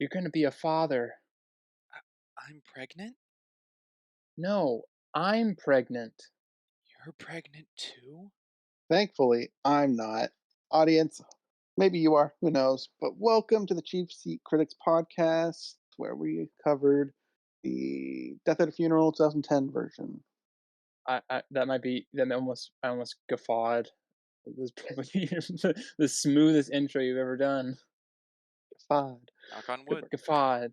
You're gonna be a father. I'm pregnant? No, I'm pregnant. You're pregnant too? Thankfully, I'm not. Audience, maybe you are, who knows? But welcome to the Chief Seat Critics podcast, where we covered the Death at a Funeral 2010 version. I that might be that almost I almost guffawed. This is probably the smoothest intro you've ever done. Fod. Knock on wood. Guffawed.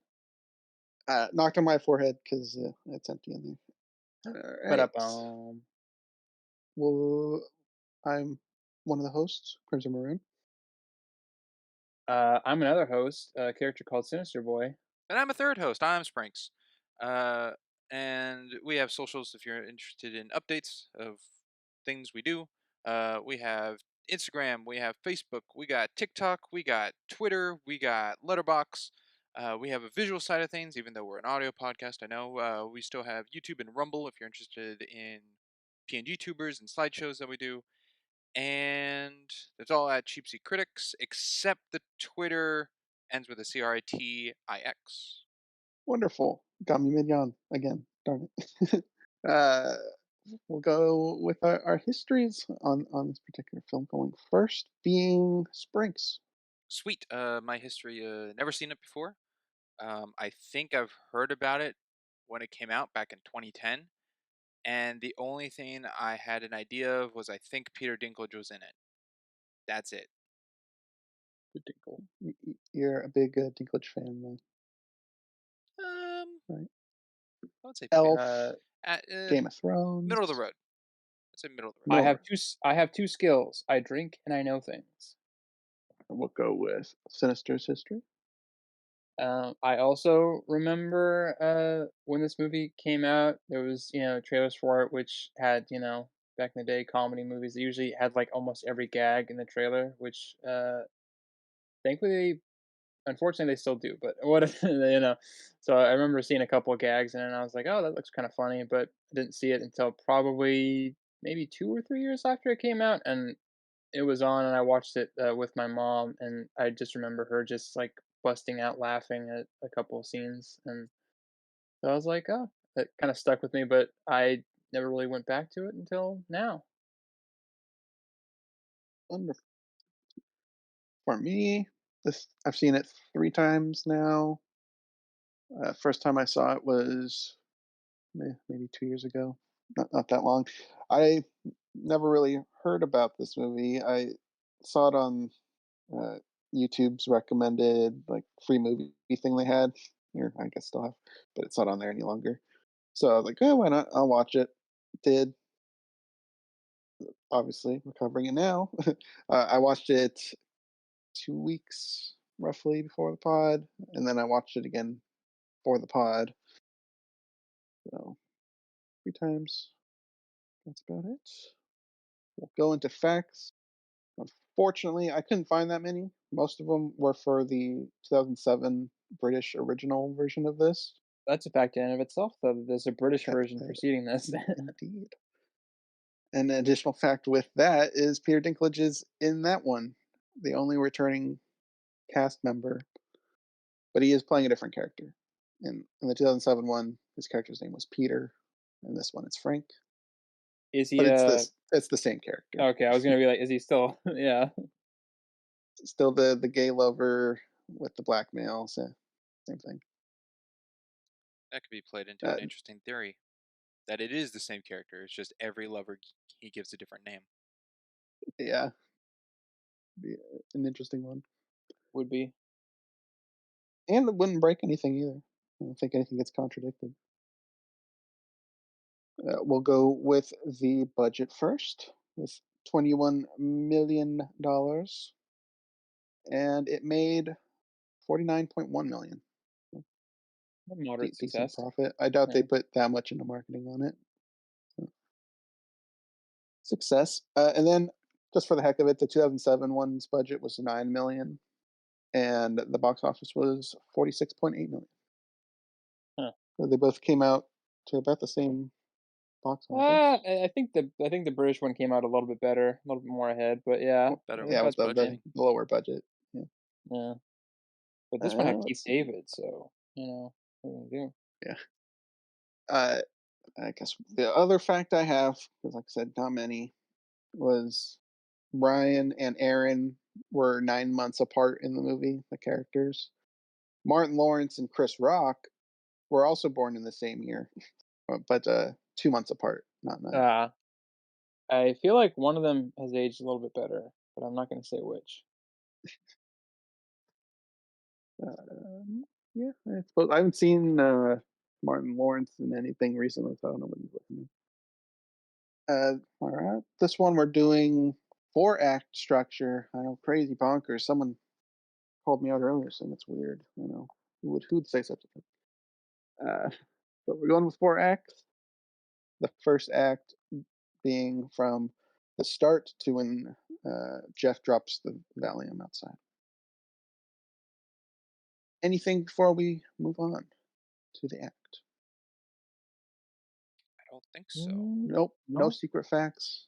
Knocked on my forehead because it's empty in there. All But right. up. Well, I'm one of the hosts, Crimson Maroon. I'm another host, a character called Sinister Boy. And I'm a third host. I'm Sprinks. Uh, and we have socials if you're interested in updates of things we do. We have Instagram, we have Facebook, we got TikTok, we got Twitter, we got LetterBox. We have a visual side of things, even though we're an audio podcast. I know we still have YouTube and Rumble if you're interested in PNG tubers and slideshows that we do. And it's all at Cheap Seat Critics, except the Twitter ends with a CRITIX. Wonderful. Got me mid yawn again. Darn it. uh, we'll go with our histories on this particular film. Going first, being Sprinks. Sweet. My history, never seen it before. I think I've heard about it when it came out back in 2010. And the only thing I had an idea of was I think Peter Dinklage was in it. That's it. Dinkle. You're a big Dinklage fan, then, Um, right? I would say Elf, Game of Thrones, middle of the road. I'd say middle of the road. I Middle have of I have two skills. I drink and I know things. We'll go with Sinister's history. I also remember when this movie came out, there was trailers for it, which had back in the day comedy movies. They usually had like almost every gag in the trailer, which thankfully, unfortunately, they still do. But what So I remember seeing a couple of gags, and I was like, oh, that looks kind of funny, but I didn't see it until probably maybe 2 or 3 years after it came out, and it was on, and I watched it with my mom, and I just remember her just like busting out laughing at a couple of scenes, and so I was like, oh, that kind of stuck with me, but I never really went back to it until now. Wonderful. For me, this I've seen it 3 times now. First time I saw it was maybe 2 years ago. Not that long. I never really heard about this movie. I saw it on uh, YouTube's recommended like free movie thing they had, or I guess still have, but it's not on there any longer. So I was like, oh, why not? I'll watch it. Did obviously we're covering it now. I watched it 2 weeks roughly before the pod, and then I watched it again for the pod. So 3 times. That's about it. We'll go into facts. Unfortunately, I couldn't find that many. Most of them were for the 2007 British original version of this. That's a fact in and of itself, though. There's a British version That preceding this. indeed. An additional fact with that is Peter Dinklage is in that one, the only returning cast member, but he is playing a different character. In the 2007 one, his character's name was Peter. In this one, it's Frank. Is he But it's the same character. okay, I was gonna be like, is he still yeah. Still the gay lover with the blackmail, so same thing. That could be played into Uh, an interesting theory that it is the same character. It's just every lover he gives a different name. yeah, be an interesting one, Would be. and it wouldn't break anything either. I don't think anything gets contradicted. We'll go with the budget first, with $21 million, and it made 49.1 million. A moderate Decent success. profit. I doubt Yeah. they put that much into marketing on it. So, success. And then, just for the heck of it, the 2007 one's budget was 9 million, and the box office was 46.8 million. Huh. So they both came out to about the same box office. I think the British one came out a little bit better, a little bit more ahead, but yeah, Well, Better yeah, with with less about the the budgeting. same. lower budget. Yeah. Yeah. But this one had Keith Let's see. David, so, what are you gonna do? Yeah. Uh, I guess the other fact I have, because like I said, not many, was Brian and Aaron were 9 months apart in the movie. The characters. Martin Lawrence and Chris Rock were also born in the same year, but 2 months apart, not 9. Uh, I feel like one of them has aged a little bit better, but I'm not gonna say which. Yeah, I suppose I haven't seen Martin Lawrence in anything recently, so I don't know what he's looking at. All right, this one we're doing 4 act structure. I know, crazy bonkers. Someone called me out earlier saying it's weird. I know who'd say such a thing. Uh, but we're going with 4 acts. The first act being from the start to when Jeff drops the Valium outside. Anything before we move on to the act? I don't think so. Nope. No No? secret facts.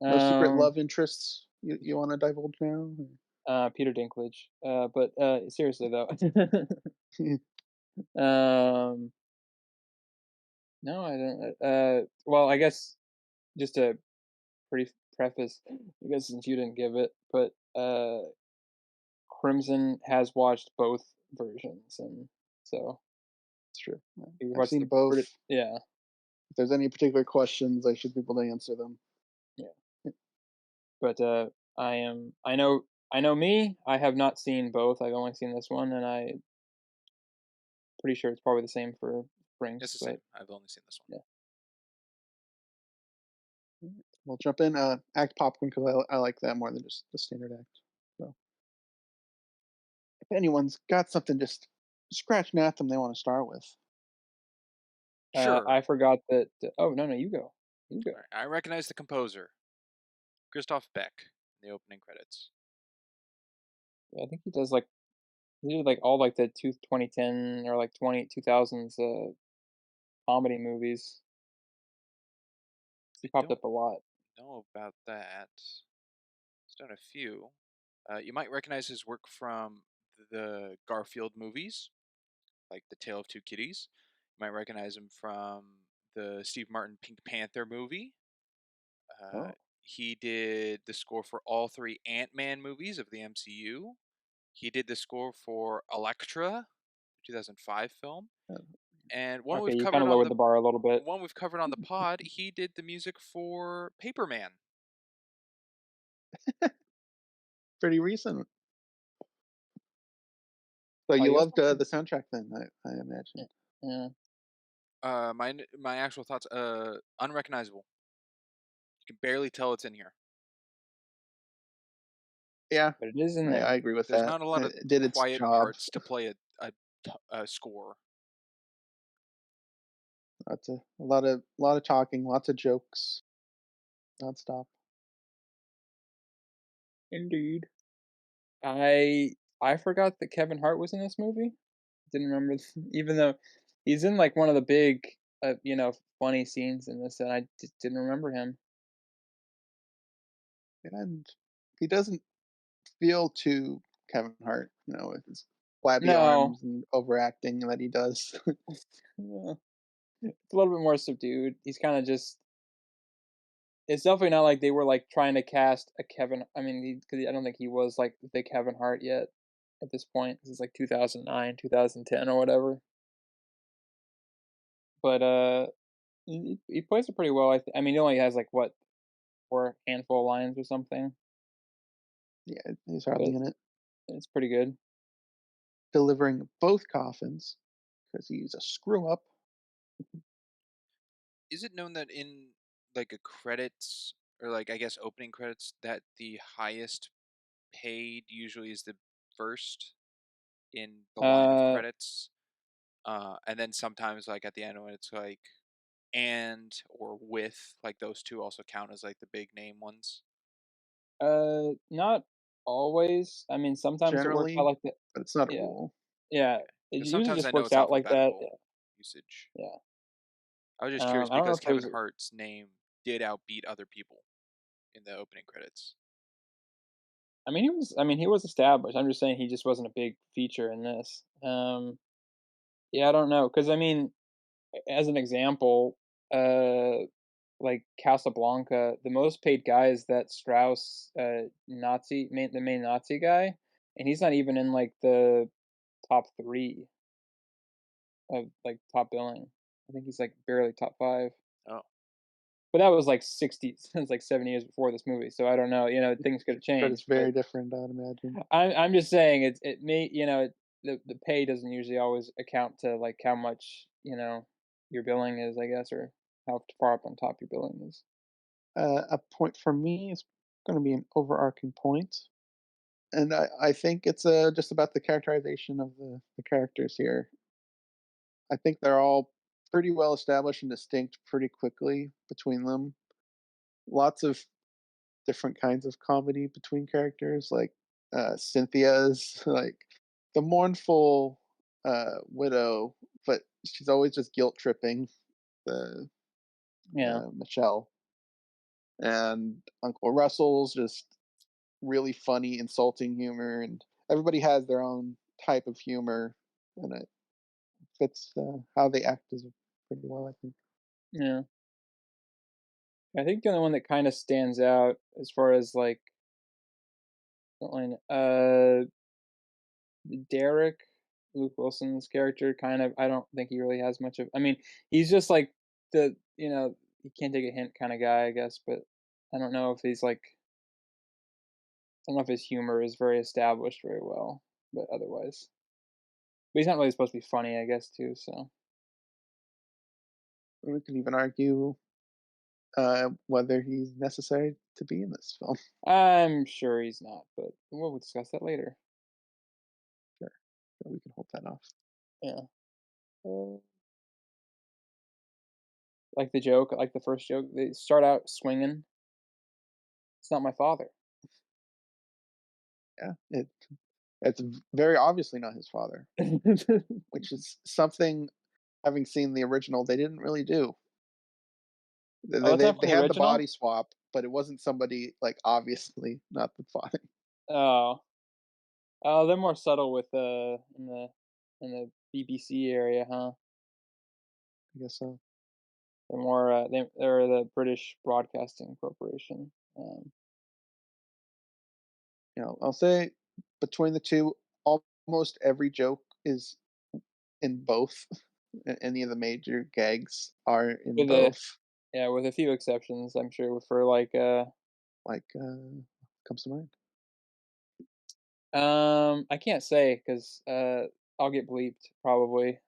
No secret Um, love interests you want to divulge now? Peter Dinklage. But, seriously though. Um, no, I don't, well, I guess just a brief preface, I guess since you didn't give it, but, Crimson has watched both versions, and so It's true. Yeah. he I've watched seen the both. Brit yeah, If there's any particular questions, I should be able to answer them. yeah. But, I know me, I have not seen both, I've only seen this one, and I'm pretty sure it's probably the same for It's Springs, the but same. I've only seen this one. yeah. We'll jump in. Act popcorn because I like that more than just the standard act. So if anyone's got something just scratching at them they want to start with. Sure. I forgot that oh, no, no, you go. You go. All right. I recognize the composer, Christoph Beck, in the opening credits. Yeah, I think he did, like, all, like, the 2010 or, like, 2000s, comedy movies. He I popped don't up a lot. know about that. He's done a few. You might recognize his work from the Garfield movies, like The Tale of Two Kitties. You might recognize him from the Steve Martin Pink Panther movie. Uh, Oh, he did the score for all 3 Ant-Man movies of the MCU. He did the score for Elektra, 2005 film, uh, and Okay, you kinda lowered the bar a little bit. one we've covered on the pod. He did the music for Paperman. pretty recent. So Oh, you he was loved talking the soundtrack then, I yeah, imagine. yeah, My actual thoughts, unrecognizable. You can barely tell it's in here. Yeah, but it is in I there. agree with There's that. not a lot of It did its quiet job. parts to play a score. A lot of talking, lots of jokes, nonstop. Indeed. I forgot that Kevin Hart was in this movie. Didn't remember even though he's in, like, one of the big, funny scenes in this, and I just didn't remember him. And he doesn't feel too Kevin Hart, with his flabby No. arms and overacting that he does. Yeah. It's a little bit more subdued. He's kinda just it's definitely not like they were, like, trying to cast a Kevin I mean, because I don't think he was, like, the Kevin Hart yet at this point. This is, like, 2009, 2010 or whatever. But, he plays it pretty well, I mean, he only has, like, what, 4 handful of lines or something, Yeah, he's hardly but in it. it's pretty good. Delivering both coffins because he's a screw up. Is it known that in like a credits or like I guess opening credits that the highest paid usually is the first in the line of Uh, credits? And then sometimes like at the end when it's like and or with like those two also count as like the big name ones. not always. I mean, sometimes it works out Generally, like that. but it's not a Yeah, rule. yeah. Okay. It Because usually sometimes I just know works it's out like that. alphabetical Yeah, usage. yeah. I was just curious I don't know because if it Kevin was Hart's name did outbeat other people in the opening credits. he was established. I'm just saying he just wasn't a big feature in this. Yeah, I don't know, because as an example, uh, like Casablanca, the most paid guy is that Strauss, the main Nazi guy, and he's not even in like the top 3 of like top billing. I think he's like barely top 5. Oh, But that was like 60, since like 7 years before this movie. So I don't know, things could have But it's changed. But very different, I'd imagine. I'm just saying it may the pay doesn't usually always account to like how much your billing is, I guess, or how far up on top your billing is. A point for me is going to be an overarching point, and I think it's just about the characterization of the characters here. I think they're all pretty well established and distinct pretty quickly between them. Lots of different kinds of comedy between characters, like Cynthia's like the mournful widow, but she's always just guilt tripping the Yeah, Michelle, and Uncle Russell's just really funny, insulting humor, and everybody has their own type of humor, and it fits how they act as pretty well, I think. yeah. I think the only one that kind of stands out as far as like Derek, Luke Wilson's character, kind of. I don't think he really has much of. He's just like he can't take a hint kind of guy, I guess. But I don't know if he's like I don't know if his humor is very established very well, but otherwise. But he's not really supposed to be funny, I guess, too, so We could even argue whether he's necessary to be in this film. I'm sure he's not, but we'll discuss that later. Sure, sure, we can hold that off. Yeah. Uh, like the joke, like the first joke, they start out swinging. It's not my father. Yeah, it's very obviously not his father, which is something, having seen the original, they didn't really do. Oh, it's not from They the had the body original? swap, but it wasn't somebody like obviously not the father. Oh. Oh, they're more subtle with, in the BBC area, huh? I guess so. They're more, they're the British Broadcasting Corporation. I'll say between the two, almost every joke is in both. Any of the major gags are in With a both. Yeah, with a few exceptions, I'm sure for like, Like comes to mind. I can't say because I'll get bleeped probably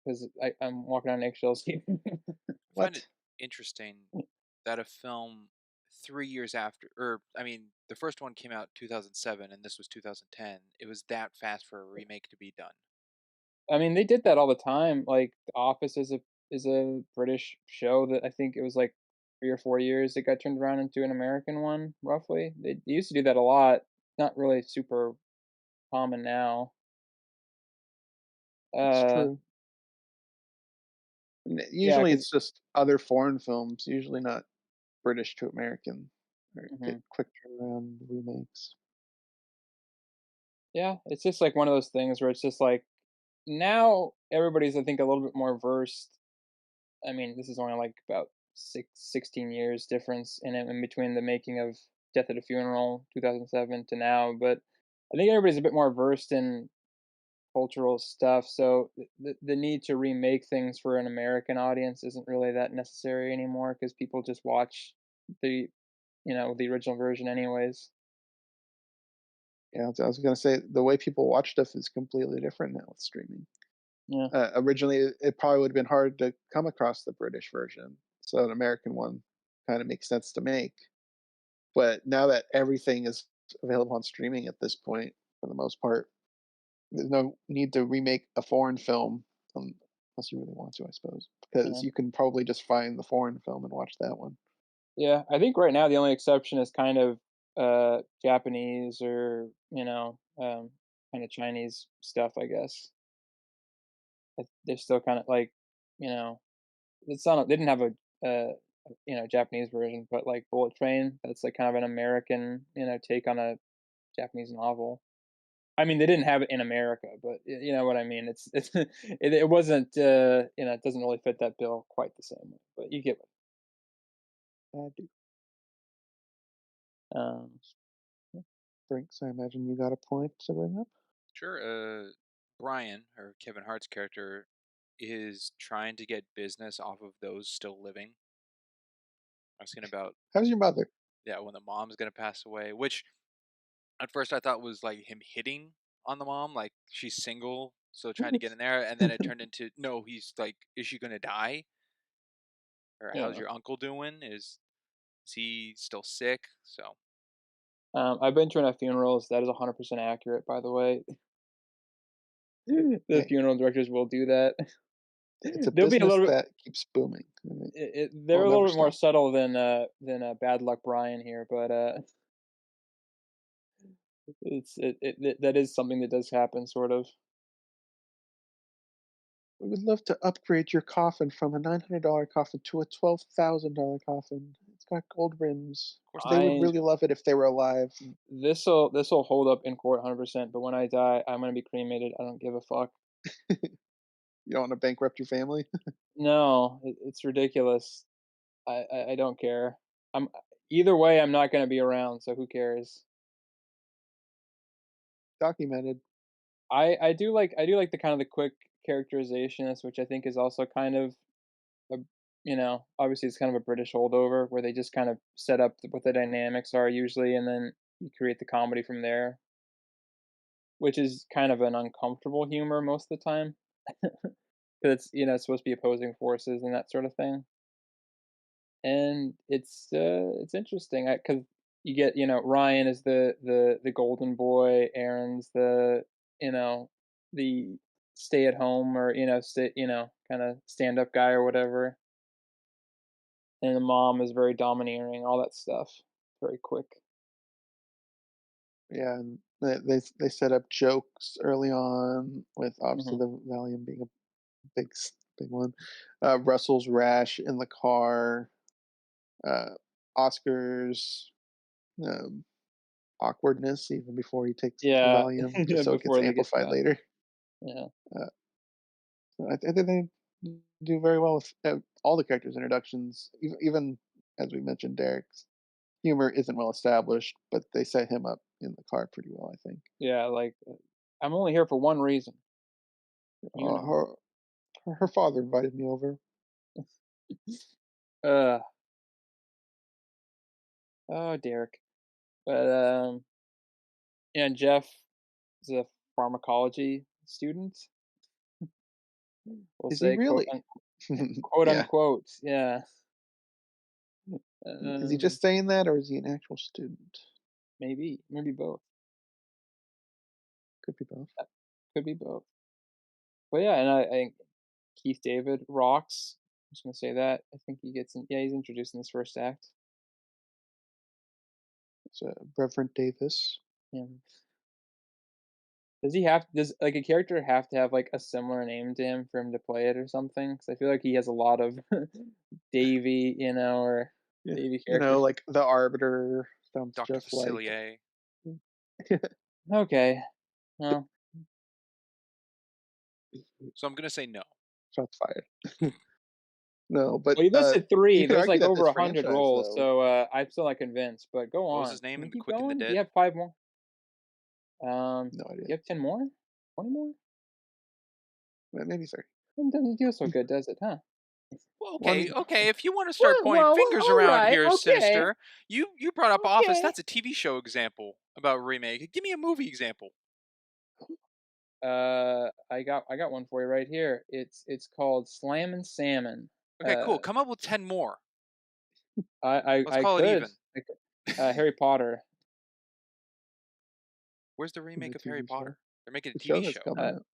because I'm walking on eggshells here. I find it What? interesting that a film 3 years after, or I mean, the first one came out 2007 and this was 2010. It was that fast for a remake to be done. They did that all the time. Like, The Office is a British show that I think it was like 3 or 4 years it got turned around into an American one, roughly. They used to do that a lot. Not really super common now. It's Uh, true. yeah, Usually because it's just other foreign films, usually not British to American, or get quick turnaround remakes. yeah, it's just like one of those things where it's just like now everybody's I think a little bit more versed. This is only like about 16 years difference in between the making of Death at a Funeral 2007 to now, but I think everybody's a bit more versed in cultural stuff, so the need to remake things for an American audience isn't really that necessary anymore because people just watch the the original version anyways. Yeah, I was gonna say the way people watch stuff is completely different now with streaming. Yeah, Originally, it probably would have been hard to come across the British version, so an American one kind of makes sense to make. But now that everything is available on streaming at this point, for the most part, there's no need to remake a foreign film, unless you really want to, I suppose, because yeah. you can probably just find the foreign film and watch that one. Yeah, I think right now the only exception is kind of Japanese or, kind of Chinese stuff, I guess. They're still kind of like, you know, they didn't have a Japanese version, but like Bullet Train, that's like kind of an American, take on a Japanese novel. I mean, they didn't have it in America, but you know what I mean. It wasn't it doesn't really fit that bill quite the same way. But you get what I do. Yeah. Brinks, I imagine you got a point to bring up. Sure. Brian, or Kevin Hart's character, is trying to get business off of those still living. Asking about, How's your mother? yeah, when the mom's gonna pass away, which at first I thought was like him hitting on the mom, like she's single, so trying to get in there, and then it turned into no, he's like, is she gonna die? Or how's Yeah. your uncle doing? Is he still sick? So I've been to enough funerals. That is 100% accurate, by the way. The Hey, funeral directors will do that. it's a They'll be a business little bit. that keeps booming. Right? They're It'll a little never bit more stop. subtle than Bad Luck Brian here, but that is something that does happen, sort of. We would love to upgrade your coffin from a $900 coffin to a $12,000 coffin. It's got gold rims. of course They not. would I really love it if they were alive. This'll hold up in court 100%. But when I die, I'm gonna be cremated. I don't give a fuck. You don't want to bankrupt your family? No, it's ridiculous. I don't care. I'm Either way, I'm not gonna be around, so who cares? Documented. I do like the kind of the quick characterizations, which I think is also kind of a obviously it's kind of a British holdover where they just kind of set up what the dynamics are usually, and then you create the comedy from there, which is kind of an uncomfortable humor most of the time. 'Cause it's supposed to be opposing forces and that sort of thing. And it's interesting because you get, Ryan is the golden boy, Aaron's you know, the stay at home or, kind of stand up guy or whatever. And the mom is very domineering, all that stuff. Very quick. Yeah, and they set up jokes early on with obviously Mhm. the Valium being a big one. Russell's rash in the car. Uh, Oscar's um, awkwardness even before he takes the Yeah, Valium, just so it gets before they get amplified that. later. Yeah. Uh, so I think they do very well with all the characters' introductions. Even as we mentioned, Derek's humor isn't well established, but they set him up in the car pretty well. I think. Yeah, like, "I'm only here for one reason," you Uh, know? her her father invited me over. Ugh. Oh, Derek. But, and Jeff is a pharmacology student, we'll Is he say, really? quote, Yeah. unquote, yeah. Is he Um, just saying that, or is he an actual student? maybe both. Could be both. Uh, Could be both. But, yeah, and I think Keith David rocks. I'm just gonna say that. I think he gets in yeah, he's introduced in this first act. It's Reverend Davis. Yeah. Does, like, a character have to have, like, a similar name to him for him to play it or something? Because I feel like he has a lot of Davy, or Yeah, Davy characters. like the Arbiter sounds Doctor just like. Facilier. Okay, well, So I'm gonna say no. Shots fired. No, but you listed you 3, could there's, argue like, that over this 100 franchise, roles, though, so, I'm still not convinced, but go What was on. his name Can we in The keep Quick and the going? Do you Dead? have 5 more? no idea. You have 10 more? 20 more? Maybe 30. It doesn't feel so good, does it, huh? Well, okay, One, okay. If you want to start pointing Well, fingers around alright, here, okay, Sinister, you brought up Office. okay. That's a TV show example about remake. Give me a movie example. I got one for you right here. It's called Slammin' Salmon. Okay, Uh, cool. Come up with 10 more. Let's I call it could. even. Harry Potter. Where's the the remake of Harry TV show. Potter? They're making a The show TV that's show. coming out.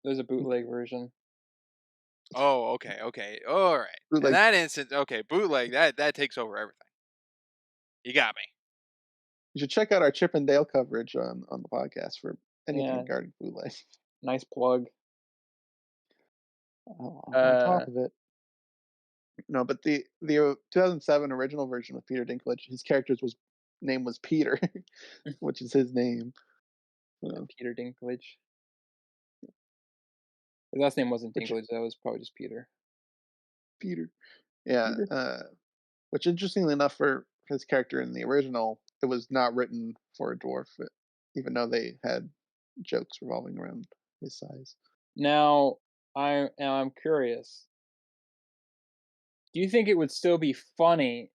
There's a bootleg version. Oh, okay, okay. All right. In Like, that instance, okay, bootleg, that takes over everything. You got me. you should check out our Chip and Dale coverage on the podcast for anything Yeah, regarding bootleg. nice plug. On Uh, top of it, no, but the 2007 original version with Peter Dinklage, his characters was name was Peter, which is his name. Yeah, So Peter Dinklage. His last name wasn't which Dinklage, though, it was probably just Peter. Peter, yeah. Peter. Which interestingly enough, for his character in the original, it was not written for a dwarf, even though they had jokes revolving around his size. Now, I'm curious. Do you think it would still be funny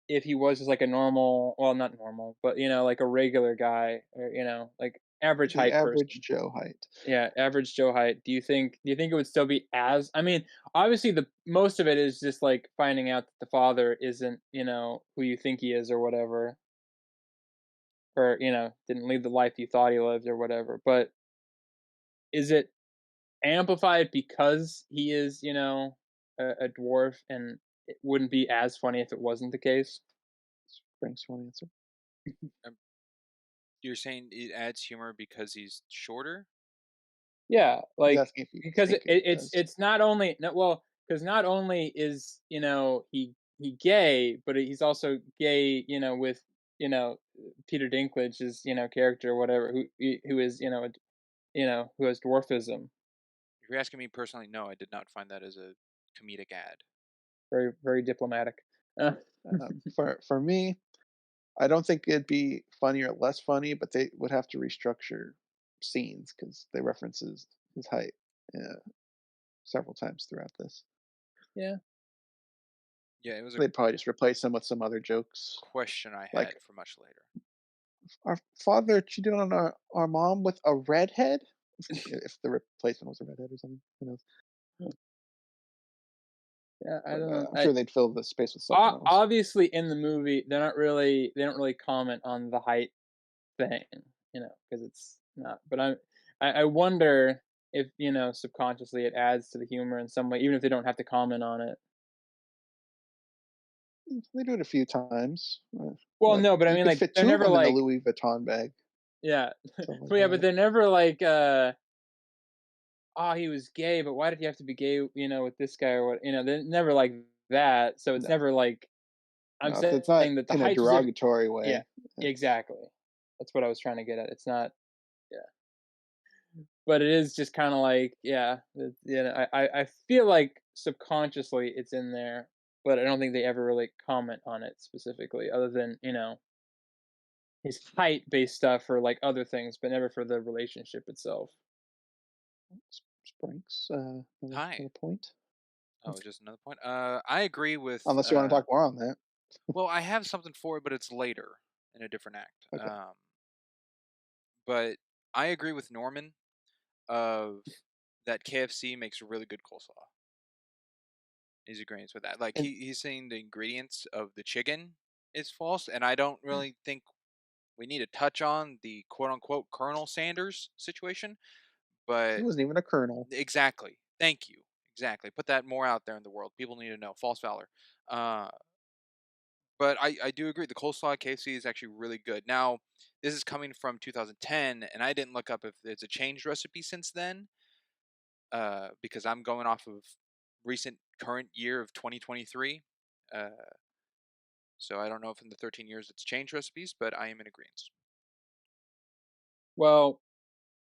if he was just like a normal, well, not normal, but like a regular guy, or like average The height average person? Joe height. Yeah, average Joe height. Do you think it would still be as, I mean, obviously the most of it is just like finding out that the father isn't, who you think he is or whatever, or didn't lead the life you thought he lived or whatever. But is it amplified because he is, a dwarf, and it wouldn't be as funny if it wasn't the case? Frank's one answer. Um, you're saying it adds humor because he's shorter? Yeah, He's like, asking if you because think it it's does. it's not only no, well, because not only is, he gay, but he's also gay, with, Peter Dinklage's, character or whatever, who is, who has dwarfism. If you're asking me personally, no, I did not find that as a comedic ad. Very, very diplomatic. Uh, For me, I don't think it'd be funny or less funny, but they would have to restructure scenes because they reference his height uh, several times throughout this. yeah. Yeah, it was a They'd probably just replace him with some other jokes, question I like had for much later. our father cheated on our mom with a redhead. If the replacement was a redhead or something, who knows? Yeah, I But don't know. I'm sure they'd fill the space with something else. Obviously, in the movie, they don't really comment on the height thing, because it's not. But I wonder if, subconsciously it adds to the humor in some way, even if they don't have to comment on it. They do it a few times. Well, Like no, but I you mean, could like, fit they're two of never them in a like, Louis Vuitton bag, yeah, something like but yeah, but that. they're never like, oh, he was gay, but why did he have to be gay, with this guy or what? They're never like that. So it's No, never like, I'm no, saying it's not that the in a height specific. derogatory Yeah, way. It's exactly. That's what I was trying to get at. It's not. Yeah. But it is just kinda like, yeah, I feel like subconsciously it's in there, but I don't think they ever really comment on it specifically other than, his height-based stuff for, like, other things, but never for the relationship itself. Sprinks. Hi. Another point. Oh, just another point. I agree with. Unless you want to talk more on that. Well, I have something for it, but it's later in a different act. Okay. But I agree with Norman of that KFC makes a really good coleslaw. He's agreeing with that. Like And he's saying the ingredients of the chicken is false, and I don't really think we need to touch on the quote unquote Colonel Sanders situation. he But wasn't even a colonel. exactly, thank you, exactly. Put that more out there in the world. People need to know false valor. Uh, but I do agree the coleslaw at KFC is actually really good. Now this is coming from 2010, and I didn't look up if it's a changed recipe since then. Because I'm going off of recent current year of 2023. Uh, so I don't know if in the 13 years it's changed recipes, but I am in agreement. Well,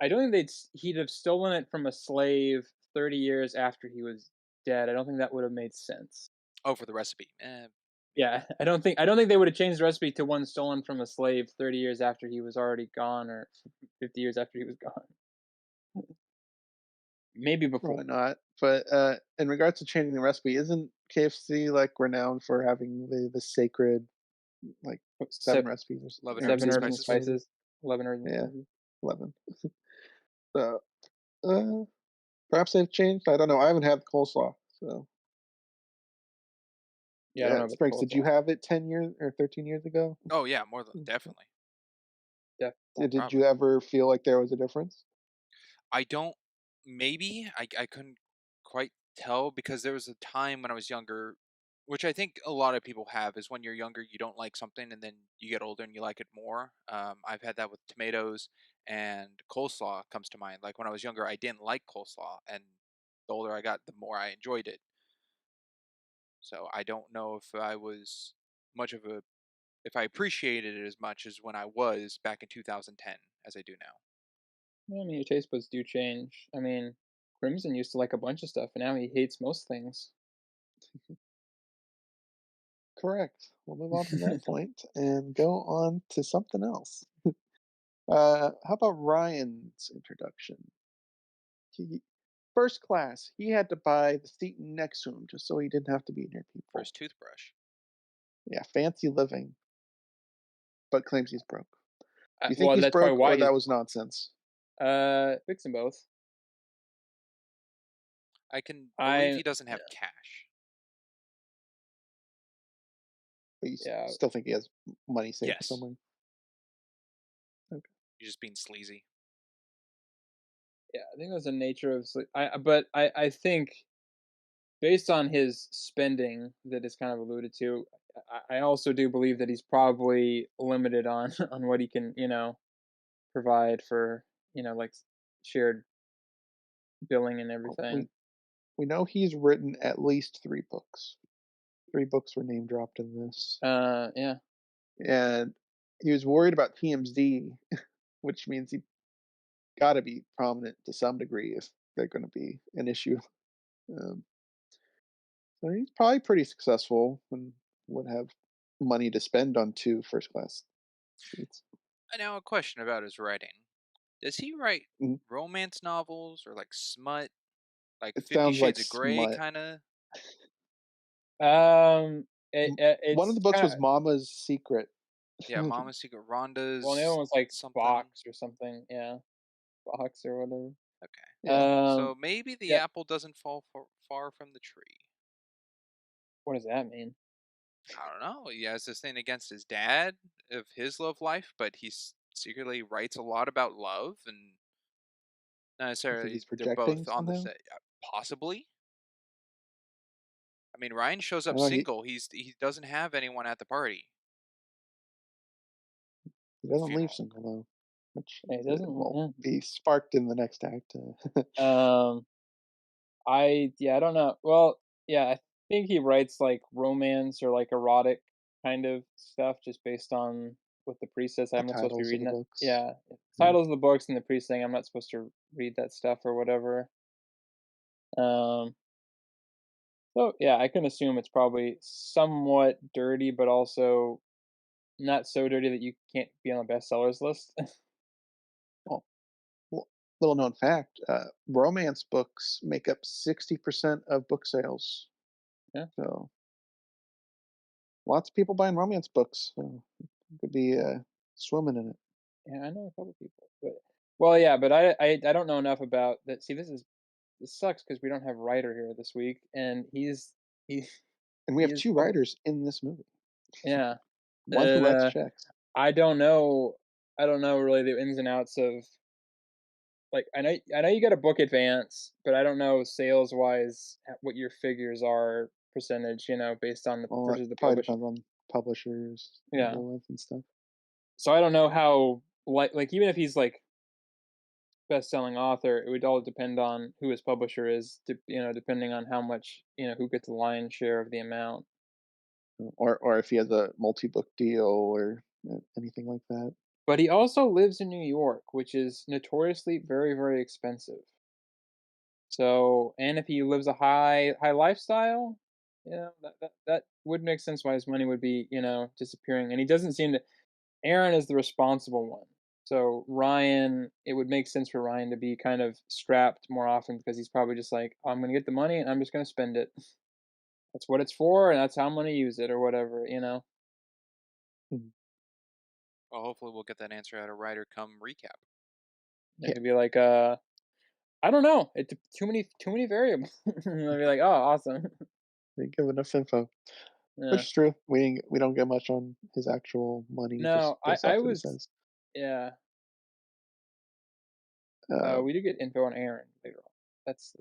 I don't think he'd have stolen it from a slave 30 years after he was dead. I don't think that would have made sense. Oh, for the recipe, maybe. Yeah, I don't think they would have changed the recipe to one stolen from a slave 30 years after he was already gone, or 50 years after he was gone. Maybe before. Probably not. But in regards to changing the recipe, isn't KFC like renowned for having the sacred like seven Se recipes Love and or herbs 7 and blueprint herbs and or spices. something? spices, 11 herbs and Yeah, spices. 11. So perhaps they've changed. I don't know. I haven't had coleslaw, so Yeah, I don't know about the Sprinks. Did you coleslaw. have it 10 years or 13 years ago? Oh yeah, more than definitely, no Did problem. you ever feel like there was a difference? I don't. Maybe I couldn't quite tell because there was a time when I was younger, which I think a lot of people have, is when you're younger you don't like something and then you get older and you like it more. I've had that with tomatoes and coleslaw comes to mind. Like when I was younger, I didn't like coleslaw, and the older I got, the more I enjoyed it. So I don't know if I was much of a if I appreciated it as much as when I was back in 2010 as I do now. Yeah, I mean, your taste buds do change. I mean, Crimson used to like a bunch of stuff, and now he hates most things. Correct. We'll move on from that point and go on to something else. How about Ryan's introduction? He, first class, he had to buy the seat next to him just so he didn't have to be near For people. his toothbrush. Yeah, fancy living, but claims he's broke. Do you think Well, he's that's probably broke why or he's that was nonsense? fix them both. I can believe I he doesn't Yeah, have cash. But you yeah, still think he has money saved Yes. somewhere? Okay. He's just being sleazy. yeah. I think that's the nature of but I think based on his spending that is kind of alluded to, I also do believe that he's probably limited on on what he can, provide for, like shared billing and Well, everything. we know he's written at least 3 books. 3 books were name dropped in this, Yeah, and he was worried about TMZ, which means he got to be prominent to some degree if they're going to be an issue. Um, so he's probably pretty successful and would have money to spend on 2 first class seats. Now, a question about his writing. Does he write Mhm. romance novels or like smut, like It 50 sounds like Shades of Grey smut. kind of? One of it's the books kind was of Mama's Secret. Yeah, Mama's Secret, well, the other Rhonda's one's like something. box or something. Yeah, box or whatever. Okay. Yeah. So maybe the Yeah. apple doesn't fall far from the tree. What does that mean? I don't know. He has this thing against his dad of his love life, but secretly writes a lot about love and not You think necessarily he's they're projecting both on the somehow? set. Possibly. I mean, Ryan shows I up know single. He doesn't have anyone at the party he or doesn't leave funeral. single though, which Yeah, he doesn't. will be sparked in the next act. Um, I don't know. Well, yeah, I think he writes like romance or like erotic kind of stuff just based on what the priest says. The I'm not supposed to be titles of reading the that. books. Yeah, Yeah. titles of the books and the priest saying I'm not supposed to read that stuff or whatever. Um, so yeah, I can assume it's probably somewhat dirty, but also not so dirty that you can't be on the bestsellers list. Well, little known fact: romance books make up 60% of book sales. Yeah, So lots of people buying romance books. So you could be swimming in it. yeah, I know a couple people, but well, yeah, but I don't know enough about that. See, this sucks because we don't have Ryder here this week, and he And we he have is 2 writers in this movie. yeah, One who and writes checks. I don't know really the ins and outs of like I know you get a book advance, but I don't know sales wise what your figures are percentage, based on the Well, that versus the probably publisher. depends on publishers you Yeah, go with and stuff. so I don't know how like even if he's like best-selling author, it would all depend on who his publisher is, depending on how much, who gets the lion's share of the amount. Or if he has a multi-book deal or anything like that. But he also lives in New York, which is notoriously very, very expensive. So, and if he lives a high lifestyle, that would make sense why his money would be, disappearing. And he doesn't seem to. Aaron is the responsible one. So Ryan, it would make sense for Ryan to be kind of strapped more often because he's probably just like, I'm gonna get the money and I'm just gonna spend it. That's what it's for, and that's how I'm gonna use it, or whatever. Mhm. Well, hopefully we'll get that answer out of Ryder come recap. It Yeah, could be like, I don't know. Too many variables. And I'll be like, oh, awesome. they give enough info, which Yeah. is true. We don't get much on his actual money just No, I based I off what he was says. yeah. Um, We do get info on Aaron later on. That's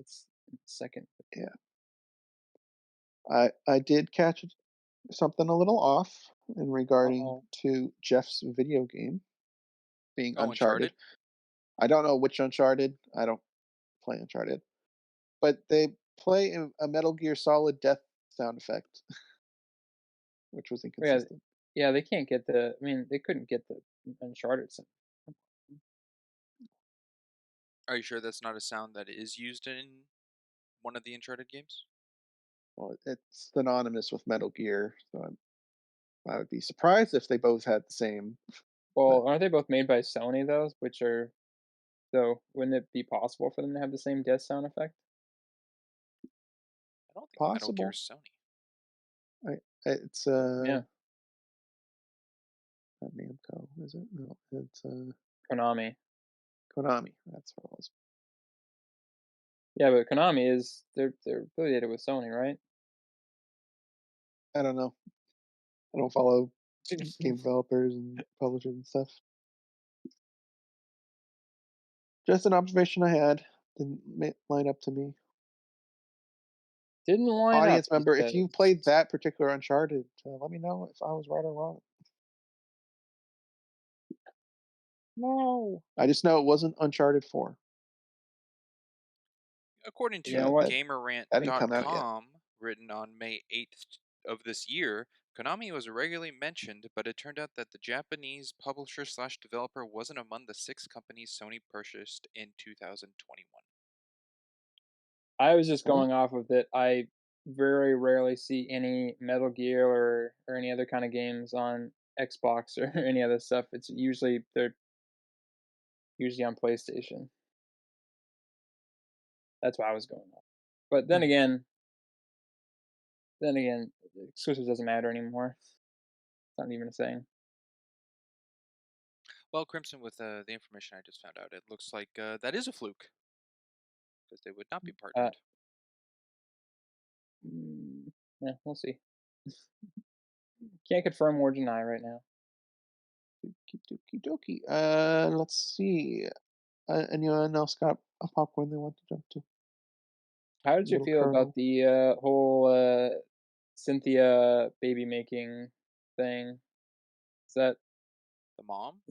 second. yeah, I did catch something a little off in regarding Uh-oh. to Jeff's video game being Oh, Uncharted. Uncharted. I don't know which Uncharted. I don't play Uncharted, but they play a Metal Gear Solid death sound effect, which was Yeah, inconsistent. Yeah, they can't get the I mean, they couldn't get the Uncharted sound. Are you sure that's not a sound that is used in one of the Uncharted games? Well, it's synonymous with Metal Gear, so I would be surprised if they both had the same. But Well, aren't they both made by Sony though, which are so wouldn't it be possible for them to have the same death sound effect? I don't think Metal Gear possible. is Sony. I, it's Yeah, not Namco, is it? No, it's Konami. Konami. That's what it was. Yeah, but Konami is they're affiliated with Sony, right? I don't know. I don't follow game developers and publishers and stuff. Just an observation I had. Didn't line up to me. Didn't line up, Audience he member, if you says. played that particular Uncharted, let me know if I was right or wrong. No. I just know it wasn't Uncharted 4. According You know to what? That didn't come out yet. GamerRant.com, written on May 8th of this year, Konami was regularly mentioned, but it turned out that the Japanese publisher slash developer wasn't among the 6 companies Sony purchased in 2021. I was just Well, going off of that I very rarely see any Metal Gear or any other kind of games on Xbox or any other stuff. It's usually they're usually on PlayStation. That's why I was going off. But hmm, then again, exclusives doesn't matter anymore. It's not even a saying. Well, Crimson, with the information I just found out, it looks like that is a fluke, because they would not be Uh, partnered. yeah, we'll see. Can't confirm or deny right now. okie dokie. Let's see. Anyone else got a popcorn they want to jump to? How did you Little feel about Colonel. the whole Cynthia baby making thing? Is that The mom?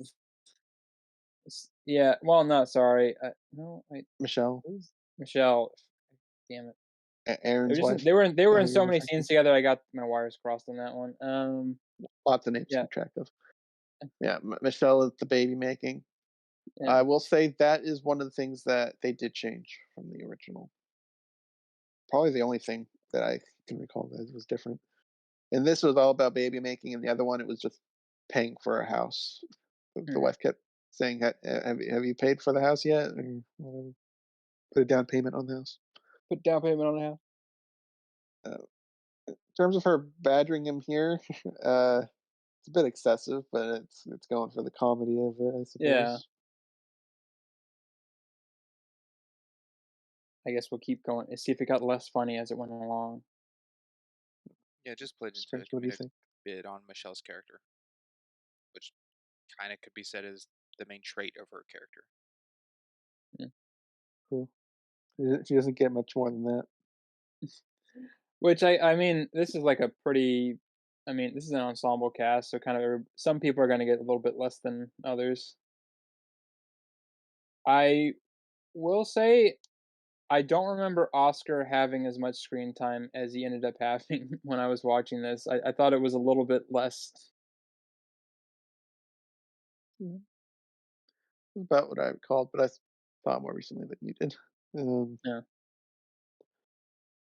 yeah, well, no, sorry. No, wait, Michelle. who's Michelle? Damn it. Aaron's wife. They were That in who you're so many referring to? scenes together, I got my wires crossed on that one. Lots of names to Yeah, keep track of. Yeah, Michelle is the baby making. yeah. I will say that is one of the things that they did change from the original. Probably the only thing that I can recall that was different. And this was all about baby making, and the other one it was just paying for a house. The Mhm. wife kept saying, Have you paid for the house yet?" Or whatever. Put a down payment on the house. Put down payment on the house. Uh, in terms of her badgering him here, it's a bit excessive, but it's going for the comedy of it, I Yeah, suppose. I guess we'll keep going and see if it got less funny as it went along. Yeah, just played into a Sprinkled, what do you comedic think? bit on Michelle's character, which kind of could be said as the main trait of her character. Mm. Cool. She doesn't get much more than that. Which I mean, this is like a pretty I mean, this is an ensemble cast, so kind of some people are gonna get a little bit less than others. I will say I don't remember Oscar having as much screen time as he ended up having when I was watching this. I thought it was a little bit less. Yeah, about what I recalled, but I saw more recently than you did. Yeah.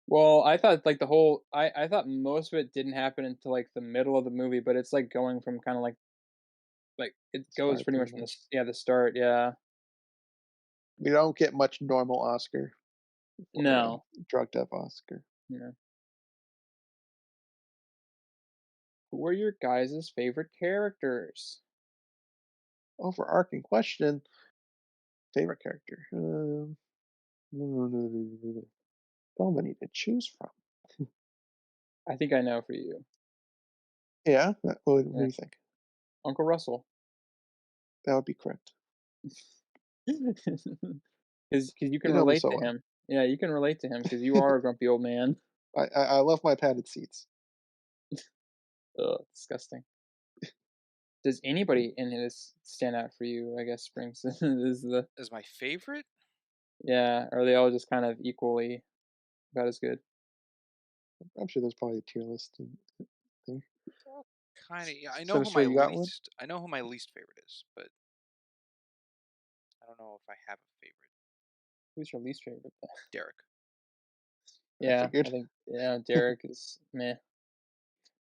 Well, I thought like the whole I thought most of it didn't happen until like the middle of the movie, but it's like going from kind of like it goes Start pretty pretty much from the much. yeah the start. Yeah. We don't get much normal Oscar for No. drugged up Oscar. Yeah. Who were your guys' favorite characters? Overarching question: favorite character? So many to choose from. I think I know for you. Yeah, what do Yeah. you think? Uncle Russell. That would be correct. 'Cause you can You know me relate so to well. him. Yeah, you can relate to him because you are a grumpy old man. I love my padded seats. Ugh, disgusting. Does anybody in this stand out for you, I guess, Springs is the As my favorite, yeah, are they all just kind of equally about as good? I'm sure there's probably a tier list there. kind of. Yeah, I know So who sure my you got one? least. I know who my least favorite is, but I don't know if I have a favorite. Who's your least favorite? Derek. I Yeah, I figured. think Derek is meh,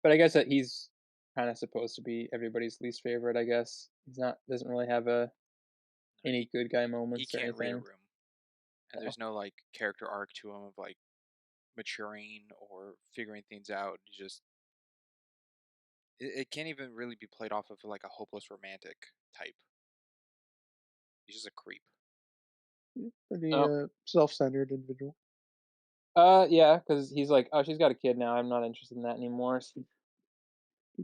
but I guess that he's kind of supposed to be everybody's least favorite. I guess he's not doesn't really have No, any good guy he moments or can't read a anything. room, and No. there's no like character arc to him of like maturing or figuring things out. He just it can't even really be played off of like a hopeless romantic type. He's just a creep. Pretty Oh, self-centered individual. yeah, because he's like, oh, she's got a kid now. I'm not interested in that anymore. So-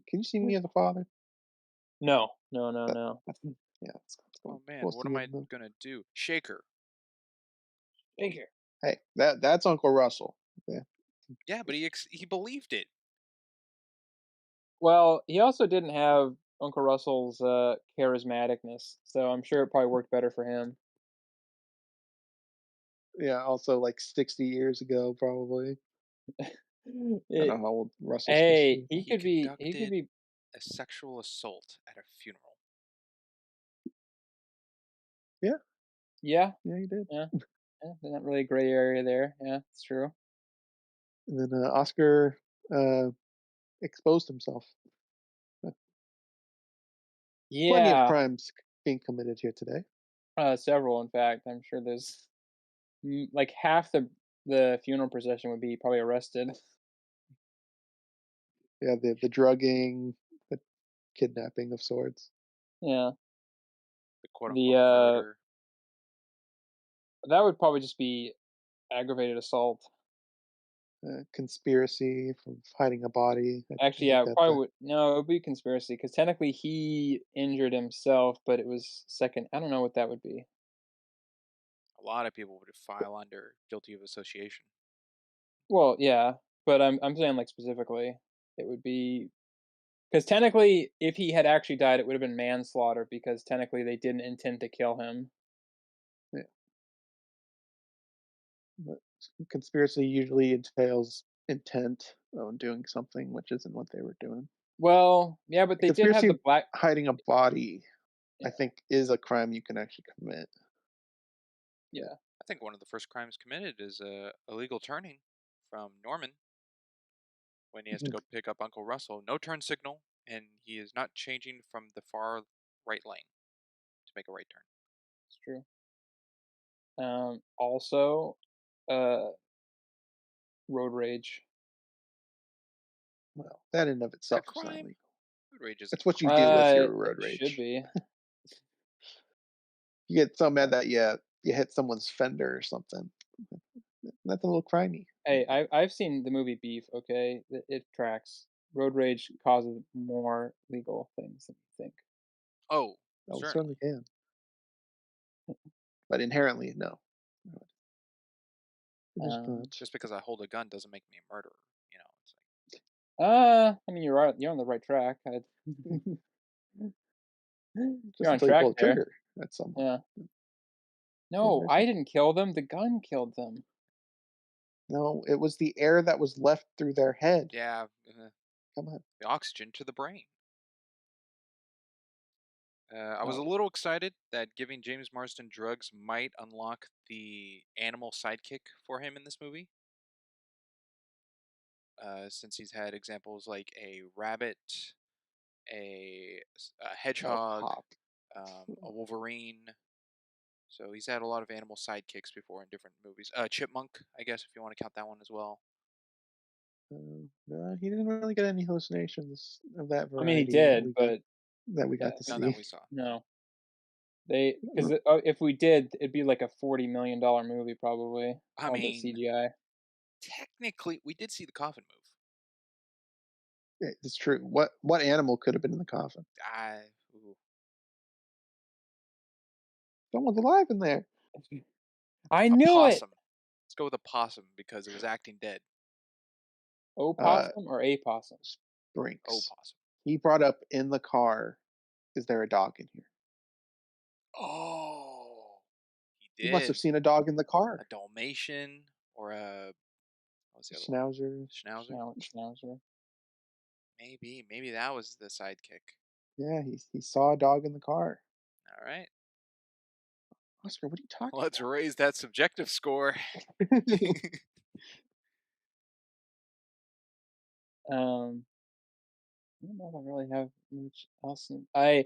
Can you see me as a father? no, no, no, That, no. that's yeah, that's Oh man, supposed what to am give I him the gonna do? Shaker. Figure. hey, that's Uncle Russell. Okay. Yeah, but he believed it. Well, he also didn't have Uncle Russell's charismaticness, so I'm sure it probably worked better for him. Yeah, also like 60 years ago, probably. I It, don't know how old Russell's supposed to hey, be. He he could conducted be, a sexual assault at a funeral. Yeah, yeah, yeah, he did. yeah, yeah. There's not really a gray area there. Yeah, it's true. And then Oscar uh, exposed himself. Uh, Plenty of Yeah, crimes being committed here today. several. In fact, I'm sure there's like half the funeral procession would be probably arrested. Yeah, the drugging, the kidnapping of sorts, Yeah, The quote the unquote murder. that would probably just be aggravated assault. conspiracy from hiding a body. I Actually, think yeah, it that's probably would no, it would be conspiracy because technically he injured himself, but it was second. I don't know what that would be. A lot of people would file under guilty of association. Well, yeah, but I'm saying like specifically, it would be because technically, if he had actually died, it would have been manslaughter because technically they didn't intend to kill him. yeah. But conspiracy usually entails intent on doing something which isn't what they were doing. Well, yeah, but A they did have conspiracy the of black. hiding a body, I Yeah, think, is a crime you can actually commit. yeah, I think one of the first crimes committed is illegal turning from Norman when he has to go pick up Uncle Russell. No turn signal, and he is not changing from the far right lane to make a right turn. it's true. Also, uh, road rage. Well, that in of Is that a itself is not crime? legal. Road rage is a That's what you do with your It road should rage. be. You get so mad Yeah. that you hit someone's fender or something. That's a little crimey. Hey, I've seen the movie Beef. Okay, it tracks. Road rage causes more legal things than you think. Oh, Oh, it certainly certainly. can, but inherently, no. No, it is Um, not. Just because I hold a gun doesn't make me a murderer. It's like I mean, you're right. You're on the right track. You're Just on until you track pull the there. trigger at someone. Yeah. Vice No, I versa. didn't kill them. The gun killed them. No, it was the air that was left through their head. yeah, Come on. the oxygen to the brain. I was a Oh, little excited that giving James Marsden drugs might unlock the animal sidekick for him in this movie, since he's had examples like a rabbit, a Oh, hedgehog, Hawk. a wolverine. So he's had a lot of animal sidekicks before in different movies. Chipmunk, I guess, if you want to count that one as well. No, he didn't really get any hallucinations of that I mean, he variety did, but that we yeah, got to None that see. we saw. no, they because R- if we did, it'd be like a $40 million movie probably. I All the mean, CGI. technically, we did see the coffin move. It's true. What animal could have been in the coffin? Ooh, Someone's alive in there. I a knew it. possum. Let's go with a possum because it was acting dead. Uh, Opossum or a possum? Oh, Brinks. possum. He brought up in the car, is there a dog in here? Oh, he He must have did. seen a dog in the A car. Dalmatian or a what was the other one? Schnauzer. Schnauzer. Schnauzer. Maybe that was the sidekick. Yeah, he saw a dog in the car. All right. Oscar, what are you talking Let's raise that subjective score. about? I don't know if I really have much else. I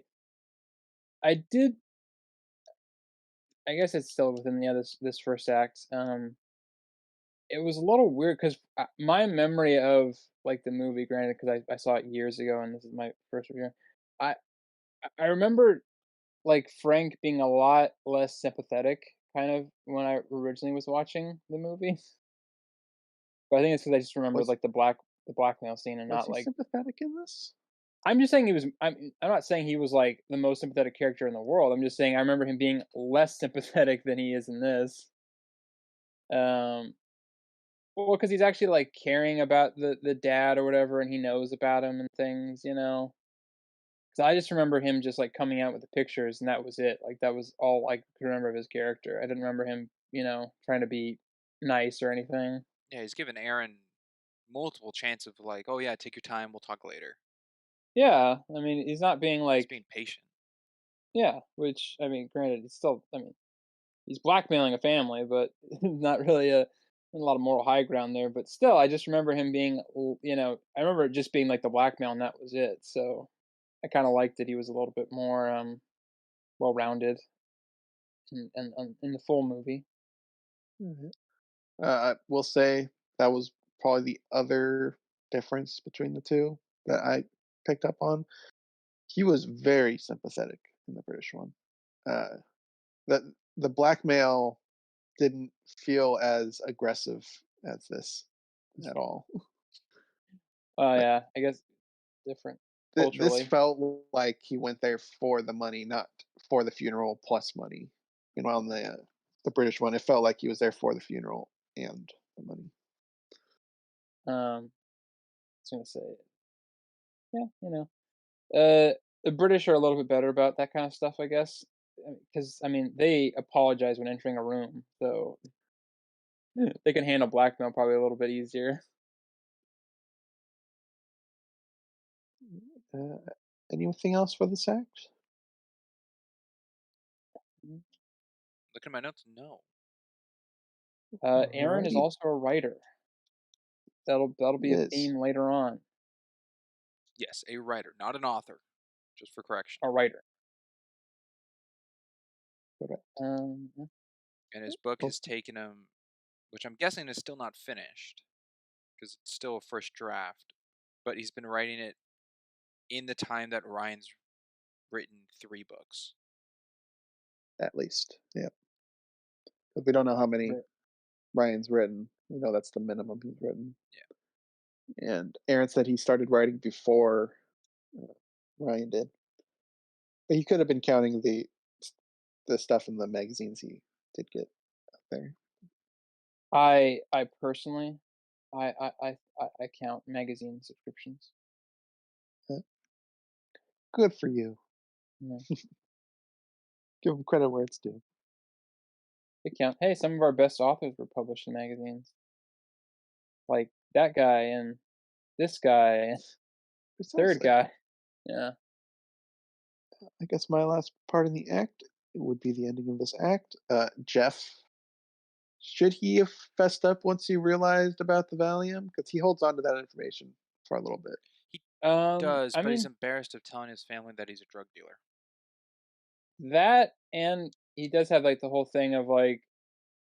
did. I guess it's still within the other this first act. It was a little weird because my memory of like the movie, granted, because I saw it years ago, and this is my first review. I I remember like Frank being a lot less sympathetic, kind of when I originally was watching the movie. But I think it's because I just remember was like the blackmail scene and was not he like. sympathetic in this? I'm just saying he was. I'm not saying he was like the most sympathetic character in the world. I'm just saying I remember him being less sympathetic than he is in this. Um, well, because he's actually like caring about the dad or whatever, and he knows about him and things, you know. Because I just remember him just like coming out with the pictures, and that was it. Like that was all I could remember of his character. I didn't remember him, trying to be nice or anything. Yeah, he's given Aaron multiple chance of like, oh yeah, take your time, we'll talk later. Yeah, I mean, he's not being He's like, being patient. yeah, which I mean, granted, it's still, I mean, he's blackmailing a family, but not really a lot of moral high ground there. But still, I just remember him being, I remember it just being like the blackmail, and that was it. So I kind of liked that he was a little bit more well rounded in the full movie. Mhm. I will say that was probably the other difference between the two that I picked up on. He was very sympathetic in the British one. Uh, the blackmail didn't feel as aggressive as this at all. Oh Like yeah, I guess different this culturally. felt like he went there for the money, not for the funeral plus money. On the British one, it felt like he was there for the funeral and the money. I was gonna say, yeah, the British are a little bit better about that kind of stuff, I guess, because I mean they apologize when entering a room, so they can handle blackmail probably a little bit easier. Uh, anything else for this act? Mhm. Look at my notes. No. Aaron is Alrighty, also a writer. That'll he be a is. theme later on. Yes, a writer, not an author. Just for correction. A writer. Correct. Yeah. And his book Oh, has taken him, which I'm guessing is still not finished because it's still a first draft. But he's been writing it in the time that Ryan's written 3 books. at least, yeah. But we don't know how many Right. Ryan's written. We know that's the minimum he's written. Yeah. And Aaron said he started writing before uh, Ryan did. But he could have been counting the stuff in the magazines he did get out there. I personally, I count magazine subscriptions. Uh, Good for you. Yeah, Give him credit where it's due. they count. Hey, some of our best authors were published in magazines, like that guy and this guy and third Precisely. guy. Yeah. I guess my last part in the act would be the ending of this act. Jeff, should he have fessed up once he realized about the Valium? Because he holds on to that information for a little bit. He does, I but he's mean embarrassed of telling his family that he's a drug dealer. that, and he does have like the whole thing of like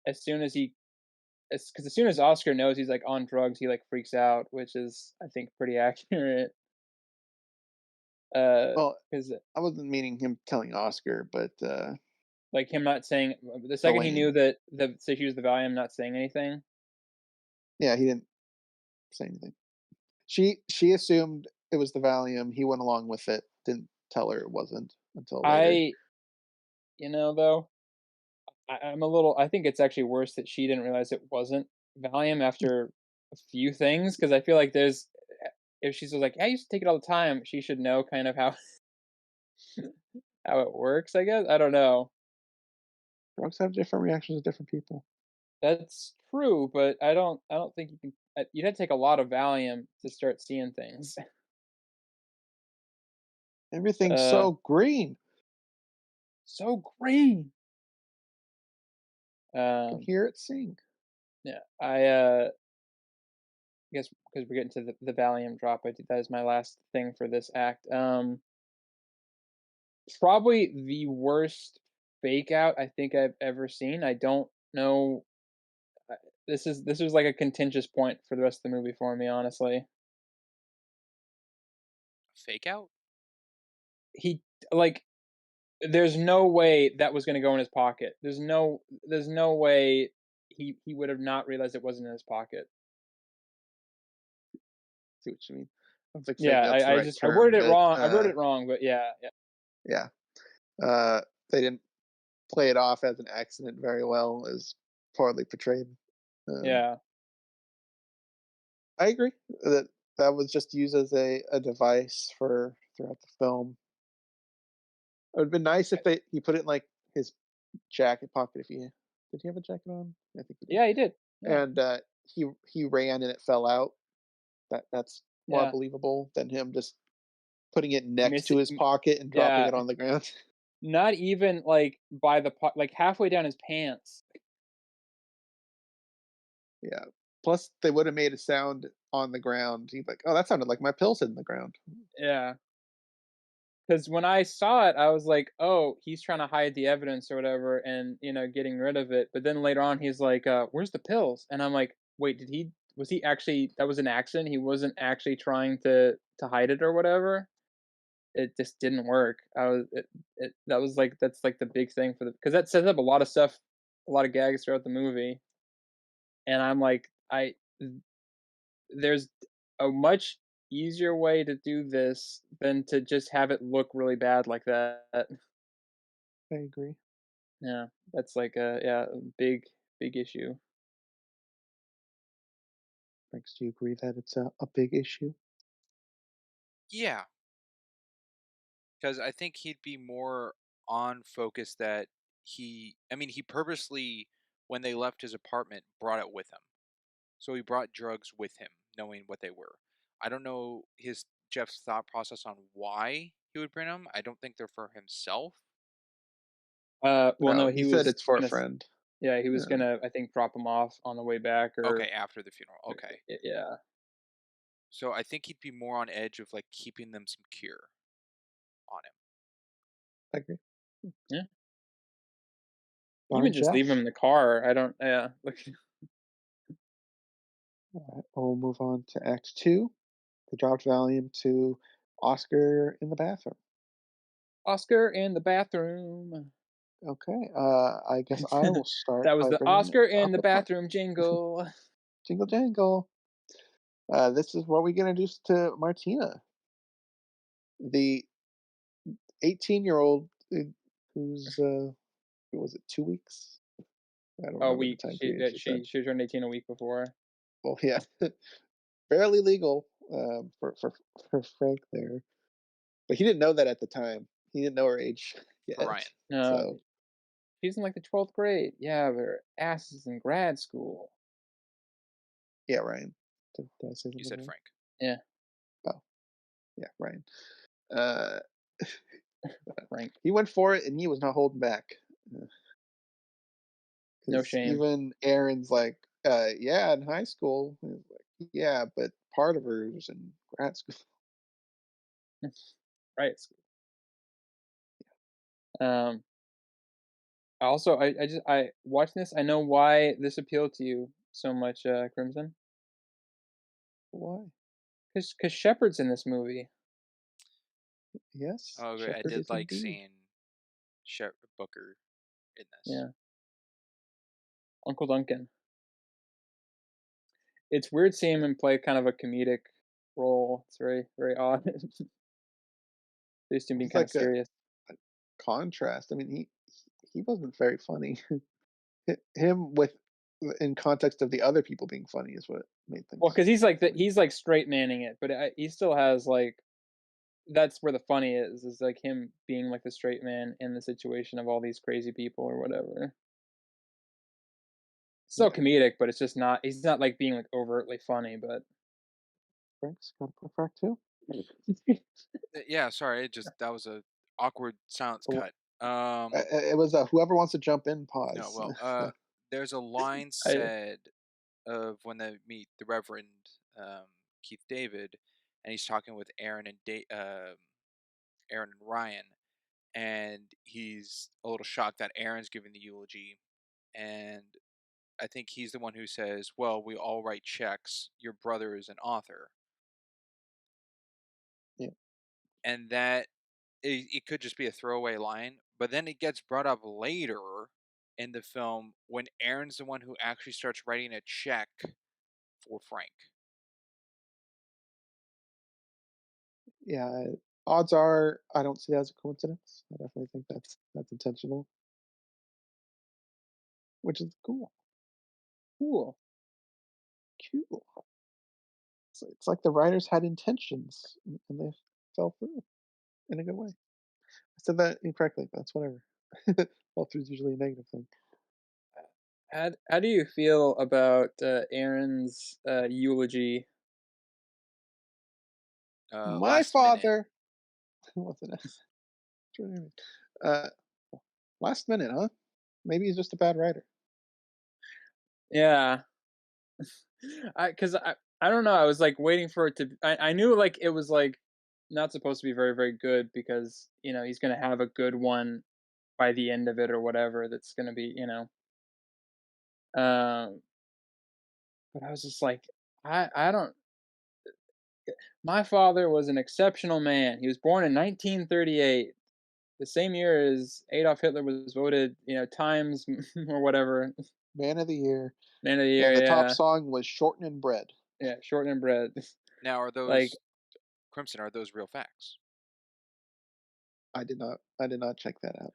as soon as he, because as soon as Oscar knows he's like on drugs, he like freaks out, which is I think pretty accurate. Well, Because I wasn't meaning him telling Oscar, but like him not saying the second he knew Elaine. that so she was the Valium, not saying anything. Yeah, he didn't say anything. She assumed it was the Valium. He went along with it. Didn't tell her it wasn't until later. I, though, I'm a little. I think it's actually worse that she didn't realize it wasn't Valium after a few things. Because I feel like there's, if she's like, "I used to take it all the time," she should know kind of how how it works. I guess I don't know. Drugs have different reactions to different people. That's true, but I don't think you can. You'd have to take a lot of Valium to start seeing things. Everything's Uh, so green. so green. I can Um, hear it sing. yeah, guess because we're getting to the Valium drop, I think that is my last thing for this act. Probably the worst fake out I think I've ever seen. I don't know. uh, this was like a contentious point for the rest of the movie for me, honestly. Fake out? He like there's no way that was gonna go in his pocket. There's no way he would have not realized it wasn't in his pocket. See what you mean. I don't think fake Yeah, out's the I right just term, but I worded it wrong, but yeah, yeah, yeah. They didn't play it off as an accident very well, as poorly portrayed. Um, yeah, I agree that that was just used as a device for throughout the film. It would have been nice if they he put it in like his jacket pocket. If he did, he have a jacket on? I think he did. yeah, he did. Yeah, And he ran and it fell out. That's more yeah. believable than him just putting it next Miss to it, his pocket and dropping yeah, it on the ground. not even like by the like halfway down his pants. Yeah. Plus, they would have made a sound on the ground. He's like, "Oh, that sounded like my pills hitting the ground." Yeah, because when I saw it, I was like, "Oh, he's trying to hide the evidence or whatever, and getting rid of it." But then later on, he's like, "Where's the pills?" And I'm like, "Wait, did he? Was he actually? That was an accident. He wasn't actually trying to hide it or whatever." It just didn't work. That was like that's like the big thing for the because that sets up a lot of stuff, a lot of gags throughout the movie, and I'm like, there's a much easier way to do this than to just have it look really bad like that. I agree. Yeah, that's like a big issue. Franks, do you agree that it's a big issue? Yeah, because I think he'd be more on focus that I mean, he purposely, when they left his apartment, brought it with him. So he brought drugs with him, knowing what they were. I don't know Jeff's thought process on why he would bring them. I don't think they're for himself. Well, No, no, he he said was it's for a gonna, friend. yeah, he was Yeah, gonna, I think, drop him off on the way back, Okay, after the funeral. or Okay. yeah, So I think he'd be more on edge of like keeping them some cure on him. I agree. yeah. Even Darn just leave him Jeff. in the car. I don't, yeah. Like All right, we'll move on to Act Two. The dropped Valium to Oscar in the bathroom. Oscar in the bathroom. Okay, I guess I will start That was by the bringing Oscar in up the the plot. bathroom jingle. Jingle jangle. This is where we get introduced to Martina, the 18-year-old who's who was it 2 weeks? I don't A remember the week. time period she said. She turned 18 a week before. Well, yeah, barely legal for Frank there, but he didn't know that at the time. He didn't know her age For Ryan. yet. No, So she's in like the 12th grade. Yeah, but her ass is in grad school. yeah, Ryan. Did I say You something said wrong? Frank. Yeah, Oh, yeah, Ryan. Uh, Frank. he went for it, and he was not holding back. No Because shame. even Aaron's like, yeah, in high school. He's like, yeah, but part of her was in grad school. Right. Um. Also, I watching this. I know why this appealed to you so much, Crimson. Why? Because Shepard's in this movie. Yes, Oh, okay. I Shepherd did is like indeed. seeing Shep Booker in this. Yeah, Uncle Duncan. It's weird seeing him play kind of a comedic role. It's very odd. Used to being It's kind of like serious. a contrast. I mean, he wasn't very funny. Him with in context of the other people being funny is what made Well, things because funny. he's like straight manning it, but he still has like that's where the funny is like him being like the straight man in the situation of all these crazy people or whatever. Still Yeah, comedic, but it's just not. He's not like being like overtly funny, but Frank's got a perfect too. Yeah, sorry, it just that was a awkward silence Well, cut. Um, it was a whoever wants to jump in no, pause. well, there's a line I said of when they meet the Reverend um, Keith David, and he's talking with Aaron and Ryan, and he's a little shocked that Aaron's giving the eulogy, and I think he's the one who says, "Well, we all write checks. Your brother is an author," Yeah, and that it could just be a throwaway line, but then it gets brought up later in the film when Aaron's the one who actually starts writing a check for Frank. yeah. Odds are, I don't see that as a coincidence. I definitely think that's intentional, which is cool. cool. Cool. It's like the writers had intentions and they fell through in a good way. I said that incorrectly, but that's whatever. Fell through is usually a negative thing. How do you feel about Aaron's eulogy? My Last minute. father what's an S? Uh, last minute, huh? Maybe he's just a bad writer. Yeah, I don't know. I was like waiting for it to. I knew like it was like not supposed to be very very good because he's gonna have a good one by the end of it or whatever. That's gonna be Um, but I was just like, I don't. My father was an exceptional man. He was born in 1938, the same year as Adolf Hitler was voted, Times or whatever, Man of the year. man of the year. And the top Yeah, song was Shortening Bread. yeah, shortening bread. Now, are Like, those Crimson? Are those real facts? I did not check that out.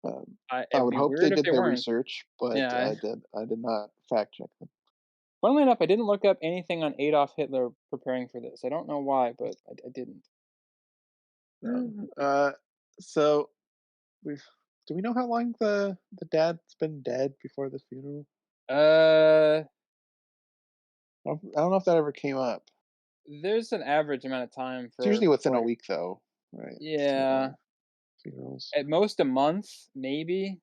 Okay. I it'd would be hope they weird if did they their weren't. research, but Yeah. I did not fact check them. Funnily enough, I didn't look up anything on Adolf Hitler preparing for this. I don't know why, but I didn't. Uh, so we've do we know how long the dad's been dead before this funeral? Uh, I don't know if that ever came up. there's an average amount of time It's usually within for a like, week, though, right? yeah, Funerals. at most a month, maybe,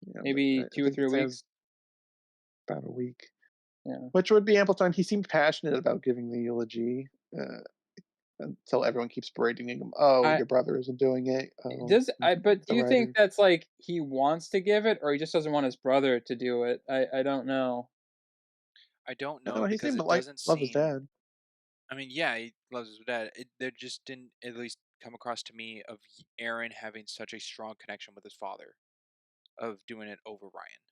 Yeah, but maybe I two or think three it says weeks. about a week, Yeah. which would be ample time. He seemed passionate about giving the eulogy until everyone keeps berating him. Oh, I your brother isn't doing it. Oh, does I but do the you think writer. that's like he wants to give it or he just doesn't want his brother to do it? I don't know. I don't I don't know know. He because seemed to it doesn't love his seem. dad. I mean, yeah, he loves his dad. There just didn't at least come across to me of Aaron having such a strong connection with his father, of doing it over Ryan.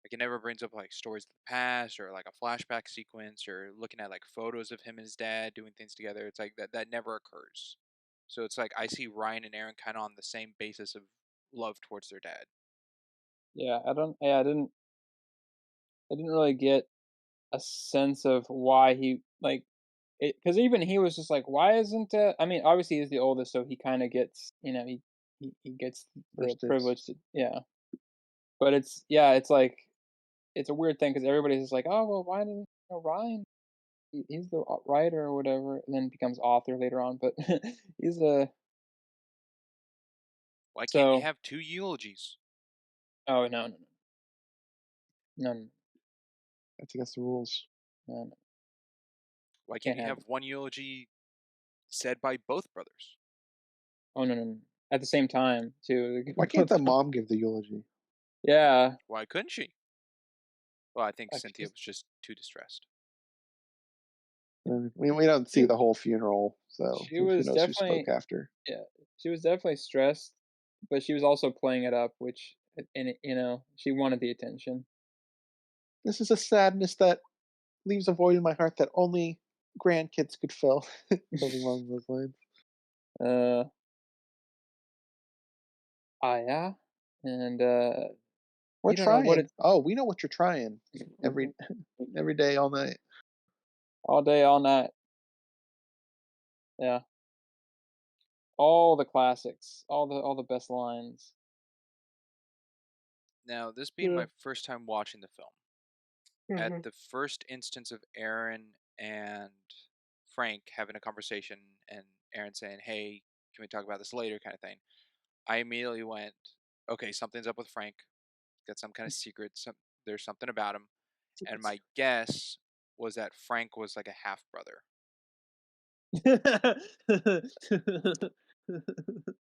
Like it never brings up like stories of the past or like a flashback sequence or looking at like photos of him and his dad doing things together. It's like that never occurs. So it's like I see Ryan and Aaron kind of on the same basis of love towards their dad. Yeah, I don't. Yeah, I didn't really get a sense of why he like it because even he was just like, why isn't I mean, obviously he's the oldest, so he kind of gets he gets the First dibs. privilege to yeah. But it's yeah, it's like it's a weird thing because everybody's just like, oh well, why didn't Ryan? He's the writer or whatever, and then becomes author later on. But he's a Why can't you so have two eulogies? oh no, That's against the rules. no, Why can't can't you have have it. one eulogy said by both brothers? Oh no. At the same time too. Why can't the mom give the eulogy? Yeah, Why couldn't she? Well, I think like Cynthia was just too distressed. We don't see she the whole funeral, so she who was knows who spoke definitely after. yeah she was definitely stressed, but she was also playing it up, which and she wanted the attention. This is a sadness that leaves a void in my heart that only grandkids could fill. Something along those lines. uh, yeah, and We're you don't know what trying. it's Oh, we know what you're trying. Every every day, all night. all day, all night. Yeah, all the classics, all the best lines. Now, this being Yeah. my first time watching the film, at Mhm. the first instance of Aaron and Frank having a conversation and Aaron saying, "Hey, can we talk about this later?" kind of thing. I immediately went, "Okay, something's up with Frank. Got some kind of secret. There's something about him." And Secrets. my guess was that Frank was like a half brother.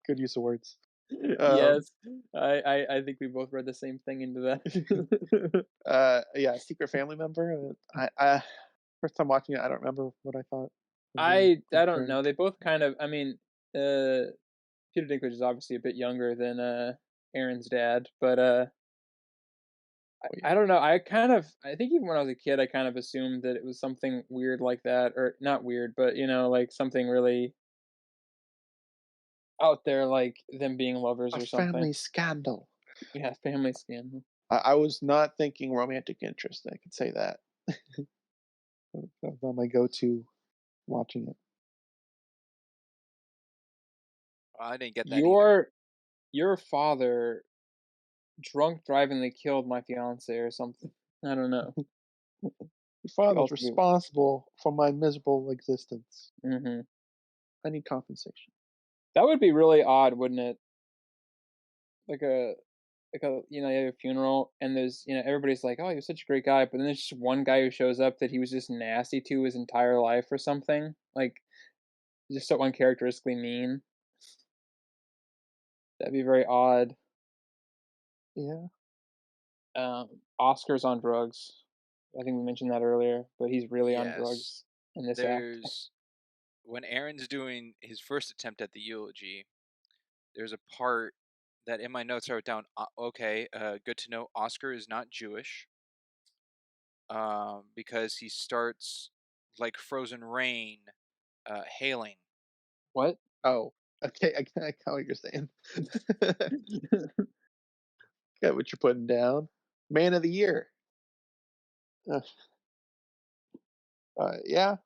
Good use of words. Um, Yes, I think we both read the same thing into that. yeah, secret family member. I first time watching it, I don't remember what I thought I of don't Frank. know, they both kind of I mean, Peter Dinklage is obviously a bit younger than, Aaron's dad, but, Oh I yeah, don't know, I think even when I was a kid, I kind of assumed that it was something weird like that, or not weird, but, like, something really out there, like them being lovers a or something. family scandal. Yeah, family scandal. I was not thinking romantic interest. I can say that. That was not my go-to watching it. I didn't get that either. Your father drunk drivingly killed my fiance or something. I don't know. Your Could father's also be responsible for my miserable existence. mhm. I need compensation. That would be really odd, wouldn't it? Like you have a funeral and there's everybody's like, "Oh, you're such a great guy," but then there's just one guy who shows up that he was just nasty to his entire life or something. Like, just so uncharacteristically mean. That'd be very odd. Yeah. Oscar's on drugs. I think we mentioned that earlier, but he's really on Yes. drugs in this act. There's when Aaron's doing his first attempt at the eulogy, there's a part that in my notes I wrote down, okay, good to know Oscar is not Jewish, because he starts like Frozen Rain, hailing. What? Oh, okay. I got what you're saying. Got what you're putting down. Man of the year. Uh, yeah.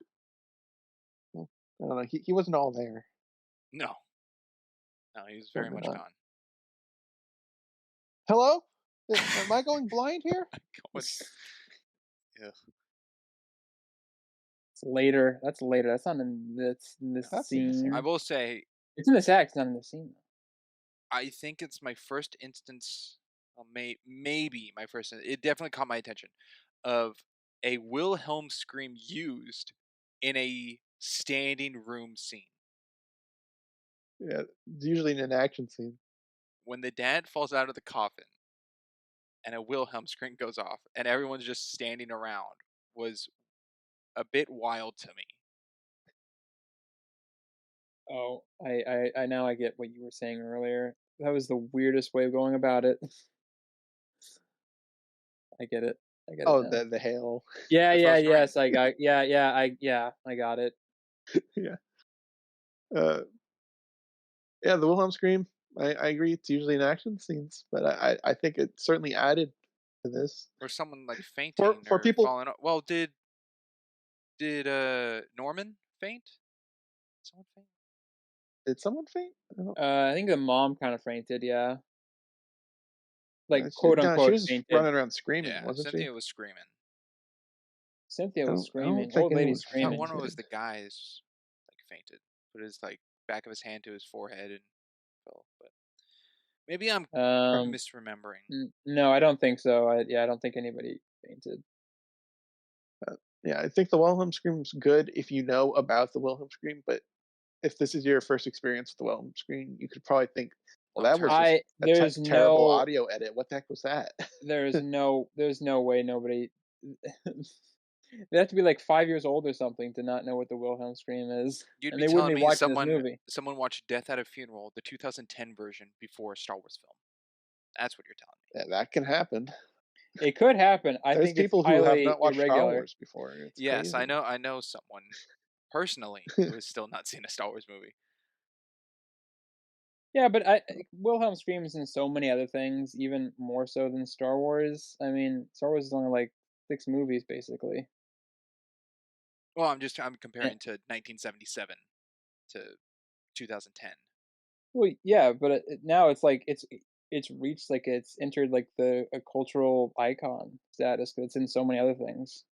Well, I don't know. He wasn't all there. No, no, he's very Certainly much not. gone. Hello? Am I going blind here? Going, yeah, It's later. That's later. That's not in this That's in this I scene. area. will say It's in this act, it's not in the scene, I think it's my first instance, maybe my first. It definitely caught my attention of a Wilhelm scream used in a standing room scene. Yeah, it's usually in an action scene. When the dad falls out of the coffin and a Wilhelm scream goes off and everyone's just standing around was a bit wild to me. Oh, I now I get what you were saying earlier. That was the weirdest way of going about it. I get it. I get it Oh, now. the hail. Yeah, The yeah, Frozen Rain. yes, I got I got it. Yeah. Uh, yeah, the Wilhelm scream. I agree. It's usually in action scenes, but I think it certainly added to this Or someone like fainting for or people. falling. Well, did Norman faint? Someone faint? Did someone faint? I don't. I think the mom kind of fainted, yeah. Like, quote No, she unquote was fainted. running around screaming, Yeah, wasn't she? Cynthia was screaming. Cynthia was I don't screaming. think Old lady anyone I thought screaming. one of it was fainted. the guy's like fainted, put his like back of his hand to his forehead and fell. But maybe I'm Um, misremembering. no, I don't think so. I don't think anybody fainted. Yeah, I think the Wilhelm scream's good if you know about the Wilhelm scream, but if this is your first experience with the Wilhelm scream, you could probably think, well, I'm that was just terrified. I a there's terrible no audio edit. What the heck was that? there's no way nobody they have to be like 5 years old or something to not know what the Wilhelm scream is, You'd and be they wouldn't telling be me watching this movie. someone watched Death at a Funeral, the 2010 version, before a Star Wars film. That's what you're telling me. Yeah, that can happen. It could happen. I There's think it's people who have highly not watched Star irregular. Wars before. It's Yes, crazy. I know someone personally who has still not seen a Star Wars movie. Yeah, but Wilhelm screams in so many other things, even more so than Star Wars. I mean, Star Wars is only like 6 movies basically. Well, I'm Eh, comparing to 1977 to 2010. well, yeah, but now it's like it's reached, like, it's entered, like, the a cultural icon status, but it's in so many other things.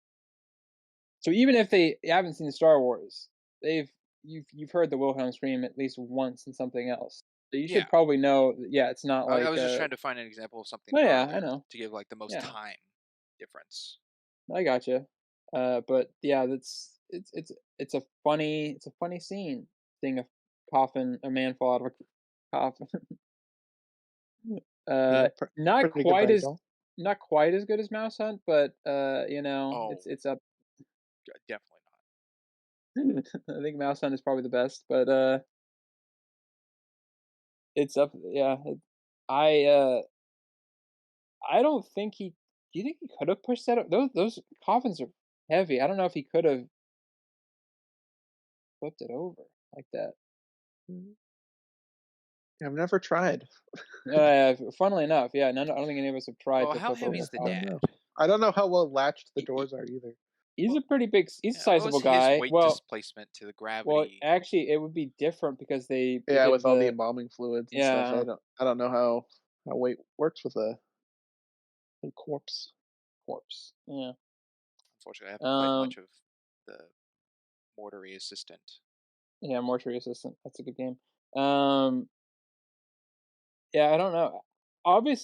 So even if they haven't seen Star Wars, they've you've heard the Wilhelm scream at least once in something else. So you Yeah. should probably know that, yeah, it's not I like, was just trying to find an example of something oh, yeah, I earlier know. to give like the most Yeah, time difference. I gotcha. But yeah, it's a funny scene, seeing a man fall out of a coffin. Yeah, Not pretty good quite as ragdoll. not quite as good as Mouse Hunt, but, Oh, it's up. definitely not. I think Mouse Hunt is probably the best, but, it's up, yeah, I, uh I don't think he do you think he could've pushed that o those coffins are heavy. I don't know if he could've flipped it over like that. Mhm. I've never tried. Funnily enough, yeah, I don't think any of us have tried Well, to how flip over Yeah, heavy a is the I don't coffin. dad? know. I don't know how well latched the He, doors are either. He's well, a pretty big he's a yeah. What sizable was his guy. weight Well displacement to the well, gravity? actually, it would be different Yeah, with all the the embalming fluids and stuff. yeah, I don't know how weight works with a corpse. corpse, yeah. Unfortunately, I haven't played Um, much of the Mortuary Assistant. yeah, Mortuary Assistant, that's a good game. Um, yeah, I don't know.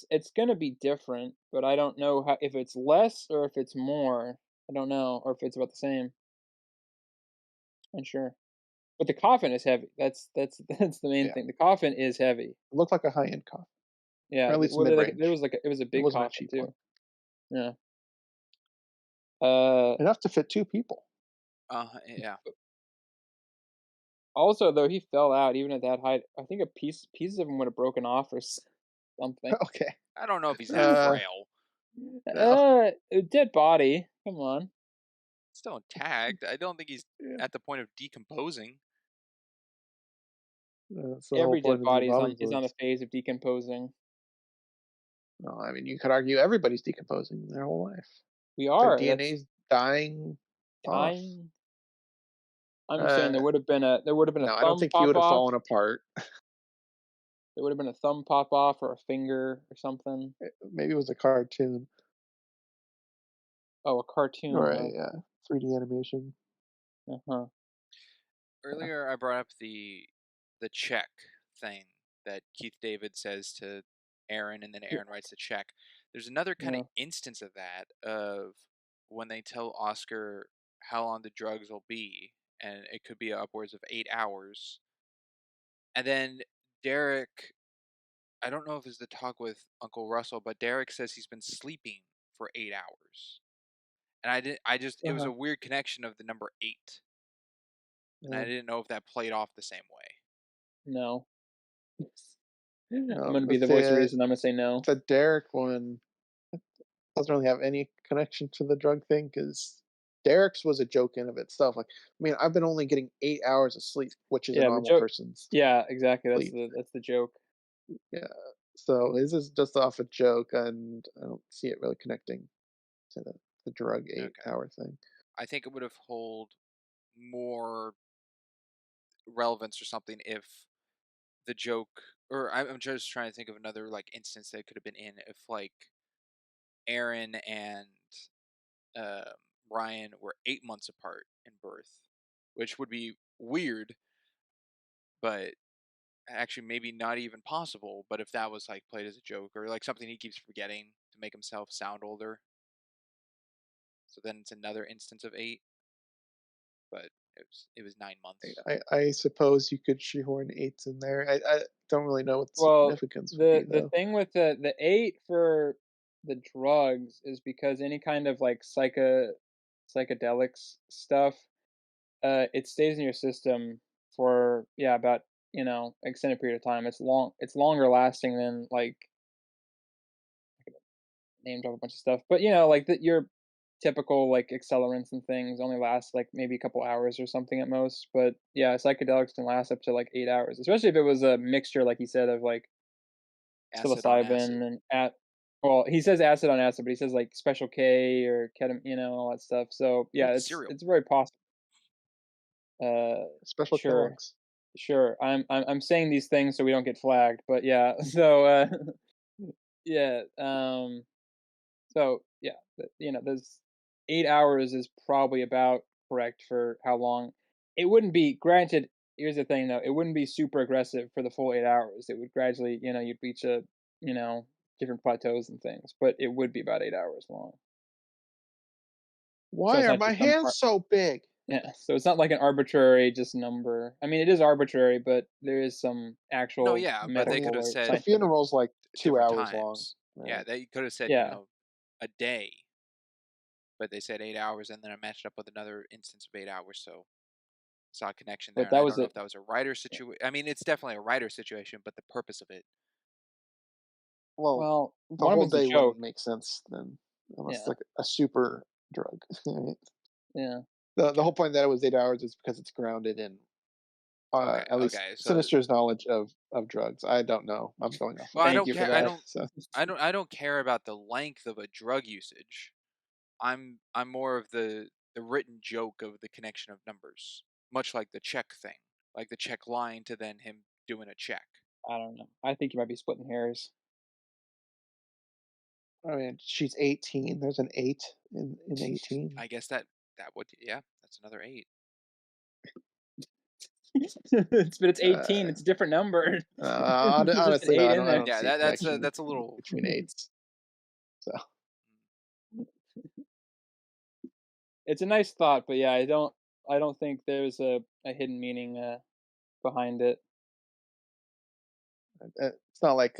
It's gonna be different, but I don't know how if it's less or if it's more. I don't know, or if it's about the same. Unsure. But the coffin is heavy. That's the main Yeah, thing. The coffin is heavy. it looked like a high end coffin, or Yeah, at least well, mid there range. was it was a It big wasn't a coffin cheap one. too. Yeah. Uh, Enough to fit two people. Yeah. Also though, he fell out even at that height. I think pieces of him would have broken off or something. Okay. I don't know if he's that Uh, frail. no. A dead body. Come on. Still intact. I don't think he's Yeah, at the point of decomposing. that's the whole Every dead point of the body embalming is on a fluids. phase of decomposing. No, I mean you could argue everybody's decomposing their whole life. We Their are. That's DNA's dying off. dying. I'm just saying Uh, there would have been a no, I don't thumb think he pop would have off. fallen apart. There would have been a thumb pop off or a finger or something. Maybe it was a cartoon Oh, a cartoon, or huh? a 3D animation. Uh-huh. Earlier, I brought up the check thing that Keith David says to Aaron, and then Yeah. Aaron writes the check. There's another kind of Yeah. instance of that of when they tell Oscar how long the drugs will be, and it could be upwards of 8 hours. And then Derek, I don't know if it's the talk with Uncle Russell, but Derek says he's been sleeping for 8 hours. And it was Uh-huh. a weird connection of the number eight. And I Um, didn't know if that played off the same way. No. I'm no, gonna be the voice of reason. I'm gonna say no. the Derek one doesn't really have any connection to the drug thing because Derek's was a joke in of itself. Like, I mean, I've been only getting 8 hours of sleep, which is a Yeah, the normal joke. person's Yeah, exactly. sleep. That's the joke. Yeah. So his is just off a joke, and I don't see it really connecting to the drug eight Okay. hour thing. I think it would have hold more relevance or something if the joke, or I'm just trying to think of another like instance that it could have been in if like Aaron and um, Ryan were 8 months apart in birth, which would be weird, but actually maybe not even possible. But if that was like played as a joke or like something he keeps forgetting to make himself sound older, so then it's another instance of eight. But it was 9 months. I suppose you could shoehorn eights in there. I don't really know what the Well, significance would be the though. thing with the 8 for the drugs is because any kind of, like, psychedelics stuff, it stays in your system for, yeah, about, extended period of time. It's longer lasting than, like, name drop a bunch of stuff, but, like, your typical, like, accelerants and things only last, like, maybe a couple hours or something at most, but, yeah, psychedelics can last up to, like, 8 hours, especially if it was a mixture, like you said, of, like, Acid on acid. psilocybin and at well, he says acid on acid, but he says, like, Special K or ketam, all that stuff, so, Ooh, yeah, cereal. it's very possible. Uh, Special sure, Kellogg's. sure, I'm saying these things so we don't get flagged, but yeah, so, yeah. So yeah, those 8 hours is probably about correct for how long. It wouldn't be. Granted, here's the thing though. It wouldn't be super aggressive for the full 8 hours. It would gradually, you'd reach you know, different plateaus and things, but it would be about 8 hours long. So Why it's are not my just some. hands so big? Yeah, so it's not like an arbitrary just number. I mean, it is arbitrary, but there is some No, actual yeah, but I they mean, could medical have or the said scientific. funeral's like 2 different hours long, times. Yeah, right? they could have said, Yeah, a day, but they said 8 hours, and then I matched up with another instance of 8 hours. So saw a connection there, but and that I was don't know it. if that was a writer situation. I mean, it's definitely a writer situation, but the purpose of it. Well, Well, the one of whole it's a day wouldn't joke. make sense then, unless Yeah, like a super drug, right? yeah. The Okay, whole point that it was 8 hours is because it's grounded in okay, at least okay. So, Sinister's knowledge of drugs. I don't know. I'm going off of well, I Thank don't you for care. that. so I don't care about the length of a drug usage. I'm more of the written joke of the connection of numbers, much like the check thing, like the check line to then him doing a check. I don't know. I think you might be splitting hairs. I mean, she's 18. There's an 8 in 18. I guess that would, yeah, that's another eight. But it's 18. Uh, It's a different number. There's just an honestly, though, eight in I there. don't Yeah, see a connection that's a little. between eights. So It's a nice thought, but yeah, I don't think there's a hidden meaning behind it. it's not like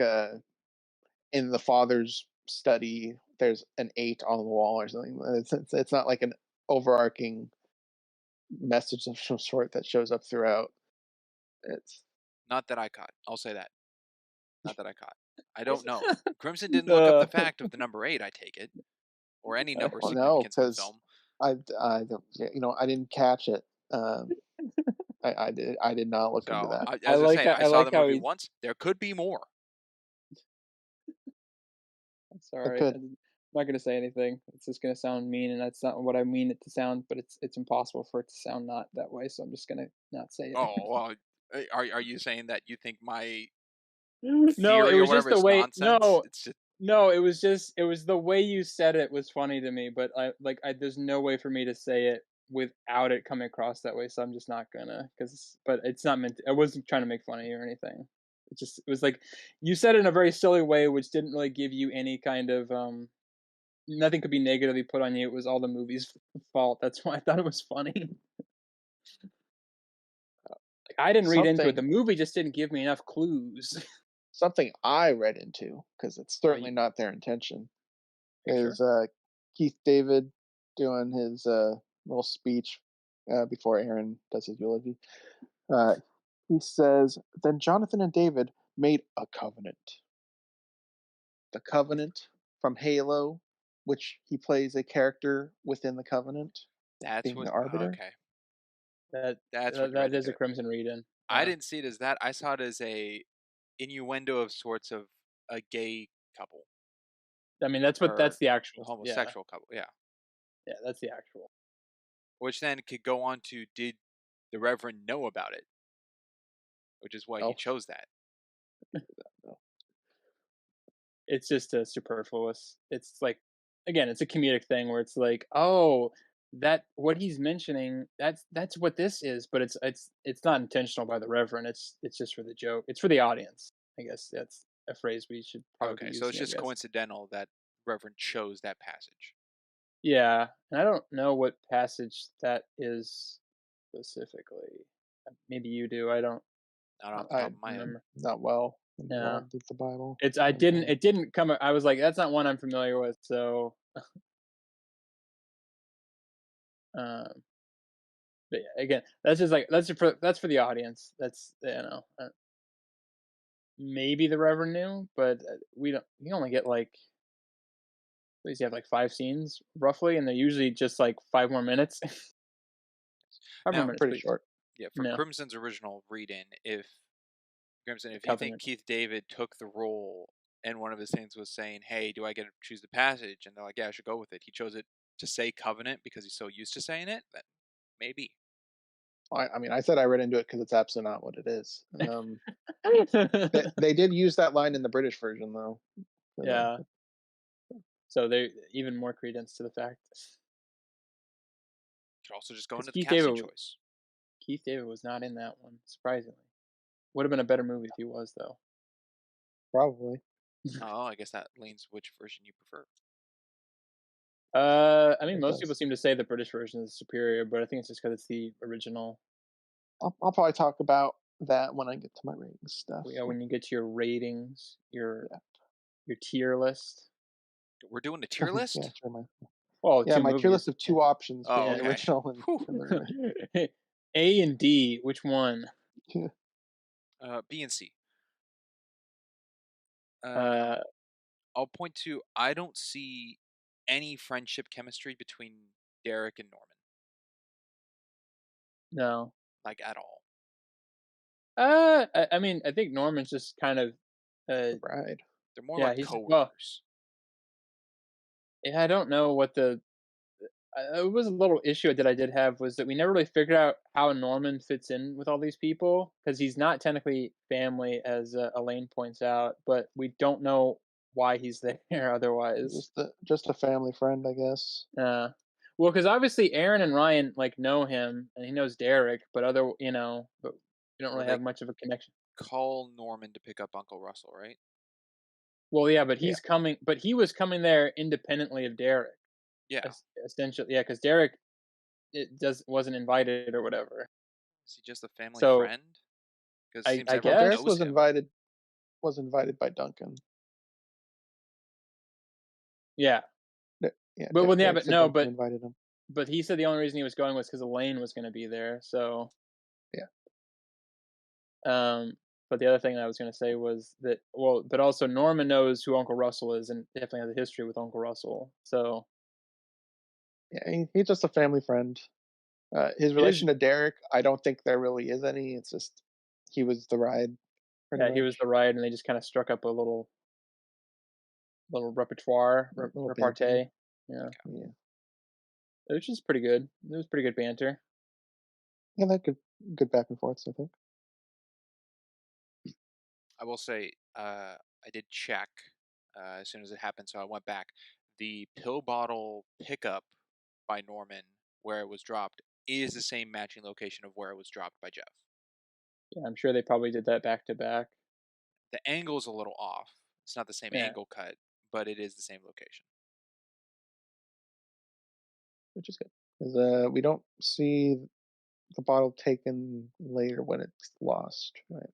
in the father's study there's an 8 on the wall or something. It's not like an overarching message of some sort that shows up throughout. It's Not that I caught. I'll say that. Not that I caught. I don't know. Crimson didn't look up uh, the fact of the number eight. I take it, or any number well, no, significance in the because film. I don't, yeah, I didn't catch it. I did not look into So, that. I as I like say, how I I saw like the how movie he's. once. There could be more. I'm I sorry. could. I'm not gonna say anything. It's just gonna sound mean, and that's not what I mean it to sound. But it's impossible for it to sound not that way. So I'm just gonna not say it. Oh, well, are you saying that you think my No, it theory or was just whatever the is way. nonsense? No, It's just no, it was the way you said it was funny to me. But there's no way for me to say it without it coming across that way. So I'm just not gonna. But it's not meant. I wasn't trying to make fun of you or anything. It was like you said it in a very silly way, which didn't really give you any kind of nothing could be negatively put on you. It was all the movie's fault. That's why I thought it was funny. Like, I didn't read into it. something The movie just didn't give me enough clues. something I read into because it's Are certainly you, not their intention are you sure? is Keith David doing his little speech before Aaron does his eulogy. Uh, he says, "Then Jonathan and David made a covenant. The covenant from Halo, which he plays a character within the covenant, that's being what. the arbiter." That That's what you that read is into a it. Crimson read in. I Yeah. didn't see it as that. I saw it as a innuendo of sorts of a gay couple I mean, that's or the a actual. Yeah. homosexual couple. Yeah, Yeah, that's the actual. which then could go on to did the Reverend know about it, which is why he No, chose that. no. It's just a superfluous. It's like again, it's a comedic thing where it's like, "Oh, that what he's mentioning, that's what this is," but it's not intentional by the Reverend. It's just for the joke. It's for the audience. I guess that's a phrase we should probably be Okay, so it's using, I just guess. coincidental that Reverend chose that passage. Yeah, and I don't know what passage that is specifically. Maybe you do. I don't Not off the I top of my head. remember. not well Yeah. involved with the Bible. It's I And didn't it didn't come I was like, "That's not one I'm familiar with," so, um, but yeah, again, that's just like that's for the audience. Maybe the Reverend knew, but, we only get, like what does he have, like, 5 scenes roughly, and they're usually just, like, 5 more minutes. 5 more Now, minutes, pretty but short. yeah, for no, Crimson's original read-in, if Crimson, the if you think Covenant. Keith David took the role and one of his things was saying, "Hey, do I get to choose the passage?" and they're like, "Yeah, I should go with it." He chose it to say covenant because he's so used to saying it. Then maybe. I mean, I said I read into it because it's absolutely not what it is. They did use that line in the British version, though. for the Yeah. So they even more credence to the fact Could also just go because into the casting choice. Keith David was not in that one, surprisingly. Would have been a better movie if he was, though. probably. Oh, I guess that leans which version you prefer. I mean, It most people does. seem to say the British version is superior, but I think it's just because it's the original. I'll probably talk about that when I get to my ratings stuff. Yeah, when you get to your ratings, Yeah. your tier list. We're doing a tier Yeah, list? sure. Well, Yeah, 2 my tier list movies. of two options Oh, being the Yeah. okay. original Whew. and the remake. A and D, which one? B and C. Uh, I'll point to I don't see any friendship chemistry between Derek and Norman, no. like at all. I mean, I think Norman's just kind of, uh, The Bride. They're more yeah, like he's well, coworkers. yeah, I don't know what the it was a little issue that I did have was that we never really figured out how Norman fits in with all these people because he's not technically family, as Elaine points out, but we don't know why he's there otherwise. Just a family friend, I guess. Uh, well, because obviously Aaron and Ryan like know him and he knows Derek, but but we don't Well, really they have much of a connection. call Norman to pick up Uncle Russell, right? Well, yeah, but Yeah. he was coming there independently of Derek, Yeah. essentially, yeah, because Derek wasn't invited or whatever. Is he just a family So friend? Because it seems I Well, everyone Derek guess. knows him. was invited by Duncan. Yeah. Yeah, But well, yeah, Derek but said no, Duncan invited him. but he said the only reason he was going was because Elaine was gonna be there, so, Yeah. um, but the other thing that I was gonna say was that but also Norman knows who Uncle Russell is and definitely has a history with Uncle Russell, so Yeah, he's just a family friend. His it is relation to Derek, I don't think there really is any. It's just he was the ride, pretty yeah, he was much. the ride, and they just kinda struck up a little repertoire, A little banter. repartee, yeah, Yeah, which is pretty good. It was pretty good banter. yeah, that good back and forths. I think. I will say, I did check as soon as it happened, so I went back. The pill bottle pickup by Norman, where it was dropped, is the same matching location of where it was dropped by Jeff. Yeah, I'm sure they probably did that back to back. The angle is a little off. It's not the same Yeah, angle cut, but it is the same location. Which is good because we don't see the bottle taken later when it's lost. Right.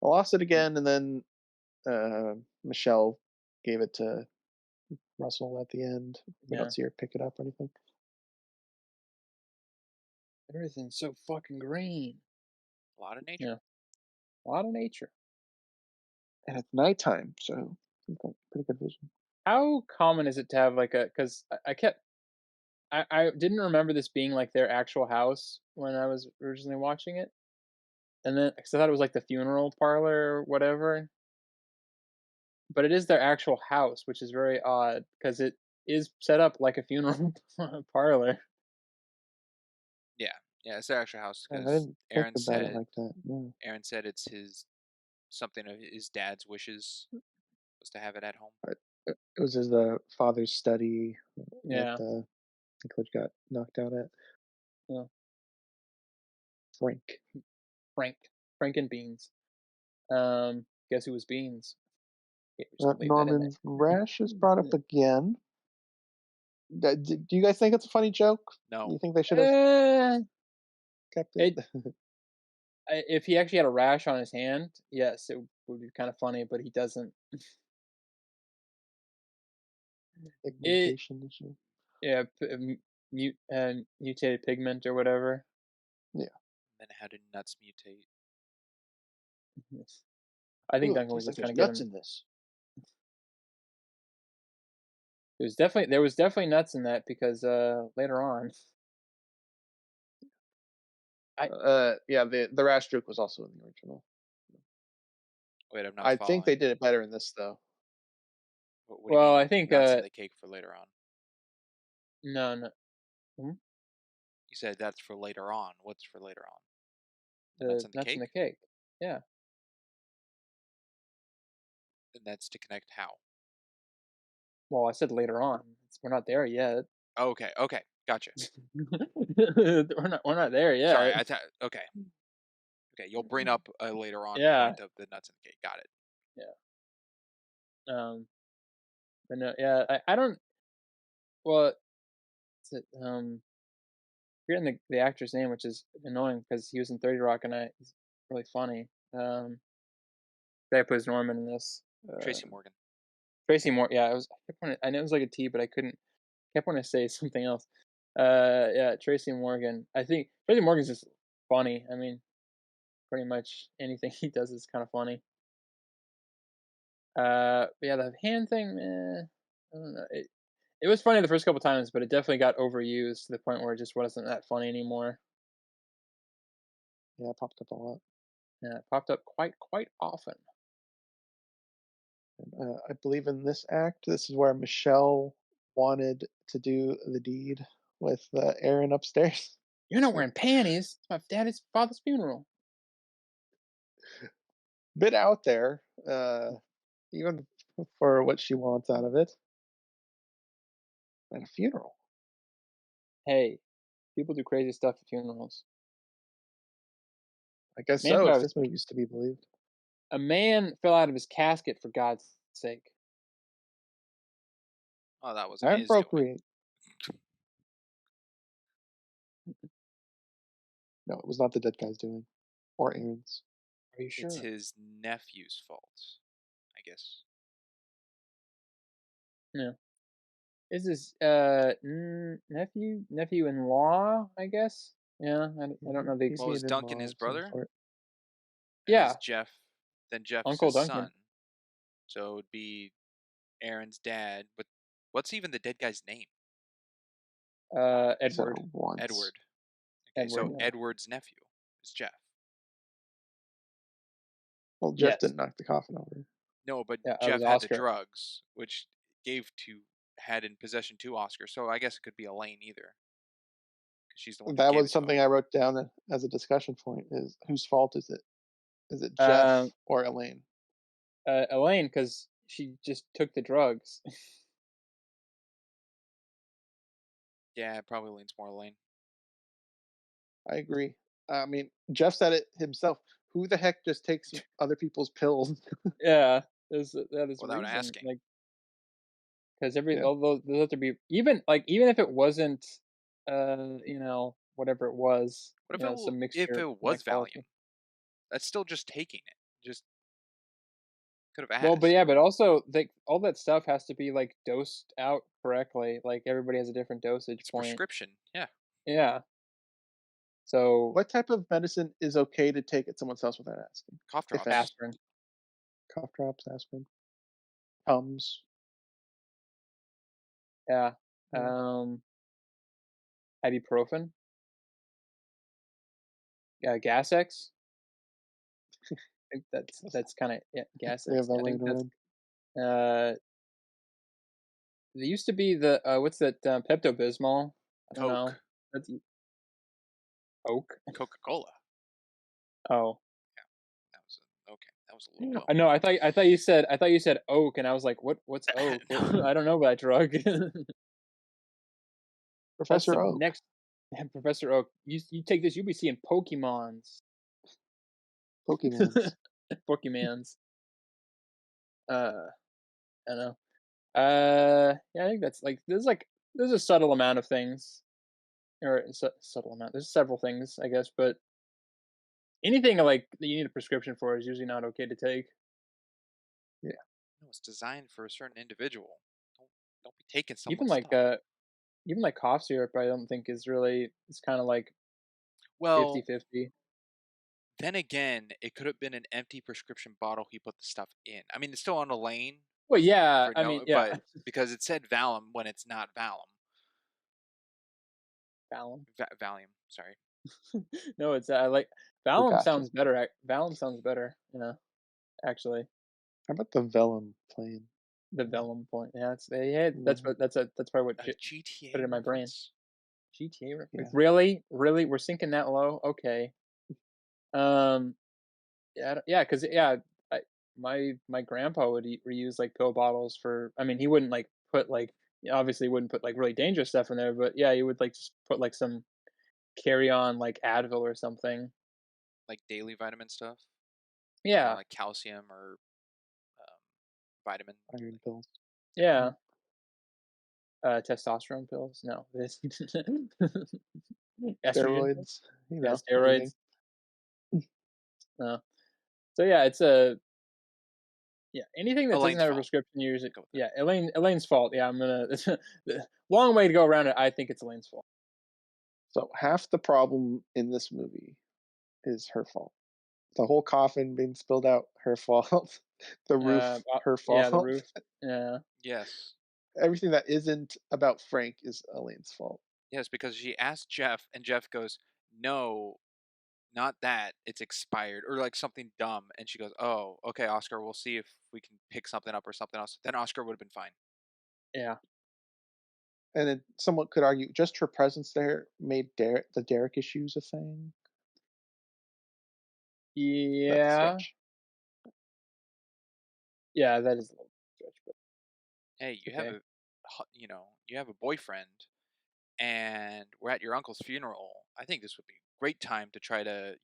I lost it again, and then Michelle gave it to Russell at the end. We yeah. don't see her pick it up or anything. Everything's so fucking green. A lot of nature. Yeah, a lot of nature. And it's nighttime, so you've got pretty good vision. How common is it to have like a? Because I didn't remember this being like their actual house when I was originally watching it, and then because I thought it was like the funeral parlor or whatever, but it is their actual house, which is very odd because it is set up like a funeral parlor. Yeah, yeah, it's their actual house I because didn't think about it like that. No. Aaron said it's his something of his dad's wishes was to have it at home. It was his father's study that Yeah, Nicholas got knocked out at. yeah. Frank. Frank, Frank and Beans. Guess who was Beans? Yeah, we're just gonna leave that in Norman Rash is brought up there. again. Do you guys think it's a funny joke? Do No, you think they should have Uh, kept it? it if he actually had a rash on his hand, yes, it would be kind of funny, but he doesn't. It Pigmentation issue. yeah, mutated pigment or whatever. Yeah. then how did nuts mutate? Yes. I think Ooh, Duncan it was tastes like just trying there's to get nuts him. in this. There was definitely nuts in that because later on, I Yeah, the rash joke was also in the original. Wait, I'm not I think following. they did it better in this though. What do you well, I mean think nuts in the cake for later on? no, hmm? You said that's for later on. What's for later on? The nuts The in the nuts in the cake? cake. Yeah, And that's to connect how? Well, I said later on. We're not there yet. Okay, okay, gotcha. We're not there Sorry, yet. I thought. Okay, okay. You'll bring up a later on Yeah, point of the nuts and cake. Got it. yeah. But no, yeah, I don't. Well, it's forgetting the actor's name, which is annoying because he was in 30 Rock and he's really funny. The guy who plays Norman in this. Uh, Tracy Morgan. Tracy Moore. Yeah, I kept wanting, I know it was like a T, but I couldn't. Kept wanting to say something else. Yeah, Tracy Morgan. I think Tracy Morgan's just funny. I mean, pretty much anything he does is kind of funny. But yeah, the hand thing, I don't know. It was funny the first couple times, but it definitely got overused to the point where it just wasn't that funny anymore. Yeah, it popped up a lot. Yeah, it popped up quite often. And, I believe in this act, this is where Michelle wanted to do the deed with Aaron upstairs. You're not wearing panties. It's my daddy's father's funeral. Bit out there, even for what she wants out of it. At a funeral. Hey, people do crazy stuff at funerals. I guess Man so, fell out if of his, this movie is to be believed. a man fell out of his casket for God's sake. Oh, that wasn't And his doing. procreate. No, it was not the dead guy's doing. Or Aaron's. Are you It's sure? his nephew's fault, I guess. Yeah. Is his nephew in law? I guess. Yeah, I don't know the He's Well, is being Duncan in-law his of some brother? sort. And is yeah, Jeff? Then Jeff's Uncle his Duncan. son. So it would be Aaron's dad. But what's even the dead guy's name? He said Edward. it once. Edward. Okay, Edward. so Yeah. Edward's nephew is Jeff. Well, Jeff Yes. didn't knock the coffin over. No, but Yeah. It was Jeff had the Oscar. drugs, which had in possession to Oscar. So I guess it could be Elaine either, because she's the one that That gave was it to him. something I wrote down as a discussion point, is whose fault is it? Is it Um. Jeff or Elaine? Elaine, because she just took the drugs. Yeah, it probably leans more Elaine. I agree. I mean, Jeff said it himself. Who the heck just takes other people's pills? Yeah. That is Without reason. asking. Like, because Yeah. although there have to be even if it wasn't, whatever it was, What some if mixture of it was mycology. Valium? That's still just taking it. Just could have Well, but asked. yeah, but also all that stuff has to be like dosed out correctly. Like everybody has a different dosage It's point. prescription. Yeah, Yeah. So What type of medicine is okay to take at someone's house without asking? cough If drops. any. aspirin. Cough drops, aspirin, Tums. Yeah. Yeah. Ibuprofen. Yeah, Gas X. I think that's kind of, yeah, Gas We have X. that Yeah, I think laying that's around. uh. There used to be the what's that, Pepto Bismol? I don't know. Coke. That's Oak. Coca Cola. Oh, Okay. That was a little low. I know. I thought you said oak, and I was like, what's oak? What, No. I don't know that drug. That's Professor the Oak. next Professor Oak. You take this, you'll be seeing Pokemons, Pokemons. Pokemans. Uh, I don't know. Yeah, I think that's there's a subtle amount of things, or subtle amount. There's several things, I guess, but anything like that you need a prescription for is usually not okay to take. Yeah. No, it's designed for a certain individual. Don't don't be taking Even someone's like stuff. even like cough syrup, I don't think is really. It's kind of like Well, 50-50. then again, it could have been an empty prescription bottle he put the stuff in. I mean, it's still on a lane Well, yeah, for I mean, no, yeah, but because it said Valium when it's not Valium. Valium. Valium. Sorry. No, it's like Valium Gotcha. sounds better. Valium sounds better. Yeah, actually, How about the vellum plane? the Vellum point. Yeah, Vellum. that's probably what A put GTA it in my brain. reference. GTA reference. Yeah. Really, we're sinking that low. Okay. Um. Yeah. Yeah. Because yeah. my grandpa would reuse like pill bottles for. I mean, he wouldn't like put like obviously wouldn't put like really dangerous stuff in there, but yeah, he would like just put like some carry on like Advil or something. Like daily vitamin stuff, Yeah, like calcium or um, vitamin. Iron pills. yeah. Mhm. Testosterone pills? No, this estrogen pills? Steroids, Yeah, anything. steroids. No. So yeah, it's a yeah, anything that doesn't Elaine's have a fault. prescription usually Go with that. yeah, Elaine's fault. Yeah, I'm gonna the long way to go around it. I think it's Elaine's fault. So half the problem in this movie is her fault. The whole coffin being spilled out, her fault. The roof, her Yeah, the fault. roof. Yeah. Yes. Everything that isn't about Frank is Elaine's fault. Yes, because she asked Jeff, and Jeff goes, "No, not that. It's expired," or like something dumb. And she goes, "Oh, okay, Oscar. We'll see if we can pick something up or something else." Then Oscar would have been fine. Yeah. And then someone could argue just her presence there made the Derek issues a thing. That's a Yeah. stretch. Yeah, that is a little stretch, but Hey, you have okay. a, you have a boyfriend, and we're at your uncle's funeral. I think this would be a great time to try to,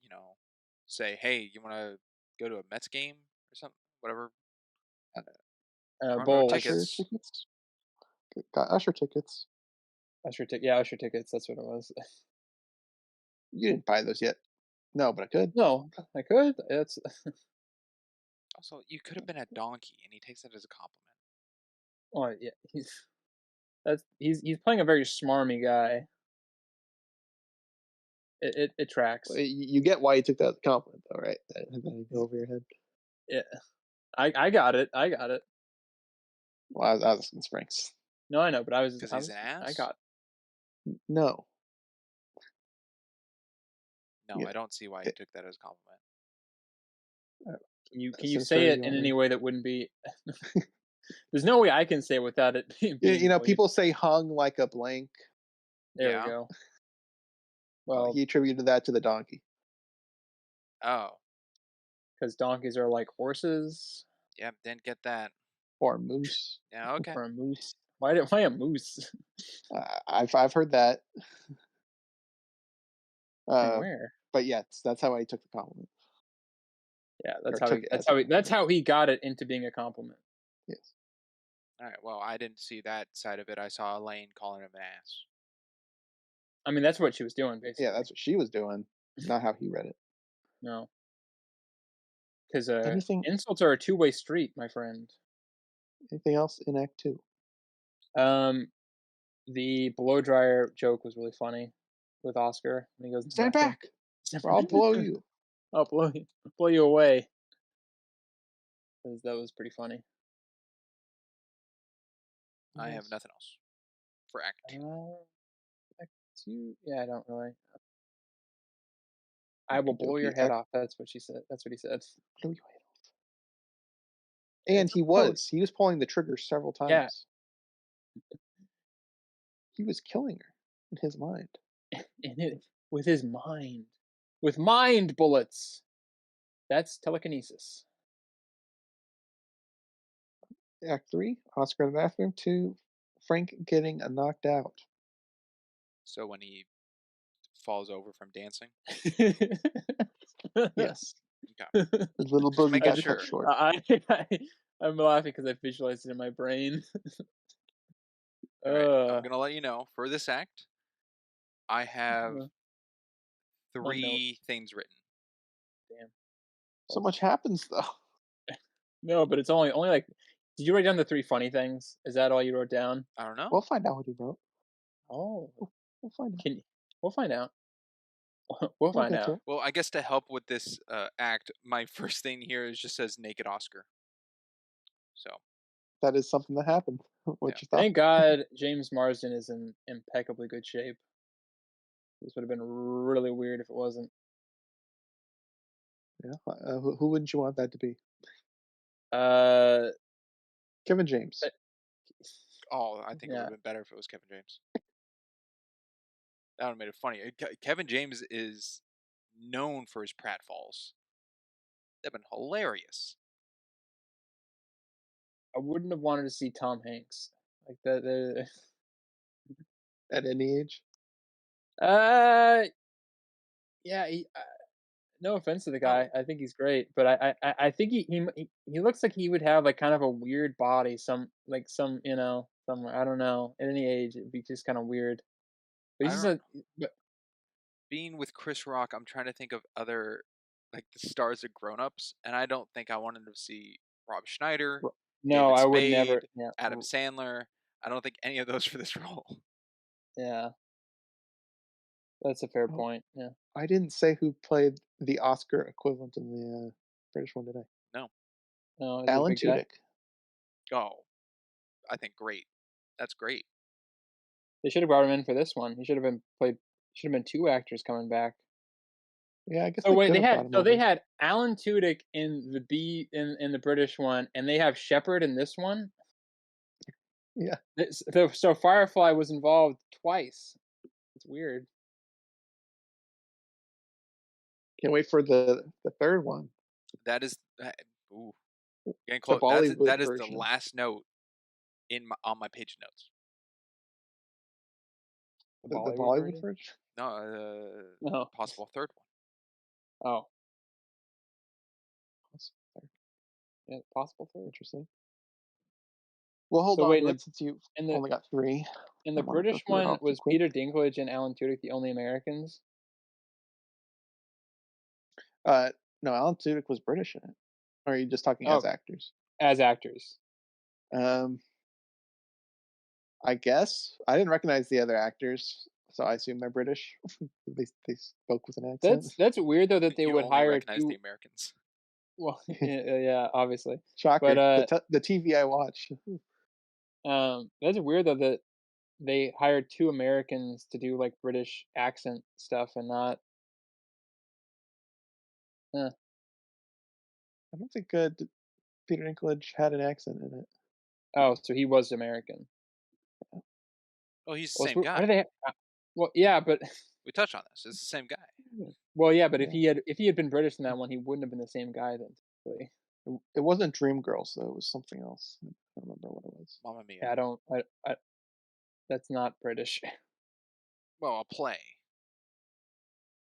say, "Hey, you want to go to a Mets game or something? Whatever. Front row Bowls. Usher tickets." tickets? Got Usher tickets. Usher tickets, that's what it was. You didn't buy those yet. No, but I could. No, I could. It's Also, you could have been a donkey, and he takes it as a compliment. oh yeah, he's playing a very smarmy guy. It Well, tracks. you get why you took that as a compliment, though, right? That didn't go over your head. Yeah. I got it. I got it. Well, I was in Frank's. No, I know, but Because he's an I ass? got No. No, Yeah. I don't see why you took that as a compliment. can you say Sinister, it you in want any me? way that wouldn't be there's no way I can say it without it being bullied. People say hung like a blank. There we Yeah? go. Well, Well, he attributed that to the donkey Oh, because donkeys are like horses yep, didn't get that. or moose. Yeah, okay. or a moose. Why a moose? I've heard that. From Uh, where? but yes, that's how I took the compliment Yeah, or took it as a that's compliment. how he got it into being a compliment. Yes. All right, well, I didn't see that side of it. I saw Elaine calling him an ass. I mean, that's what she was doing Yeah, basically. that's what she was doing, not how he read it. No, because Anything insults are a two-way street, my friend. anything else in Act Two? Um, the blow dryer joke was really funny with Oscar when he goes to the Stand bathroom. back, or I'll blow you. I'll blow you away. That was pretty funny. I have Yes. nothing else for Act 2. Act two? Yeah, I don't really. I will blow your Okey-dokey. head off. That's what she said. That's what he said. Blow your head off. And It's a he quote. was pulling the trigger several Yeah, times. He was killing her in his mind. and with his mind, with mind bullets. That's telekinesis. Act 3, Oscar in the bathroom. 2, Frank getting knocked out. So when he falls over from dancing. Yes, Okay. his little Just boogie making got cut sure. short. I I'm laughing because I visualized it in my brain. All right. I'm uh, going to let you know for this act, I have uh, one note. 3 things written. Damn. So Well, much happens though. no, but it's only like. Did you write down the three funny things? Is that all you wrote down? I don't know. We'll find out what he wrote. Oh, We'll find out. can we'll find out. We'll We'll find get to out. it. Well, I guess to help with this act, my first thing here is just says naked Oscar. So, That is something that happened. yeah. What you thought? Thank God James Marsden is in impeccably good shape. This would have been really weird if it wasn't. Yeah. Who wouldn't you want that to be? Uh, Kevin James. Oh, I think it would yeah. have been better if it was Kevin James. That would have made it funny. Kevin James is known for his pratfalls. That'd been hilarious. I wouldn't have wanted to see Tom Hanks. Like the at any age. uh yeah, no offense to the guy. No, I think he's great, but I think he looks like he would have like kind of a weird body. Some some I don't know. At any age, it'd be just kind of weird. But I he's just don't. a but Being with Chris Rock, I'm trying to think of other like the stars of Grown Ups, and I don't think I wanted to see Rob Schneider, no, David I would never. Spade, Adam Sandler. I don't think any of those for this role. Yeah, that's a fair Oh, point. Yeah. I didn't say who played the Oscar equivalent in the British one, did I? No. No, is it a Alan big guy? Tudyk. Oh, I think great. That's great. They should have brought him in for this one. He should have been played. Should have been two actors coming back. Yeah, I guess So they wait, could have brought him they over. had Alan Tudyk in the British one, and they have Shepard in this one. Yeah, So Firefly was involved twice. It's weird. can't wait for the third one, That is ooh, getting the close. Bollywood That is the version. last note on my page of notes. The The Bollywood Bollywood version. version. No, No. possible third one. Oh, That's yeah, possible third. interesting. Well, hold So on. wait, Let's since you've in the only got three, in I the want to go British through it one, all too was quick. Peter Dinklage and Alan Tudyk the only Americans Uh, no, Alan Tudyk was British in it. Or are you just talking as oh actors? as actors? Um, I guess I didn't recognize the other actors, so I assume they're British. They spoke with an accent. That's weird though that they You would only hire recognize the two. Americans. Well, yeah, obviously, but Shocker. The TV I watch. that's weird though that they hired two Americans to do like British accent stuff and not. Uh, I don't think Peter Dinklage had an accent in it. oh, so he was American. Oh, he's the Well, same why guy. do they? Well, yeah, but We touched on this. It's the same guy. well, yeah, but Yeah, if he had been British in that one, he wouldn't have been the same guy then. Technically. it wasn't Dreamgirls though. It was something else. I don't remember what it was. Mamma Mia. Yeah, I don't. That's not British. Well, a play.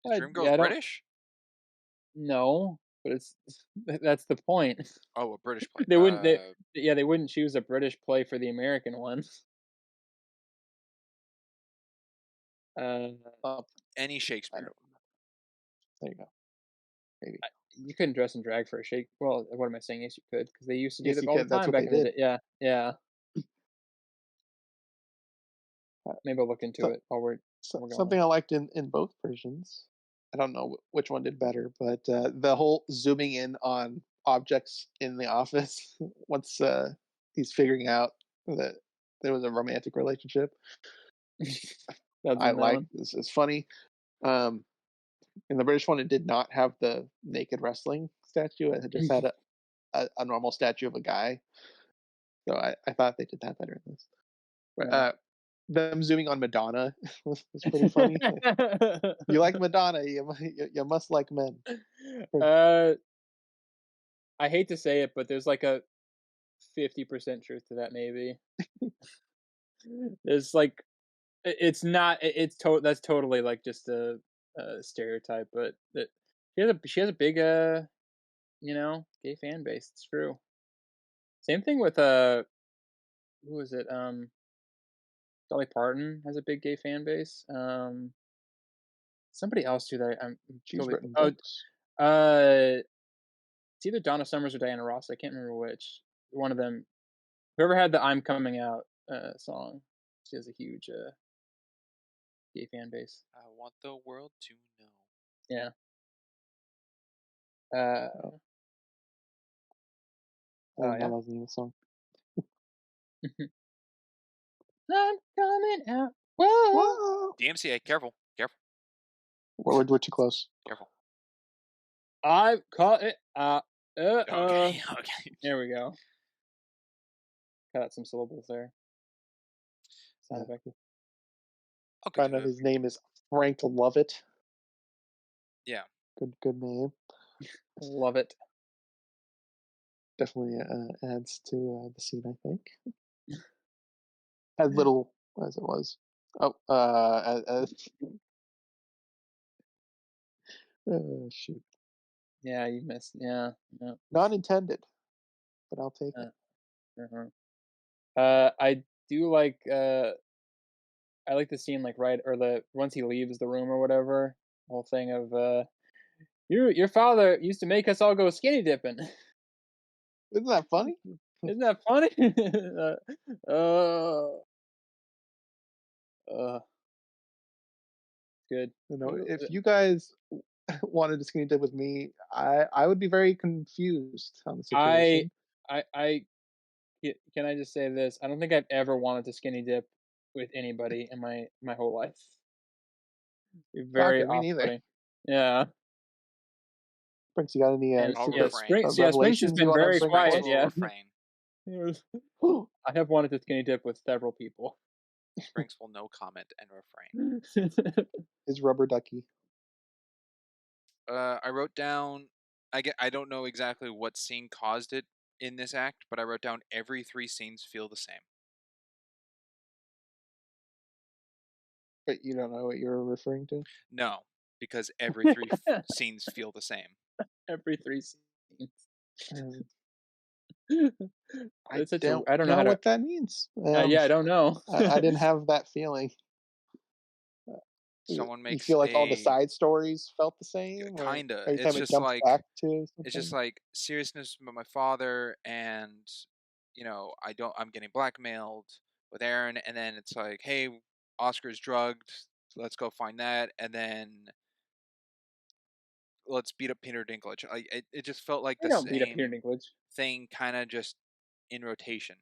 Is Yeah, Dreamgirls I don't British? know, but it's that's the point. Oh, a British play. They wouldn't. They wouldn't choose a British play for the American one. Uh, Uh, Any I Shakespeare. don't. There you go. Maybe. you couldn't dress in drag for a shake. Well, what am I saying? Yes, you could, because they used to do Yes, that you all the can. That's time what back they in the did. day. Yeah, yeah. Maybe I'll look into So, it while we're something going. I liked in both versions. I don't know which one did better, but the whole zooming in on objects in the office once he's figuring out that there was a romantic relationship. That's I in that like one. this is funny. Um, in the British one, it did not have the naked wrestling statue. It just had a normal statue of a guy. So I thought they did that better in this. But, Yeah. them zooming on Madonna was pretty funny. You like Madonna, you must like men. uh, I hate to say it, but there's like a 50% truth to that. Maybe there's like it's not. That's totally like just a stereotype, but she has a big gay fan base. It's true. Same thing with who is it? Dolly Parton has a big gay fan base. Somebody else too that I'm She's totally. written Oh, books. it's either Donna Summers or Diana Ross. I can't remember which. One of them. Whoever had the "I'm Coming Out" song. She has a huge gay fan base. I want the world to know. Yeah. Oh, I Oh didn't know yeah. that was the name of the song. I'm coming out. Whoa. Whoa! DMCA, careful, careful, We're too close. careful. I caught it. Okay, okay. There we go. Cut out some syllables there. Sound Yeah. effective. I'll get Find to out it. his name is Frank Lovett. Yeah. Good name. Love it. definitely adds to the scene. I think as little as it was. Oh, shoot, Yeah, you missed. Yeah, yeah. not intended, but I'll take it. Uh-huh. I do like. I like the scene like right or the once he leaves the room or whatever. Whole thing of your father used to make us all go skinny dipping. Isn't that funny? Isn't that funny? uh, uh, good. You know, if you guys wanted to skinny dip with me, I would be very confused on the I situation. can I just say this? I don't think I've ever wanted to skinny dip with anybody in my whole life. Very Shocker, me neither. off-putting. Yeah, Prince, you got any and I'll yeah, secret refrain. Sprinks has revelations you been want to very bring Sprinks quiet. forth? will Yeah, refrain. I have wanted to skinny dip with several people. Sprinks will no comment and refrain. Is rubber ducky? I wrote down. I don't know exactly what scene caused it in this act, but I wrote down every three scenes feel the same. But you don't know what you're referring to. No, because every three scenes feel the same. Every 3 scenes. Um, I It's such a don't I don't know know how to what that means. yeah, I don't know. I didn't have that feeling. Someone You makes feel like all the a side stories felt the same, or kinda. every time it jumps back to It's just something? like seriousness with my father, and I'm getting blackmailed with Aaron, and then it's like, hey, Oscar's drugged. Let's go find that, and then let's beat up Peter Dinklage. Like it just felt like I the don't beat up Peter same Dinklage. thing, kind of just in rotation.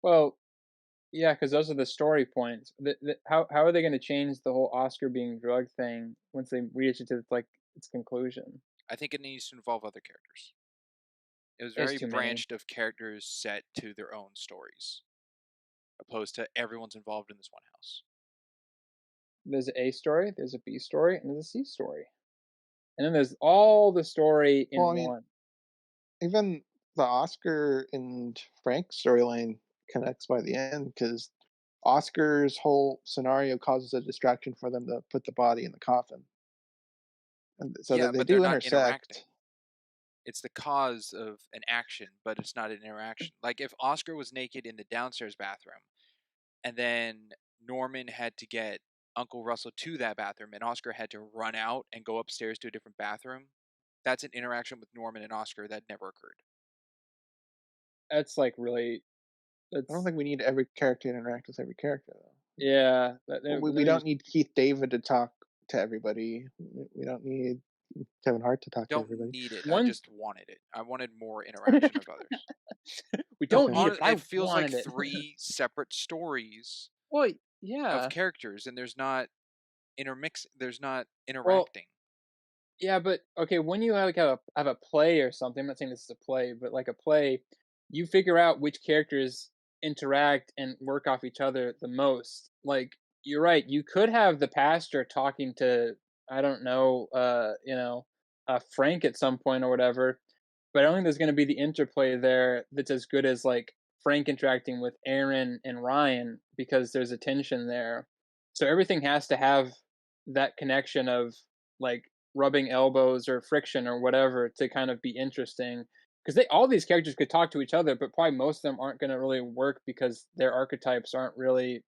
Well, yeah, because those are the story points. How are they gonna change the whole Oscar being drugged thing once they reach it to, like, its conclusion? I think it needs to involve other characters. It was It's very too many. branched of characters set to their own stories, opposed to everyone's involved in this one house. There's a A story, there's a B story, and there's a C story. And then there's all the story Well, in I mean, one. even the Oscar and Frank storyline connects by the end because Oscar's whole scenario causes a distraction for them to put the body in the coffin, and so Yeah, that they but they're do not interacting. intersect. It's the cause of an action, but it's not an interaction. Like if Oscar was naked in the downstairs bathroom, and then Norman had to get Uncle Russell to that bathroom, and Oscar had to run out and go upstairs to a different bathroom, that's an interaction with Norman and Oscar that never occurred. That's, like, really I don't that's think we need every character to interact with every character, though. yeah, that We let me don't just need Keith David to talk to everybody. We don't need Kevin Hart to talk to Don't everybody. need it. I one just wanted it. I wanted more interaction of others. we don't No, Okay. need it, but it I feels like wanted it. three separate stories Well, of yeah. characters, and there's not intermix. There's not Well, interacting. yeah, but okay, when you like have a play or something, I'm not saying this is a play, but like a play, you figure out which characters interact and work off each other the most. Like you're right, you could have the pastor talking to I don't know, Frank at some point or whatever, but I don't think there's going to be the interplay there that's as good as like Frank interacting with Aaron and Ryan because there's a tension there. So everything has to have that connection of like rubbing elbows or friction or whatever to kind of be interesting because they all these characters could talk to each other but probably most of them aren't going to really work because their archetypes aren't really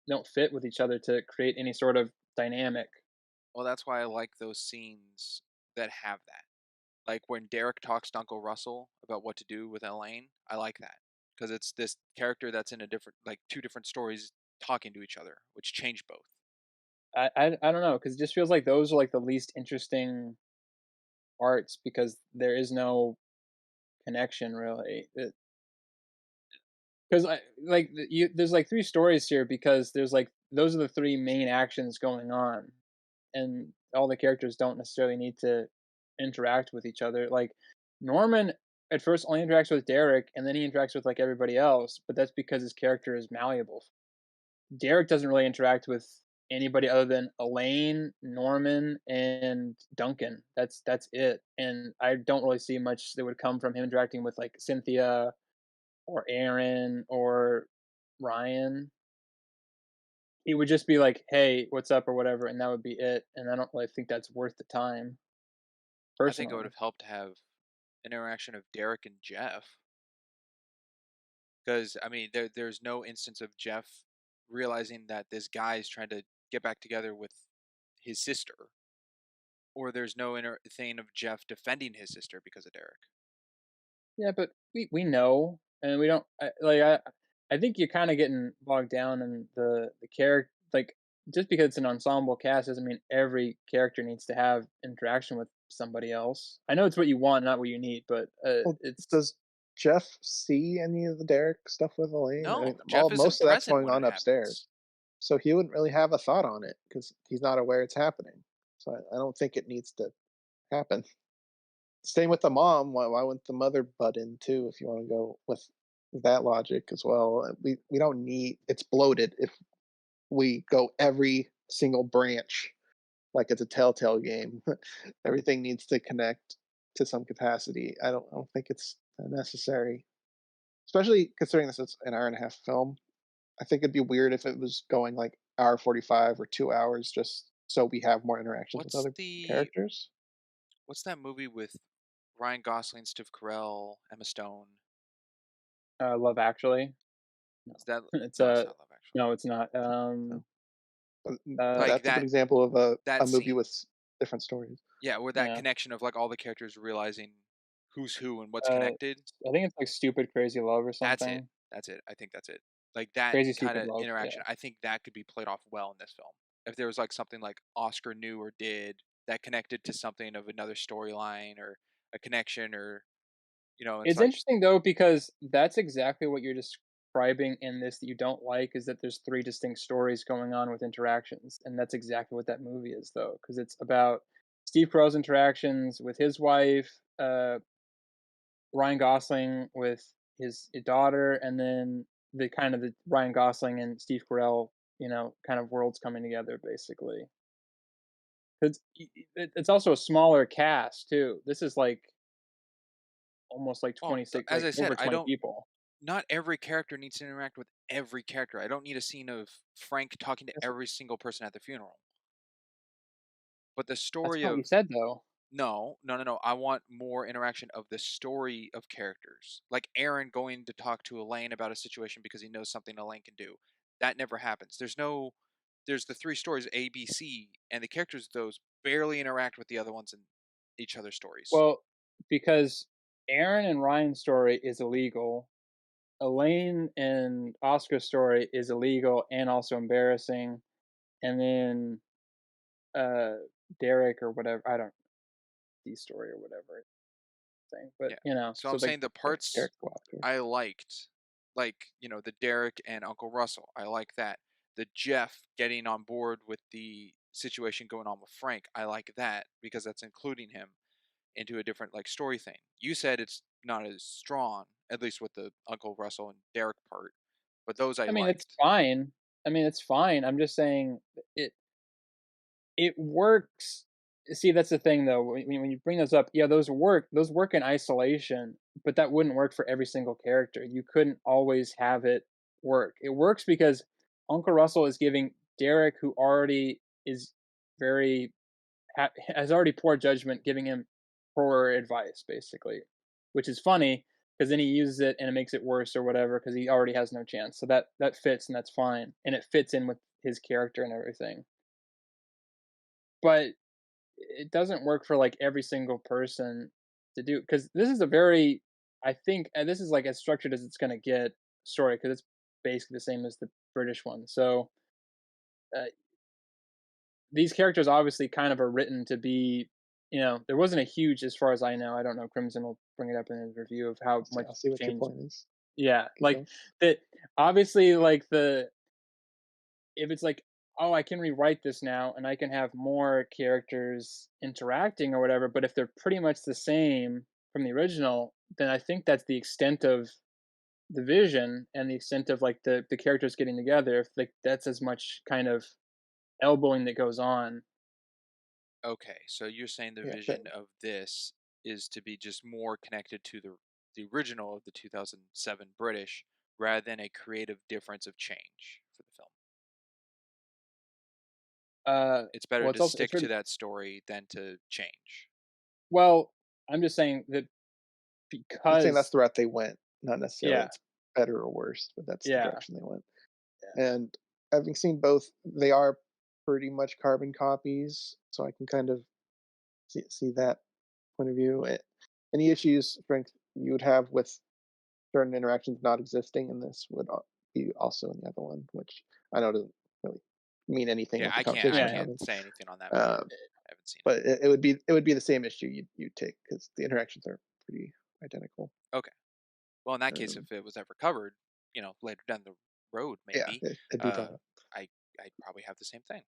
don't fit with each other to create any sort of dynamic. Well, that's why I like those scenes that have that. Like when Derek talks to Uncle Russell about what to do with Elaine, I like that because it's this character that's in a different, like two different stories talking to each other, which change both. I don't know because it just feels like those are like the least interesting parts because there is no connection really because there's like three stories here because there's like those are the three main actions going on and all the characters don't necessarily need to interact with each other. Like Norman at first only interacts with Derek and then he interacts with like everybody else, but that's because his character is malleable. Derek doesn't really interact with anybody other than Elaine, Norman, and Duncan. That's it. And I don't really see much that would come from him interacting with like Cynthia or Aaron or Ryan. He would just be like, "Hey, what's up?" or whatever, and that would be it. And I don't really think that's worth the time, I think it would personally. have helped to have an interaction of Derek and Jeff, because I mean, there's no instance of Jeff realizing that this guy is trying to get back together with his sister, or there's no inner thing of Jeff defending his sister because of Derek. Yeah, but we know, and we don't I think you're kinda getting bogged down in the character. Like, just because it's an ensemble cast doesn't mean every character needs to have interaction with somebody else. I know it's what you want, not what you need, but, Well, it's does Jeff see any of the Derek stuff with Elaine? I mean, No, all Jeff isn't most of that's present going when on it upstairs, happens. so he wouldn't really have a thought on it because he's not aware it's happening. So I don't think it needs to happen. Same with the mom. Why wouldn't the mother butt in too? If you want to go with that logic as well, we don't need. It's bloated if we go every single branch like it's a telltale game. Everything needs to connect to some capacity. I don't think it's necessary, especially considering this is an hour and a half film. I think it'd be weird if it was going like hour 45 or 2 hours just so we have more interactions with What's other the characters. what's that movie with Ryan Gosling, Steve Carell, Emma Stone? Love Actually. No. Is that It's, no? It's not Love Actually. no, it's not. No. But Like that's a good that example of a that movie scene. with different stories. Yeah, where that Yeah. connection of like all the characters realizing who's who and what's Uh, connected. I think it's like Stupid Crazy Love or That's it. something. That's it. I think that's it. Like that Crazy kind Stupid of Love, yeah. interaction. I think that could be played off well in this film. If there was like something like Oscar knew or did that connected to something of another storyline or a connection or it's It's like, interesting though because that's exactly what you're describing in this that you don't like is that there's 3 distinct stories going on with interactions, and that's exactly what that movie is though, because it's about Steve Carell's interactions with his wife, Ryan Gosling with his daughter, and then the Ryan Gosling and Steve Carell, kind of worlds coming together basically. 'Cause it's also a smaller cast too. This is like almost like well, 26, as like I said, over I 20 don't. people. Not every character needs to interact with every character. I don't need a scene of Frank talking to That's every single person at the funeral. But the That's story not what you of said though. no, no, no, no. I want more interaction of the story of characters. Like Aaron going to talk to Elaine about a situation because he knows something Elaine can do. That never happens. There's the three stories A, B, C, and the characters of those barely interact with the other ones in each other's stories. Well, because Aaron and Ryan's story is illegal. Elaine and Oscar's story is illegal and also embarrassing. And then uh Derek or whatever, I don't the story or whatever thing. But Yeah. So so I'm like saying the like parts Derek Walker. I liked, like, the Derek and Uncle Russell, I like that. The Jeff getting on board with the situation going on with Frank, I like that because that's including him into a different like story thing. You said it's not as strong, at least with the Uncle Russell and Derek part, but those I I mean it's liked. fine. I mean it's fine. I'm just saying it it works. See, that's the thing though. When you bring those up, yeah, those work in isolation, but that wouldn't work for every single character. You couldn't always have it work. It works because Uncle Russell is giving Derek, who already is very has already poor judgment, giving him poor advice, basically, which is funny because then he uses it and it makes it worse or whatever because he already has no chance. So that fits and that's fine, and it fits in with his character and everything. But it doesn't work for like every single person to do because this is a very, I think, and this is like as structured as it's going to get story because it's basically the same as the British one. So uh, these characters obviously kind of are written to be, there wasn't a huge, as far as I know, I don't know, Crimson will bring it up in his review of how much I'll see what your change. point is. Yeah, Keep like going. that. Obviously, like if it's like, oh, I can rewrite this now and I can have more characters interacting or whatever, but if they're pretty much the same from the original, then I think that's the extent of the vision and the extent of like the characters getting together. If like that's as much kind of elbowing that goes on. Okay, so you're saying the Yeah, vision of this is to be just more connected to the original of the 2007 British rather than a creative difference of change for the film. It's better Well, it's to also stick to that story than to change. well, I'm just saying that you're saying that's because the route they went, not necessarily yeah, it's better or worse, but that's the yeah, direction they went. yeah. And having seen both, they are pretty much carbon copies, so I can kind of see that point of view. Any issues, Frank, you would have with certain interactions not existing in this would be also in the other one, which I know doesn't really mean anything Yeah, with the I conversation Yeah, we're yeah. can't having. say anything on that movie. Um, I haven't seen it. but it would be the same issue you'd take because the interactions are pretty identical. Okay. Well, in that case, Um, if it was ever covered, later down the road, yeah, maybe, it'd be brought uh, up. I I'd probably have the same thing.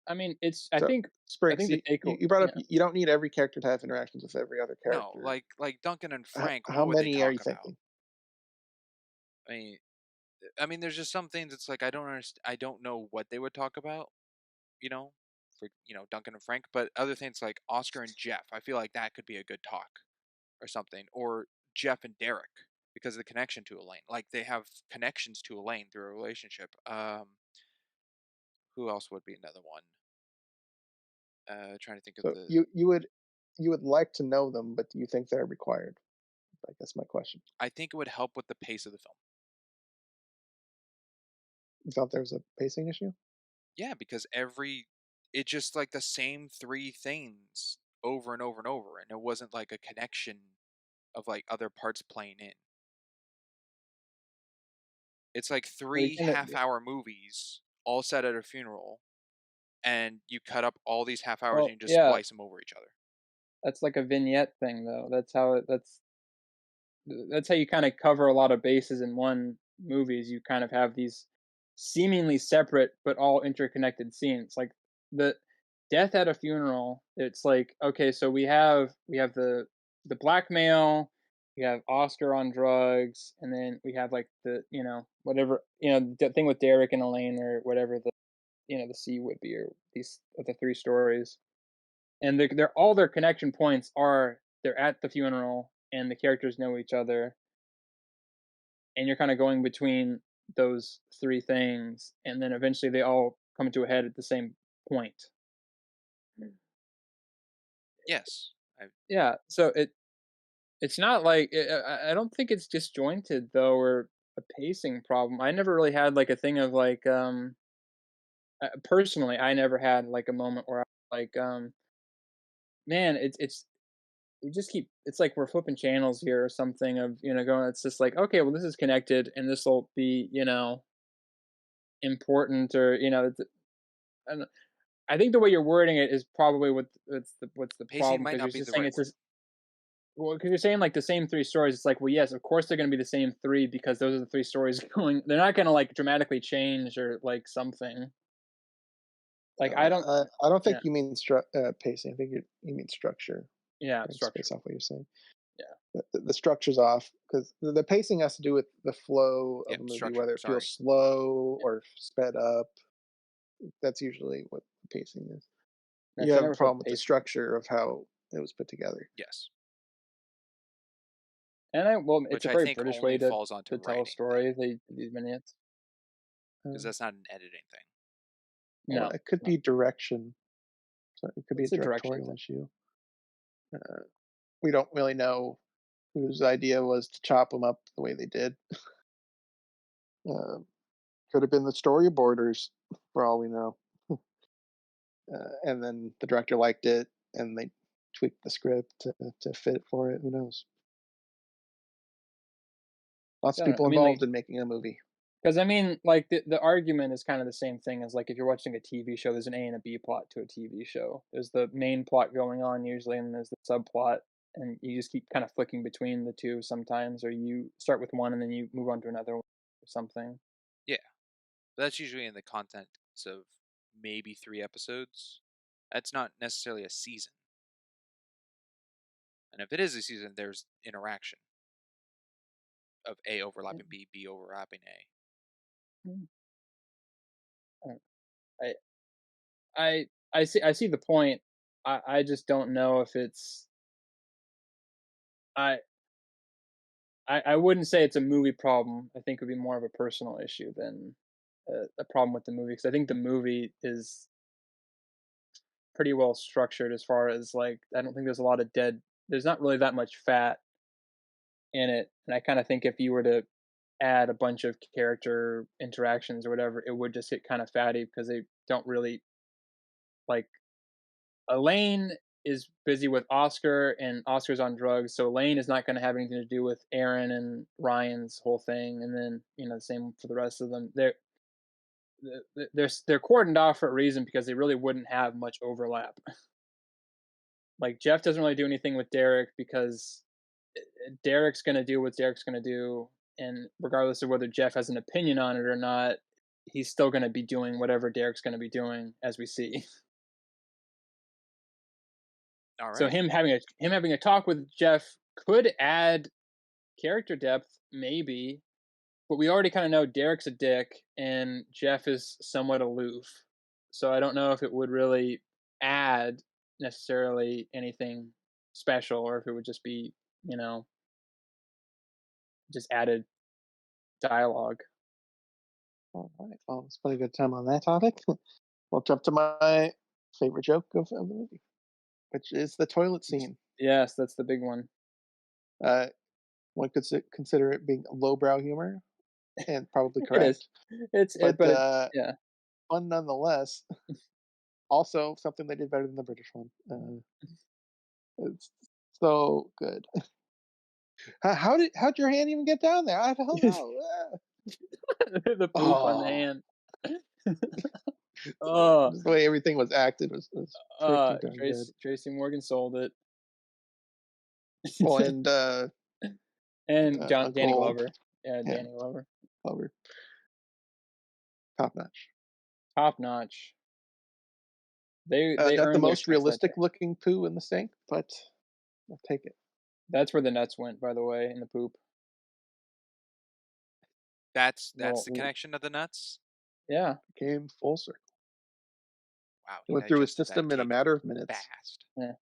I mean, So, I think Springs, the you, take you you brought up yeah. you don't need every character to have interactions with every other No, character. like Duncan and Frank, How what would they many are talk you about? thinking? I mean, there's just some things it's like I don't understand. I don't know what they would talk about. You know, for Duncan and Frank, but other things like Oscar and Jeff, I feel like that could be a good talk or something, or Jeff and Derek because of the connection to Elaine. Like they have connections to Elaine through a relationship. Who else would be another one? Trying to think of So the. you would like to know them, but do you think they're required? I guess my question. I think it would help with the pace of the film. You thought there was a pacing issue? Yeah, because it's just like the same three things over and over and over, and it wasn't like a connection of like other parts playing in. It's like Well, you three kind of half-hour movies all set at a funeral, and you cut up all these half hours and well, you just yeah, splice them over each other. that's like a vignette thing though. That's how you kind of cover a lot of bases in one movie. Is you kind of have these seemingly separate but all interconnected scenes. Like the death at a funeral, it's like okay, so we have the blackmail, we have Oscar on drugs, and then we have like the whatever the thing with Derek and Elaine or whatever the C would be or these of the three stories. And they're all their connection points are they're at the funeral and the characters know each other and you're kind of going between those three things and then eventually they all come to a head at the same point. Yes. Yeah, so it's not like I don't think it's disjointed though or a pacing problem. I never really had like a thing of like personally I never had like a moment where I was like man it's we just keep it's like we're flipping channels here or something of going it's just like okay well this is connected and this will be important or I, don't- I think the way you're wording it is probably what's the Pacing problem might because you're not be just the saying right it's word. just well because you're saying like the same three stories it's like well yes of course they're going to be the same three because those are the three stories going they're not going to like dramatically change or like something like I don't I don't think yeah you mean pacing. I think you mean structure. yeah Right, structure based off what you're saying. yeah The structure's off because the pacing has to do with the flow Yeah, of a movie, structure. whether it feels Sorry. slow or sped up. That's usually what pacing is. yeah You 'cause I have a never felt problem with the pacing structure of how it was put together. Yes. and I well it's Which a I very think British way only to falls onto tell a writing story then, they these vignettes because Um, that's not an editing thing. or no it could no be direction. So it could be a it's a direction directorial thing. issue. Uh, we don't really know whose idea was to chop them up the way they did. Um, could have been the storyboarders, for all we know. And then the director liked it, and they tweaked the script to fit for it. Who knows? Lots of people I mean, like, involved in making a movie. because I mean, like, the argument is kind of the same thing as like if you're watching a TV show, there's an A and a B plot to a TV show. There's the main plot going on usually, and there's the subplot, and you just keep kind of flicking between the two sometimes, or you start with one and then you move on to another one or something. Yeah, but that's usually in the content of maybe 3 episodes. That's not necessarily a season. And if it is a season, there's interaction of A overlapping B, B overlapping A. Mm. I I see the point. I just don't know if it's I I wouldn't say it's a movie problem. I think it would be more of a personal issue than a problem with the movie, because I think the movie is pretty well structured as far as, like, I don't think there's a lot of dead there's not really that much fat in it, and I kinda think if you were to add a bunch of character interactions or whatever, it would just get kinda fatty because they don't really like, Elaine is busy with Oscar, and Oscar's on drugs, so Elaine is not gonna have anything to do with Aaron and Ryan's whole thing, and then, the same for the rest of them. They're cordoned off for a reason because they really wouldn't have much overlap. Like, Jeff doesn't really do anything with Derek because Derek's gonna do what Derek's gonna do, and regardless of whether Jeff has an opinion on it or not, he's still gonna be doing whatever Derek's gonna be doing, as we see. All So right. him having a talk with Jeff could add character depth, maybe, but we already kind of know Derek's a dick and Jeff is somewhat aloof. So I don't know if it would really add necessarily anything special, or if it would just be, you know, just added dialogue. All right. Well, let's spend a good time on that topic. We'll jump to my favorite joke of the movie, which is the toilet scene. Yes, that's the big one. Uh, One could consider it being lowbrow humor, and probably It is. correct, It's it, but but it, yeah. fun nonetheless. Also, something they did better than the British one. It's so good. How'd your hand even get down there? I don't know. The poop on the Oh, hand. Oh, just the way everything was acted was pretty darn good. Tracy Morgan sold it. Well, and And Danny Uncle, Glover. Yeah, yeah, Danny Glover. Clover, top notch. Top notch. They Not the earned their most stripes that realistic day. looking poo in the sink, but I'll take it. That's where the nuts went, by the way, in the poop. That's Well, the connection of the nuts. yeah, Came full circle. Wow, It he went through his digested that system in a cake matter of minutes. fast. yeah.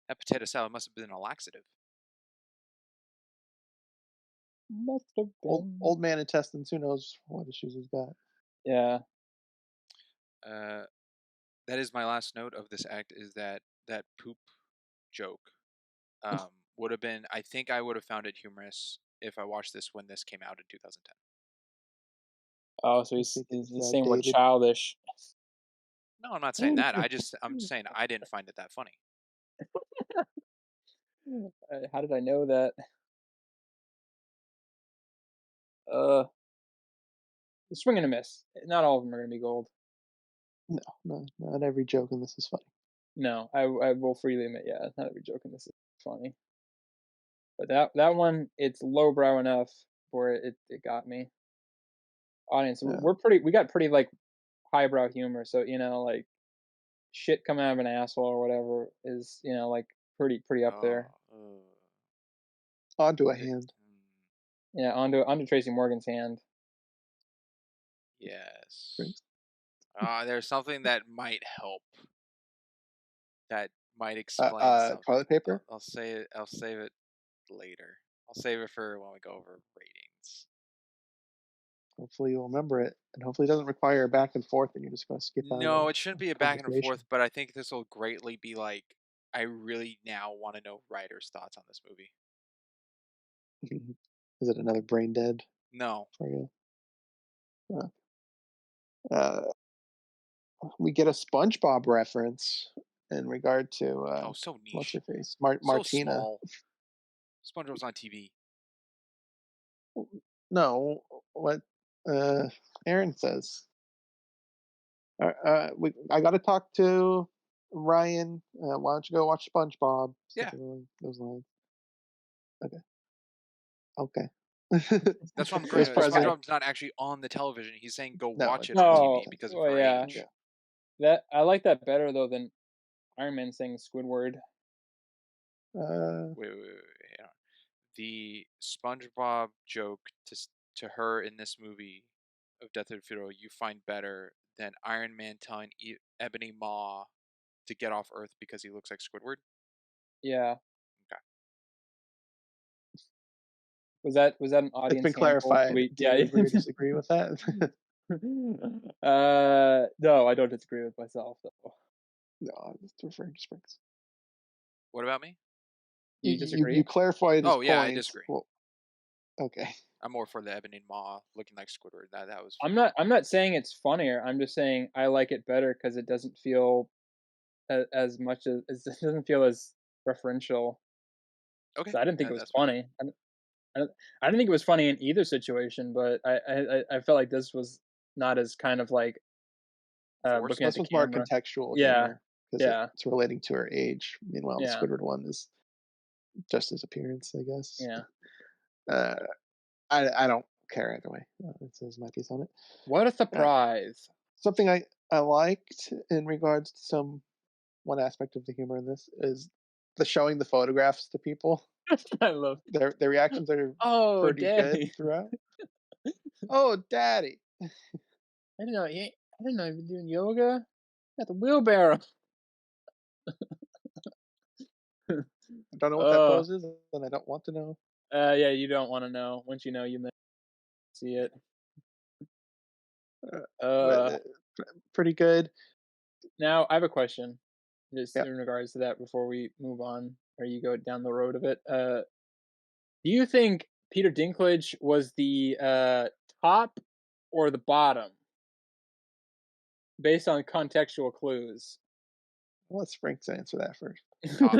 That potato salad must have been a laxative. Must have Old been. man intestines. Who knows what issues he's got? Yeah. Uh, that is my last note of this act. Is that poop joke would have been? I think I would have found it humorous if I watched this when this came out in 2010. Oh, so I think he's it's saying we're dated. childish. No, I'm not saying that. I'm saying I didn't find it that funny. How did I know that? Uh, swing and a miss. Not all of them are gonna be gold. No, not every joke in this is funny. No, I will freely admit, yeah, not every joke in this is funny. But that one, it's lowbrow enough where it got me. Audience, Yeah, we got pretty like highbrow humor, so like shit coming out of an asshole or whatever is like pretty up Oh, there. onto a it, hand. Yeah, onto Tracy Morgan's hand. yes. Drinks. There's something that might help. That might explain something. Toilet paper. I'll say it. I'll save it later. I'll save it for when we go over ratings. Hopefully you'll remember it, and hopefully it doesn't require a back and forth, and you're just going to skip out No, it shouldn't a be a back and conversation. forth, but I think this will greatly be like, I really now want to know writers' thoughts on this movie. Is it another brain dead No. for you? Uh, we get a SpongeBob reference in regard to Oh, so what's niche. her face, So Martina. small. SpongeBob's on TV. No, what Aaron says. I got to talk to Ryan. Why don't you go watch SpongeBob? Yeah. Something along those lines. Okay. Okay. That's what I'm It was agreeing with. present. SpongeBob's not actually on the television. He's saying go No, watch it on Oh, TV because of well, her yeah. yeah. age. That I like that better though than Iron Man saying Squidward. Wait. Hang on. The SpongeBob joke to her in this movie of Death of the Funeral you find better than Iron Man telling Ebony Maw to get off Earth because he looks like Squidward? Yeah. Okay. Was that an It's been audience handful? Did clarified. we Do yeah. you agree or disagree with that? No, I don't disagree with myself, though. No, I'm just referring to Springs. What about me? You You disagree? clarified his Oh yeah, I point. disagree. Well, okay. I'm more for the Ebony Maw looking like Squidward. That was I'm not saying it's funnier, I'm just saying I like it better because it doesn't feel as much as it doesn't feel as referential. okay. So I didn't think it was That's fine. funny. I don't I didn't think it was funny in either situation, but I felt like this was not as kind of like, looking Forced. at This the one's more camera. contextual Yeah, humor because yeah, it's relating to her age. Meanwhile, the yeah, Squidward one is just his appearance, I guess. yeah. Uh, I don't care either way. It says my piece on it. What a Uh, surprise. Something I liked in regards to one aspect of the humor in this is the showing the photographs to people. I love Their reactions are Oh, pretty good daddy. throughout. Oh, daddy! I didn't know you were doing yoga at the wheelbarrow. I don't know what that Oh, pose is, and I don't want to know. yeah, you don't wanna know. Once you know, you may see it. Uh, but Uh, pretty good. Now I have a question, just Yeah. in regards to that before we move on, or you go down the road of it. Do you think Peter Dinklage was the, top or the bottom based on contextual clues? I'll let Sprinks answer that first. Top.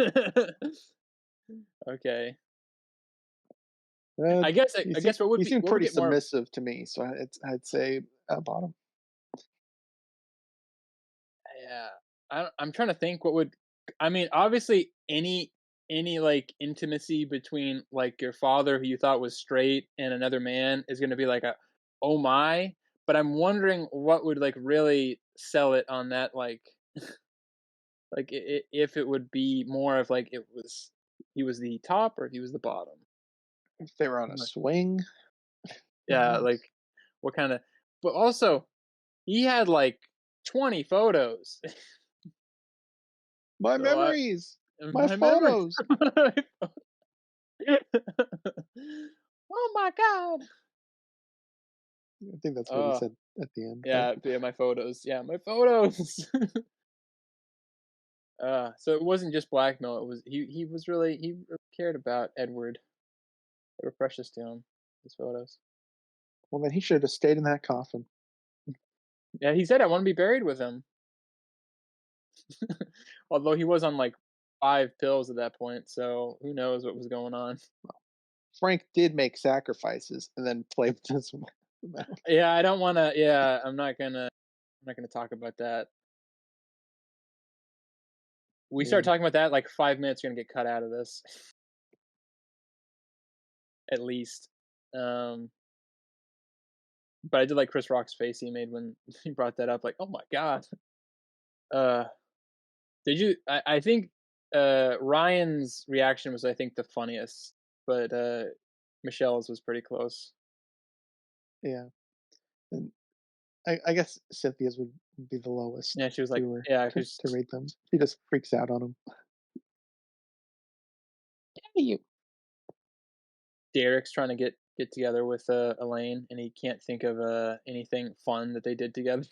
Okay. Uh, I guess he seemed what would pretty get more submissive to me, so I'd say bottom. yeah. I'm trying to think what would I mean, obviously any like intimacy between like your father who you thought was straight and another man is going to be like a oh my, but I'm wondering what would like really sell it on that like if it would be more of like it was he was the top or if he was the bottom. If they were on I'm a not- swing, who Yeah, like knows? what kind of but also he had like 20 photos. My So I memories, in my my memory. photos. Oh my god. I think that's what he Oh, said at the end. But yeah, my photos. Yeah, my photos. So it wasn't just blackmail. It was he really cared about Edward. They were precious to him. His photos. well, then he should have stayed in that coffin. Yeah, he said I want to be buried with him. Although he was on like 5 pills at that point, so who knows what was going on. Frank did make sacrifices and then played with this. Yeah, I don't want to. Yeah, I'm not gonna talk about that. We start Yeah, talking about that like 5 minutes. You're gonna get cut out of this, at least. Um, but I did like Chris Rock's face he made when he brought that up. Like, oh my god. Uh, did you? I think Ryan's reaction was I think the funniest, but Michelle's was pretty close. yeah. And I guess Cynthia's would be the lowest Yeah, she was if like, you were yeah, to rate them. She just freaks out on him. you. Derek's trying to get together with Elaine, and he can't think of anything fun that they did together.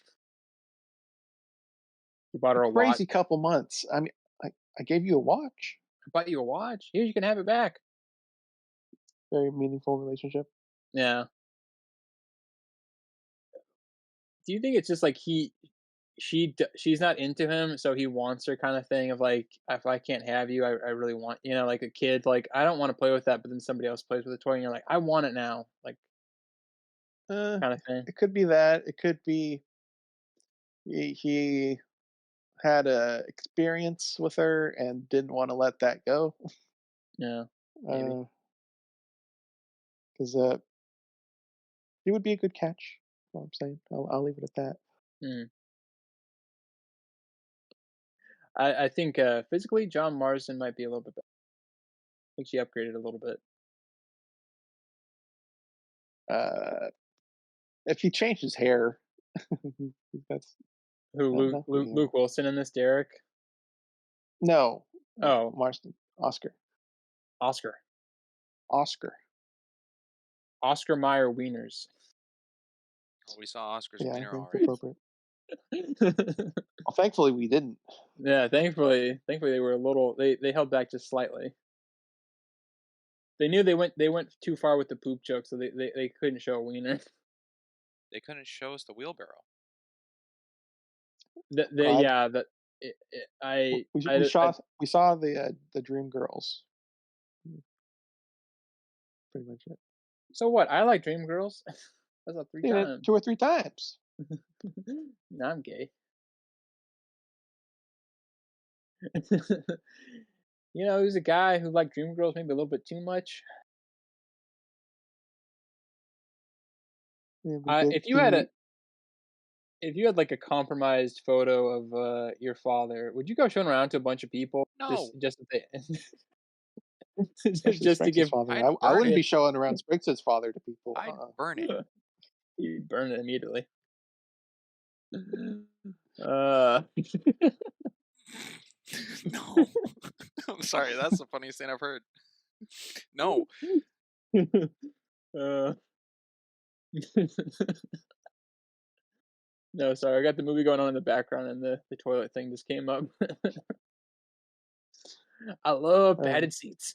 He bought A her a watch. crazy couple months. I mean, I gave you a watch. I bought you a watch. Here, you can have it back. Very meaningful relationship. Yeah. Do you think it's just like she's not into him, so he wants her kind of thing of like if I can't have you, I really want like a kid like I don't want to play with that, but then somebody else plays with the toy and you're like I want it now, like Uh, kind of thing. it could be that. It could be he had a experience with her and didn't want to let that go. Yeah, maybe. Because he would be a good catch. That's all I'm saying. I'll leave it at that. Mm. I think physically John Marsden might be a little bit better. I think she upgraded a little bit. Uh, if he changed his hair, That's Who, not the Luke hero. Wilson in this, Derek? No, Oh, Marston. Oscar. Oscar. Oscar. Oscar Mayer Wieners. Oh, we saw Oscar's Yeah, I wiener think it's already. appropriate. Well, thankfully we didn't. Yeah, thankfully they were a little, they held back just slightly. They knew they went too far with the poop joke, so they couldn't show a wiener. They couldn't show us the wheelbarrow. They God, yeah, that we saw the Dream Girls. Pretty much it. so what? I like Dreamgirls. That's not 3 Seen it times. 2 or 3 times. Now I'm gay. You know, he was a guy who liked Dreamgirls maybe a little bit too much. Yeah, but did If you had a he? if you had like a compromised photo of your father, would you go showing around to a bunch of people No, just to Especially just to Spriggs' give father. I'd I burn wouldn't it. be showing around Spriggs' father to people. I'd burn it. you burn it immediately. Uh, No. I'm sorry. That's the funniest thing I've heard. No. uh, no, sorry, I got the movie going on in the background, and the toilet thing just came up. I love Um, padded seats.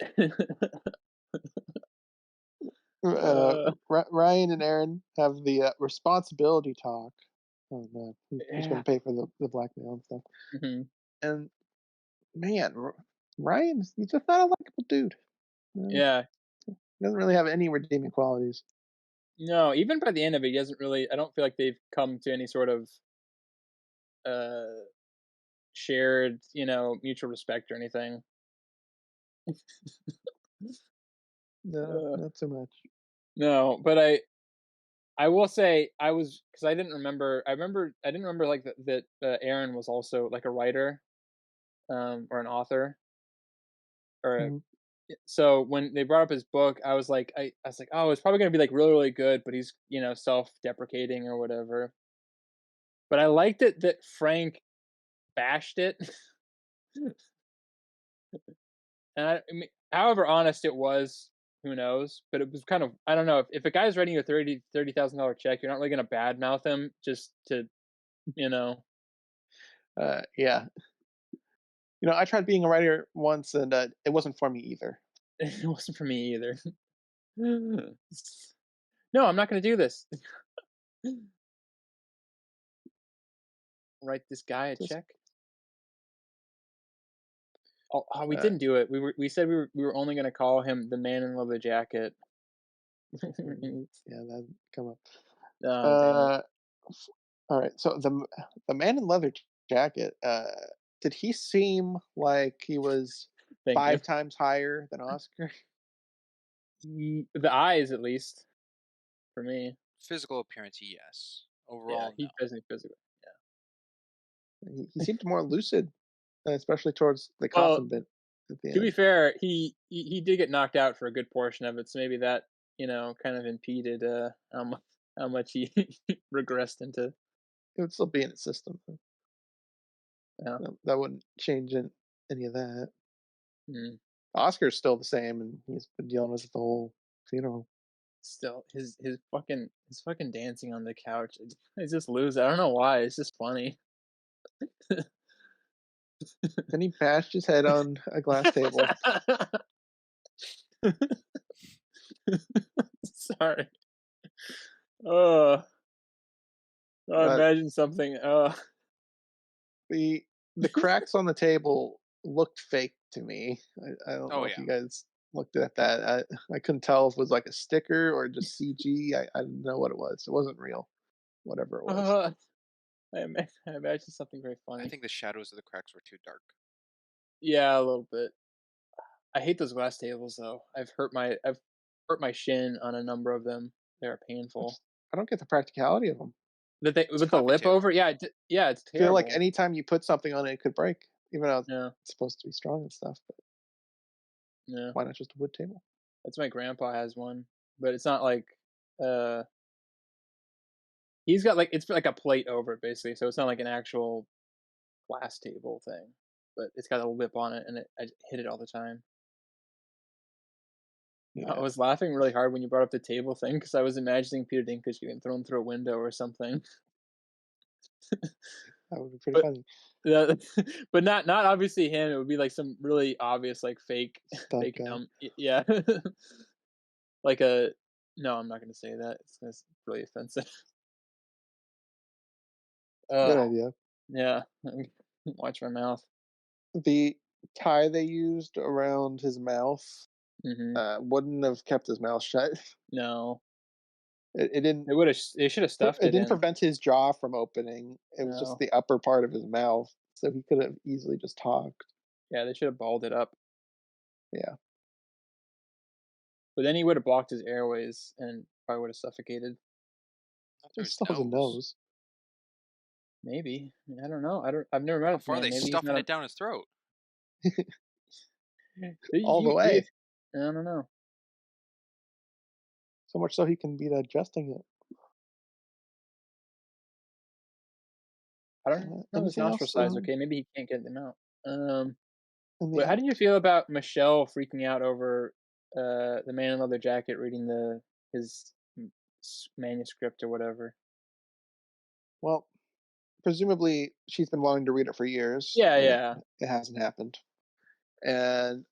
uh, Ryan and Aaron have the responsibility talk on who's going yeah. to pay for the blackmail and stuff. Mhm. And man, Ryan, he's just not a likable dude. Yeah. He doesn't really have any redeeming qualities. No, even by the end of it, he doesn't really. I don't feel like they've come to any sort of uh shared, mutual respect or anything. No, Uh, not so much. no, but I will say I was because I didn't remember. I didn't remember like that Aaron was also like a writer, or an author, or Mhm. so when they brought up his book, I was like, I was like, oh, it's probably gonna be like really really good, but he's self-deprecating or whatever. But I liked it that Frank bashed it, and I mean, however honest it was, who knows? But it was kind of, I don't know, if a guy's writing you a $30,000 check, you're not really gonna badmouth him just to you know. Yeah, I tried being a writer once, and it wasn't for me either. It wasn't for me either. No, I'm not gonna do this. Write this guy a Just check. Oh, we uh, didn't do it. We said we were only gonna call him the man in leather jacket. yeah, that come up. Oh, damn it! Uh, all right. So the man in leather jacket. Did he seem like he was Thank you. 5 times higher than Oscar? The eyes, at least for me. Physical appearance, yes. Yeah, Overall, no. he doesn't physically. He seemed more lucid, especially towards the Well, coffin bit at the to be end. fair, he did get knocked out for a good portion of it, so maybe that kind of impeded how much he regressed into. It would still be in its system. Yeah. That wouldn't change any of that. Mm. Oscar's still the same, and he's been dealing with it the whole funeral. Still, his fucking dancing on the couch. I just lose. I don't know why. It's just funny. Then he bashed his head on a glass table. Sorry. Oh, Uh, imagine something. the the cracks on the table looked fake to me. I don't Oh, know if yeah. you guys looked at that. I couldn't tell if it was like a sticker or just CG. I didn't know what it was. It wasn't real, whatever it was. Uh, I imagine something very I funny. think the shadows of the cracks were too dark. Yeah, a little bit. I hate those glass tables though. I've hurt my shin on a number of them. They're I painful. just I don't get the practicality of them. That they It's a with the coffee lip table. over. Yeah, yeah, it's I feel like terrible. anytime you put something on it, it could break, even though Yeah, it's supposed to be strong and stuff. But yeah. why not just a wood table? That's my grandpa has one, but it's not like uh He's got, like it's like a plate over it, basically, so it's not like an actual glass table thing, but it's got a lip on it, and I hit it all the time. I Yeah, was laughing really hard when you brought up the table thing because I was imagining Peter Dinklage getting thrown through a window or something. that would be pretty But funny. yeah, but not obviously him, it would be, like, some really obvious, like, fake Stunt fake guy. dumb yeah. Like a no, I'm not gonna say that, it's really offensive. Good Ugh, idea. yeah, watch my mouth. The tie they used around his mouth Mhm. wouldn't have kept his mouth shut. No. It didn't. They should've stuffed It it didn't in. prevent his jaw from opening. It was just No. the upper part of his mouth, so he could have easily just talked. Yeah, they should've balled it up. Yeah, But then he would've blocked his airways and probably would've suffocated. Not he through his still has a nose. nose Maybe. I mean, I don't know. I've never met How a far are man. they Maybe he's stuffing not it down his throat? a all the you way. I don't know. So much so he can be digesting it. I don't know his Anything nostril else size, okay? Maybe he can't get them out. in the But how did you act? feel about Michelle freaking out over, the man in leather jacket reading his manuscript or whatever? Well, presumably she's been wanting to read it for years, Yeah, and yeah. it hasn't happened. And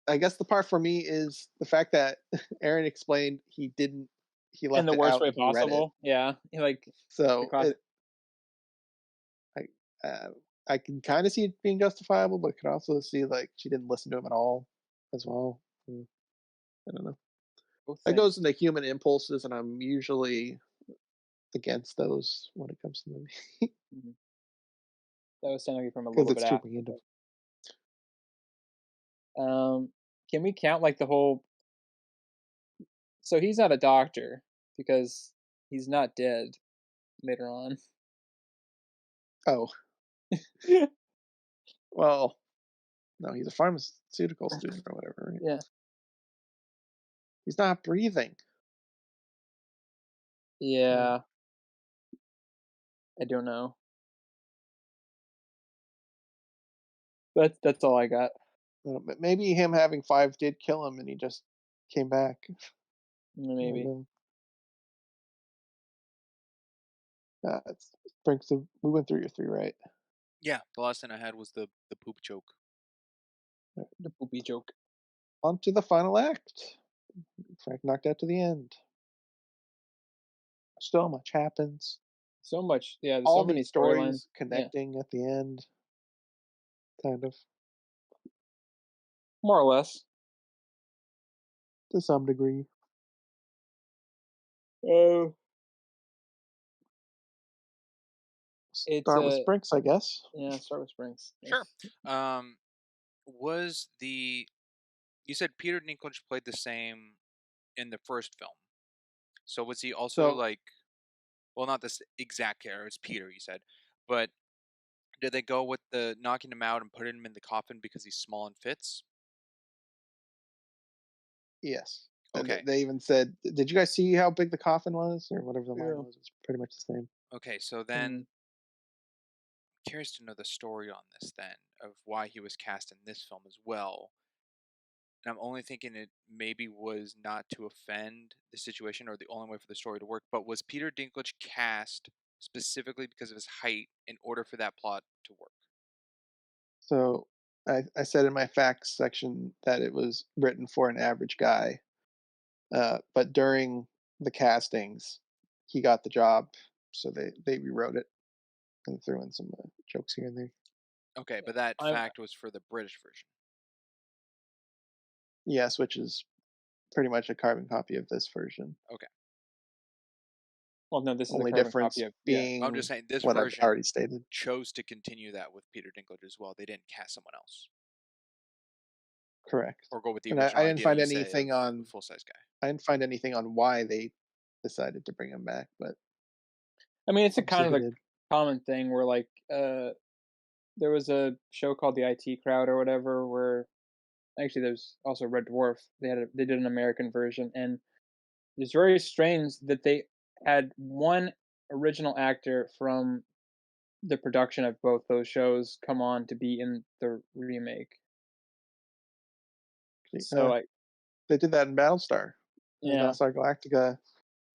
I guess the part for me is the fact that Aaron explained he didn't. He In left the it worst out way and he read it. possible. Yeah. Like the So classic. I uh, I can kind of see it being justifiable, but could also see like she didn't listen to him at all as well. I don't know. Both That goes things. into human impulses, and I'm usually against those when it comes to movies Mhm. That was sounding from a because little bit it's too after, random. but, can we count, like, the whole so he's not a doctor because he's not dead later on. Oh well, no, he's a pharmaceutical student or whatever. Right? Yeah. He's not breathing. So Yeah, I don't know. That's all I got. maybe him having five did kill him, and he just came back. I don't Maybe. know. It's brings the, we went through your three, right? Yeah, the last thing I had was the poop joke. The poopy joke. On to the final act. Frank knocked out to the end. So much happens. So much yeah, there's so All many these storylines. stories Yeah, connecting at the end, kind of, more or less. to some degree. Oh. It's, Start with Sprinks, I guess. yeah, start with Springs. Yeah. Sure. Um, was the you said Peter Dinklage played the same in the first film? So was he also So, like, well, not this exact character, it's Peter, you said, but did they go with the knocking him out and putting him in the coffin because he's small and fits? yes. And Okay. they even said, did you guys see how big the coffin was? Or whatever the line Yeah. was. It's pretty much the same. Okay, so then Mhm. curious to know the story on this then of why he was cast in this film as well. And I'm only thinking it maybe was not to offend the situation or the only way for the story to work, but was Peter Dinklage cast specifically because of his height in order for that plot to work? So, I said in my facts section that it was written for an average guy. But during the castings, he got the job. So they rewrote it and threw in some jokes here and there. Okay, but that I'm fact was for the British version. Yes, which is pretty much a carbon copy of this version. Okay. well, no, this is a Only carbon copy difference of yeah. I'm just being saying this what I've version already stated. chose to continue that with Peter Dinklage as well. They didn't cast someone else Correct. or go with the And original I didn't idea find you say anything of a on full size guy. I didn't find anything on why they decided to bring him back, but I mean, it's a obviously kind of they a did. common thing where, like, there was a show called The IT Crowd or whatever where actually there's also Red Dwarf. They did an American version, and it's very strange that they had one original actor from the production of both those shows come on to be in the remake. So, Uh, I they did that in Battlestar. yeah. Battlestar Galactica.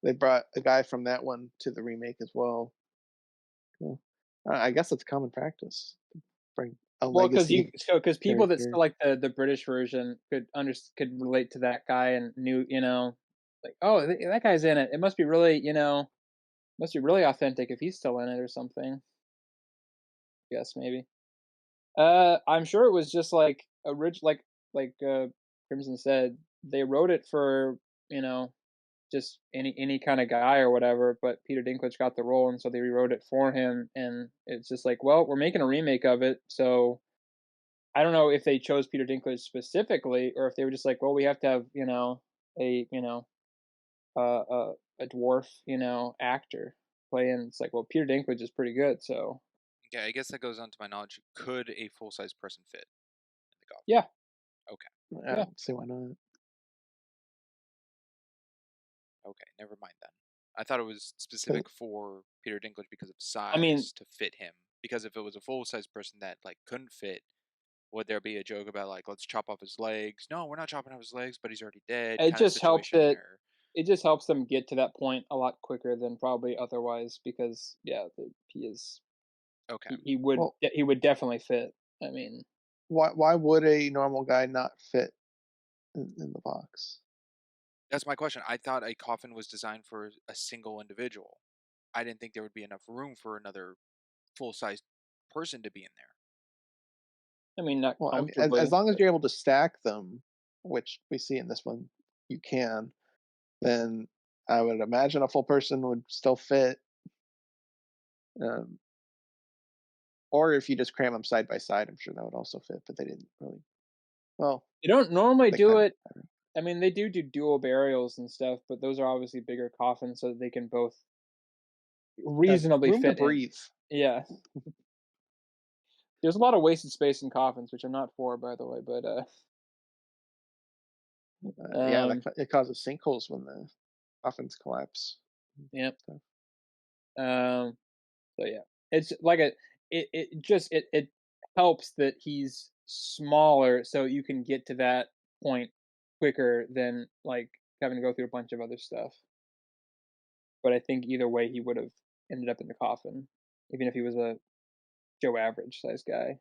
They brought a guy from that one to the remake as well. Yeah. I guess it's common practice to bring a Well, because legacy because people that character. still like the British version could relate to that guy and knew, like, "Oh, that guy's in it. It must be really, must be really authentic if he's still in it or something." Yes, maybe. I'm sure it was just like like Crimson said, they wrote it for, you know, just any kind of guy or whatever, but Peter Dinklage got the role, and so they rewrote it for him, and it's just like, well, we're making a remake of it, so I don't know if they chose Peter Dinklage specifically, or if they were just like, well, we have to have, a a dwarf, actor playing. It's like, well, Peter Dinklage is pretty good, so Yeah, I guess that goes on to my knowledge. Could a full size person fit in the coffin? yeah, Okay. I yeah. don't see why not. Okay. Never mind then. I thought it was 'Cause, specific for Peter Dinklage because of I mean, size to fit him. Because if it was a full size person that like couldn't fit, would there be a joke about like let's chop off his legs? No, we're not chopping off his legs, but he's already dead it kind of just helped situation that or it just helps them get to that point a lot quicker than probably otherwise because yeah, he is okay. well, he would definitely fit. I mean, why would a normal guy not fit in the box? That's my question. I thought a coffin was designed for a single individual. I didn't think there would be enough room for another full sized person to be in there. I mean, not Well, I mean, as comfortably, long as but you're able to stack them, which we see in this one, you can. Then I would imagine a full person would still fit. Um, or if you just cram them side by side, I'm sure that would also fit. But they didn't really. Well, they don't normally they do kind it. of. I mean, they do dual burials and stuff, but those are obviously bigger coffins so that they can both Have reasonably room to fit in. breathe. Yeah. There's a lot of wasted space in coffins, which I'm not for, by the way, but, Yeah, um, it causes sinkholes when the coffins collapse. yep. So, So yeah, it's like it helps that he's smaller, so you can get to that point quicker than like having to go through a bunch of other stuff. But I think either way, he would have ended up in the coffin, even if he was a Joe Average size guy.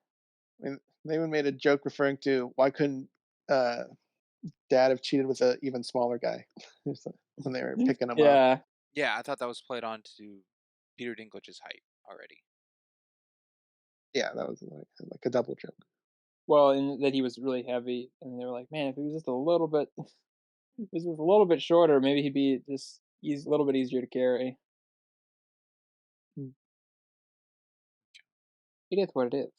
I mean, they even made a joke referring to why couldn't uh, Dad have cheated with an even smaller guy when they were picking him up. Yeah. Yeah, I thought that was played on to Peter Dinklage's height already. Yeah, that was like a double joke. Well, and that he was really heavy, and they were like, "Man, if he was just a little bit, if he was just a little bit shorter, maybe he'd be just he's a little bit easier to carry." Mm. It is what it is.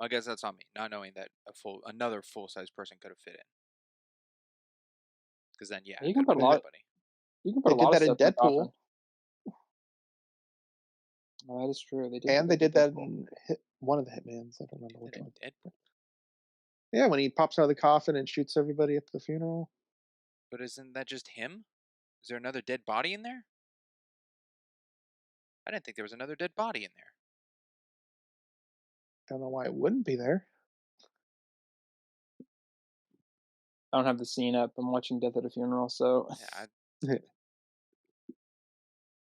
I guess that's on me, not knowing that another full size person could have fit in. Because then, yeah, it You could can have put been a And lot. anybody. You can put they a did lot of that in stuff in a Deadpool, coffin. Oh, that is true. They did do and they that in did that Deadpool. in one of the Hitmans. I don't They remember did which that in one. Deadpool. Yeah, when he pops out of the coffin and shoots everybody at the funeral. But isn't that just him? Is there another dead body in there? I didn't think there was another dead body in there. Don't know why it wouldn't be there. I don't have the scene up. I'm watching Death at a Funeral, so Yeah, I,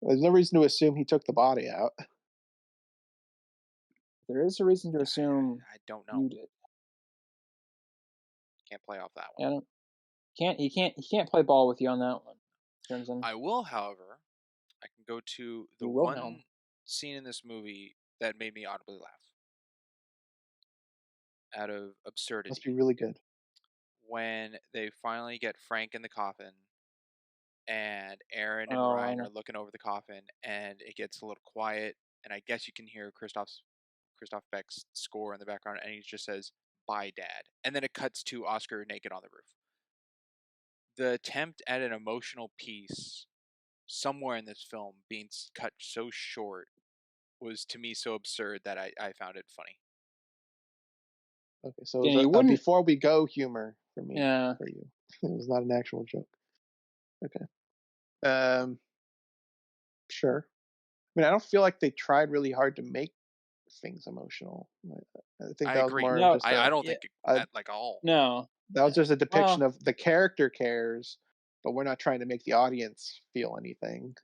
There's no reason to assume he took the body out. there is a reason to I, assume I don't know. you did. Can't play off that one. Yeah, he can't play ball with you on that one, Crimson. I will, however, I can go to the You Wilhelm. one scene in this movie that made me audibly laugh out of Must be absurdity. really good. When they finally get Frank in the coffin and Aaron and Oh, I Ryan know. are looking over the coffin and it gets a little quiet and I guess you can hear Christoph Beck's score in the background and he just says, "Bye, Dad." And then it cuts to Oscar naked on the roof. The attempt at an emotional piece somewhere in this film being cut so short was to me so absurd that I found it funny. Okay, so it Yeah, was you a wouldn't. before we go humor for me, Yeah, for you. It was not an actual joke. Okay. Um, sure. mean, I don't feel like they tried really hard to make things emotional. I think I that was agree. more of No, just I don't yeah, think a at like all. no, that was just a depiction well, of the character cares, but we're not trying to make the audience feel anything.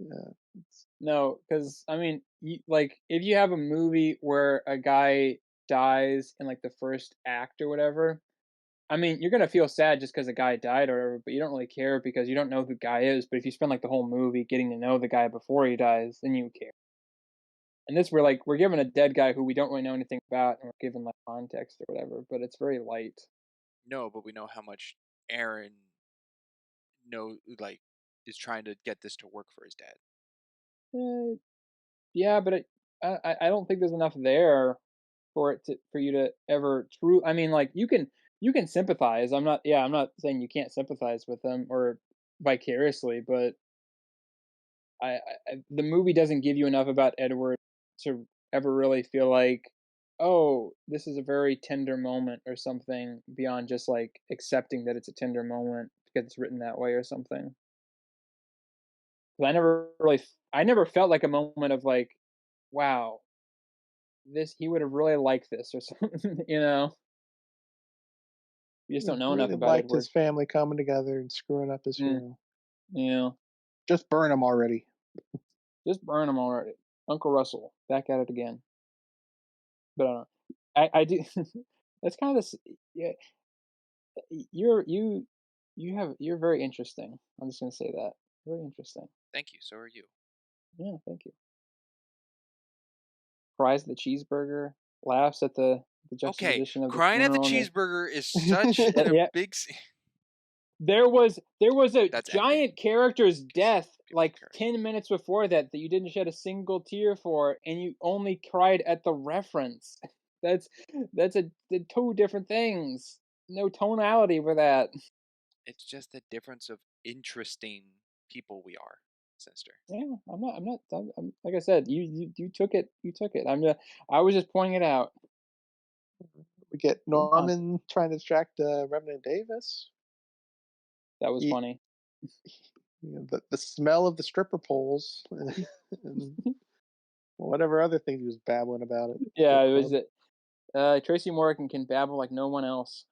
no, because I mean, like if you have a movie where a guy dies in like the first act or whatever, I mean, you're gonna feel sad just because a guy died or whatever, but you don't really care because you don't know who the guy is. But if you spend like the whole movie getting to know the guy before he dies, then you care. And this, we're given a dead guy who we don't really know anything about, and we're given like context or whatever. But it's very light. No, but we know how much Aaron like is trying to get this to work for his dad. Uh, yeah, but I don't think there's enough there for you to ever true. I mean, like you can sympathize. I'm not saying you can't sympathize with them or vicariously, but the movie doesn't give you enough about Edward to ever really feel like, oh, this is a very tender moment or something beyond just like accepting that it's a tender moment because it's written that way or something. 'Cause I never felt like a moment of like, wow, this he would have really liked this or something, you know. You just He don't know enough really about liked his Edward. family coming together and screwing up his Mm, funeral. yeah, Just burn him already. just burn him already. Uncle Russell, back at it again. But I do. That's kind of this. Yeah, you're you're very interesting. I'm just gonna say that. Very interesting. Thank you. So are you. Yeah, thank you. Cries at the cheeseburger. Laughs at the Okay, juxtaposition of the crying at the funeral and cheeseburger is such a yeah. big. There was a That's acting. giant character's Piece death people like don't care. 10 minutes before that you didn't shed a single tear for, and you only cried at the reference. That's that's the two different things. No tonality for that. It's just a difference of interesting people we are, sister. Yeah, I'm like I said, you took it. You took it. I was just pointing it out. We get Move on. Norman trying to distract Reverend Davis. That was He, funny. the smell of the stripper poles and whatever other thing he was babbling about at the Yeah, strip it was club. it. Tracy Morgan can babble like no one else.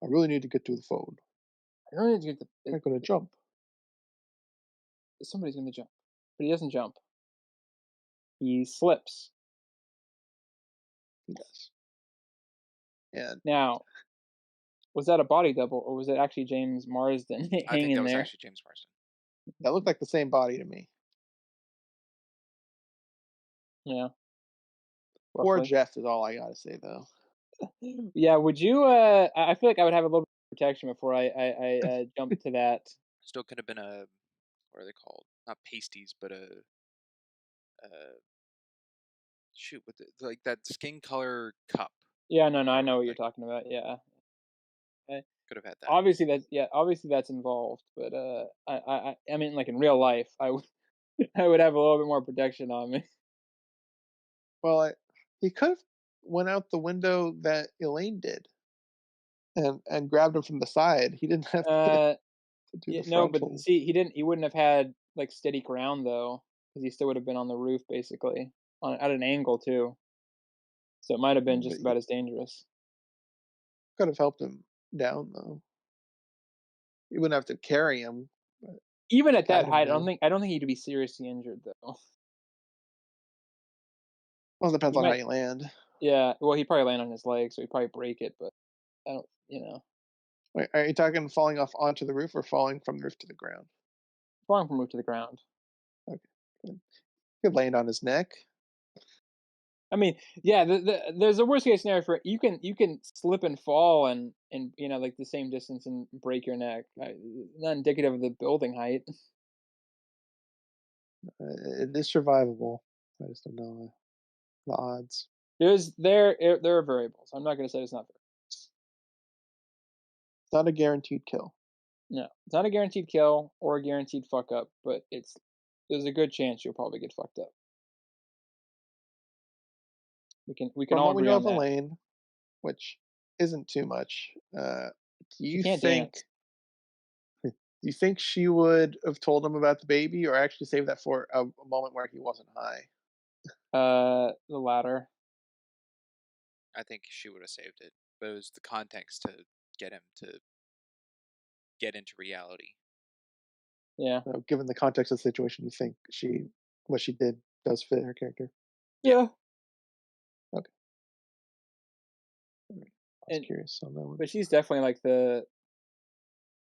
I really need to get to the phone. I don't need to get I'm gonna jump. somebody's gonna jump, but he doesn't jump. He slips. He does. And Now, was that a body double or was it actually James Marsden I think that hanging was there? actually James Marsden. that looked like the same body to me. Yeah, Poor roughly. Jeff is all I gotta say though. Yeah, would you? I feel like I would have a little bit of protection before I jump to that. Still could have been a, what are they called? Not pasties, but a shoot with like that skin color cup. Yeah, no, I Or know what you're like talking about. Yeah, uh, could have had that. obviously that's involved, but I mean, like in real life, I would I would have a little bit more protection on me. Well, he could have went out the window that Elaine did and grabbed him from the side. He didn't have to, Uh, to do yeah, the no, but frontal. see, he wouldn't have had like steady ground though, because he still would have been on the roof basically on at an angle too. So it might have been But just he about as dangerous. could have helped him down though. You wouldn't have to carry him, but Even at that guide him height, down. I don't think he'd be seriously injured though. Well, it depends He on how might, you land. yeah. Well, he'd probably land on his leg, so he'd probably break it. But I don't, Wait, are you talking falling off onto the roof or falling from the roof to the ground? falling from roof to the ground. Okay. Good. Could land on his neck. I mean, yeah. There's a worst case scenario for you can slip and fall and like the same distance and break your neck. Not indicative of the building height. It is survivable. I just don't know the odds. There are variables. I'm not going to say it's not variables. It's not a guaranteed kill. No, it's not a guaranteed kill or a guaranteed fuck up, but there's a good chance you'll probably get fucked up. We can From all what we agree know on of that. Elaine, which isn't too much, do She you can't think dance. Do you think she would have told him about the baby, or actually save that for a moment where he wasn't high? The latter. I think she would have saved it, but it was the context to get him to get into reality. Yeah. So, given the context of the situation, you think what she did does fit her character? Yeah. Yeah. Okay, all right. I was And curious on that one. but she's definitely like the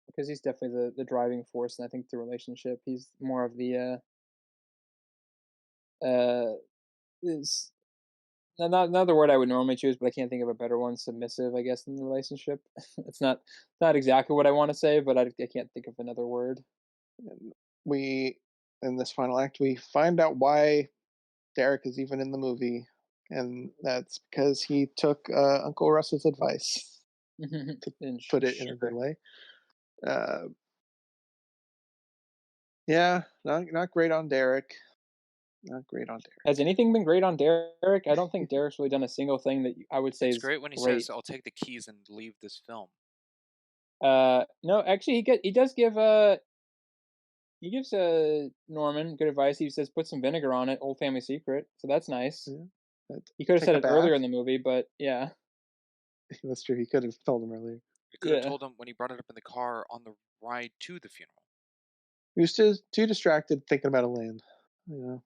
because he's definitely the driving force, and I think the relationship. He's more of the is not another word I would normally choose, but I can't think of a better one. Submissive, I guess, in the relationship. It's not exactly what I want to say, but I can't think of another word. And we, in this final act, we find out why Derek is even in the movie, and that's because he took Uncle Russ's advice, to And put it in a good sure. way. Uh, yeah, not great on Derek. Not great on Has Derek. anything been great on Derek? I don't think Derek's really done a single thing that I would say It's is great when he great. says, "I'll take the keys and leave this film." No, actually, he does give he gives Norman good advice. He says put some vinegar on it, old family secret. So that's nice. Yeah. He could have Take said a it earlier bath. in the movie, but yeah, That's true. He could have told him earlier. We could have yeah, told him when he brought it up in the car on the ride to the funeral. He was too distracted thinking about Elaine. You know,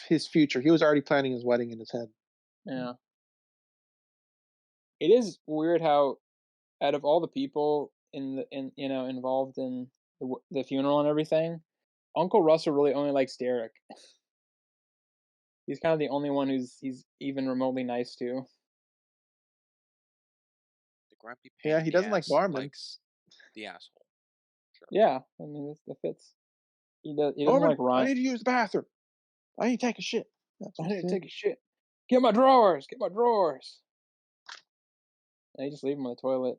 his future. He was already planning his wedding in his head. yeah. It is weird how out of all the people involved in the funeral and everything, Uncle Russell really only likes Derek. He's kind of the only one he's even remotely nice to. The grumpy pain Yeah, in he the doesn't like ass Norman. likes the asshole. Sure. Yeah, I mean that fits. He doesn't Norman, like I Ryan. need to use the bathroom. I need to take a shit. That's I what he need to said. take a shit. Get my drawers. Get my drawers. And he just leave him on the toilet.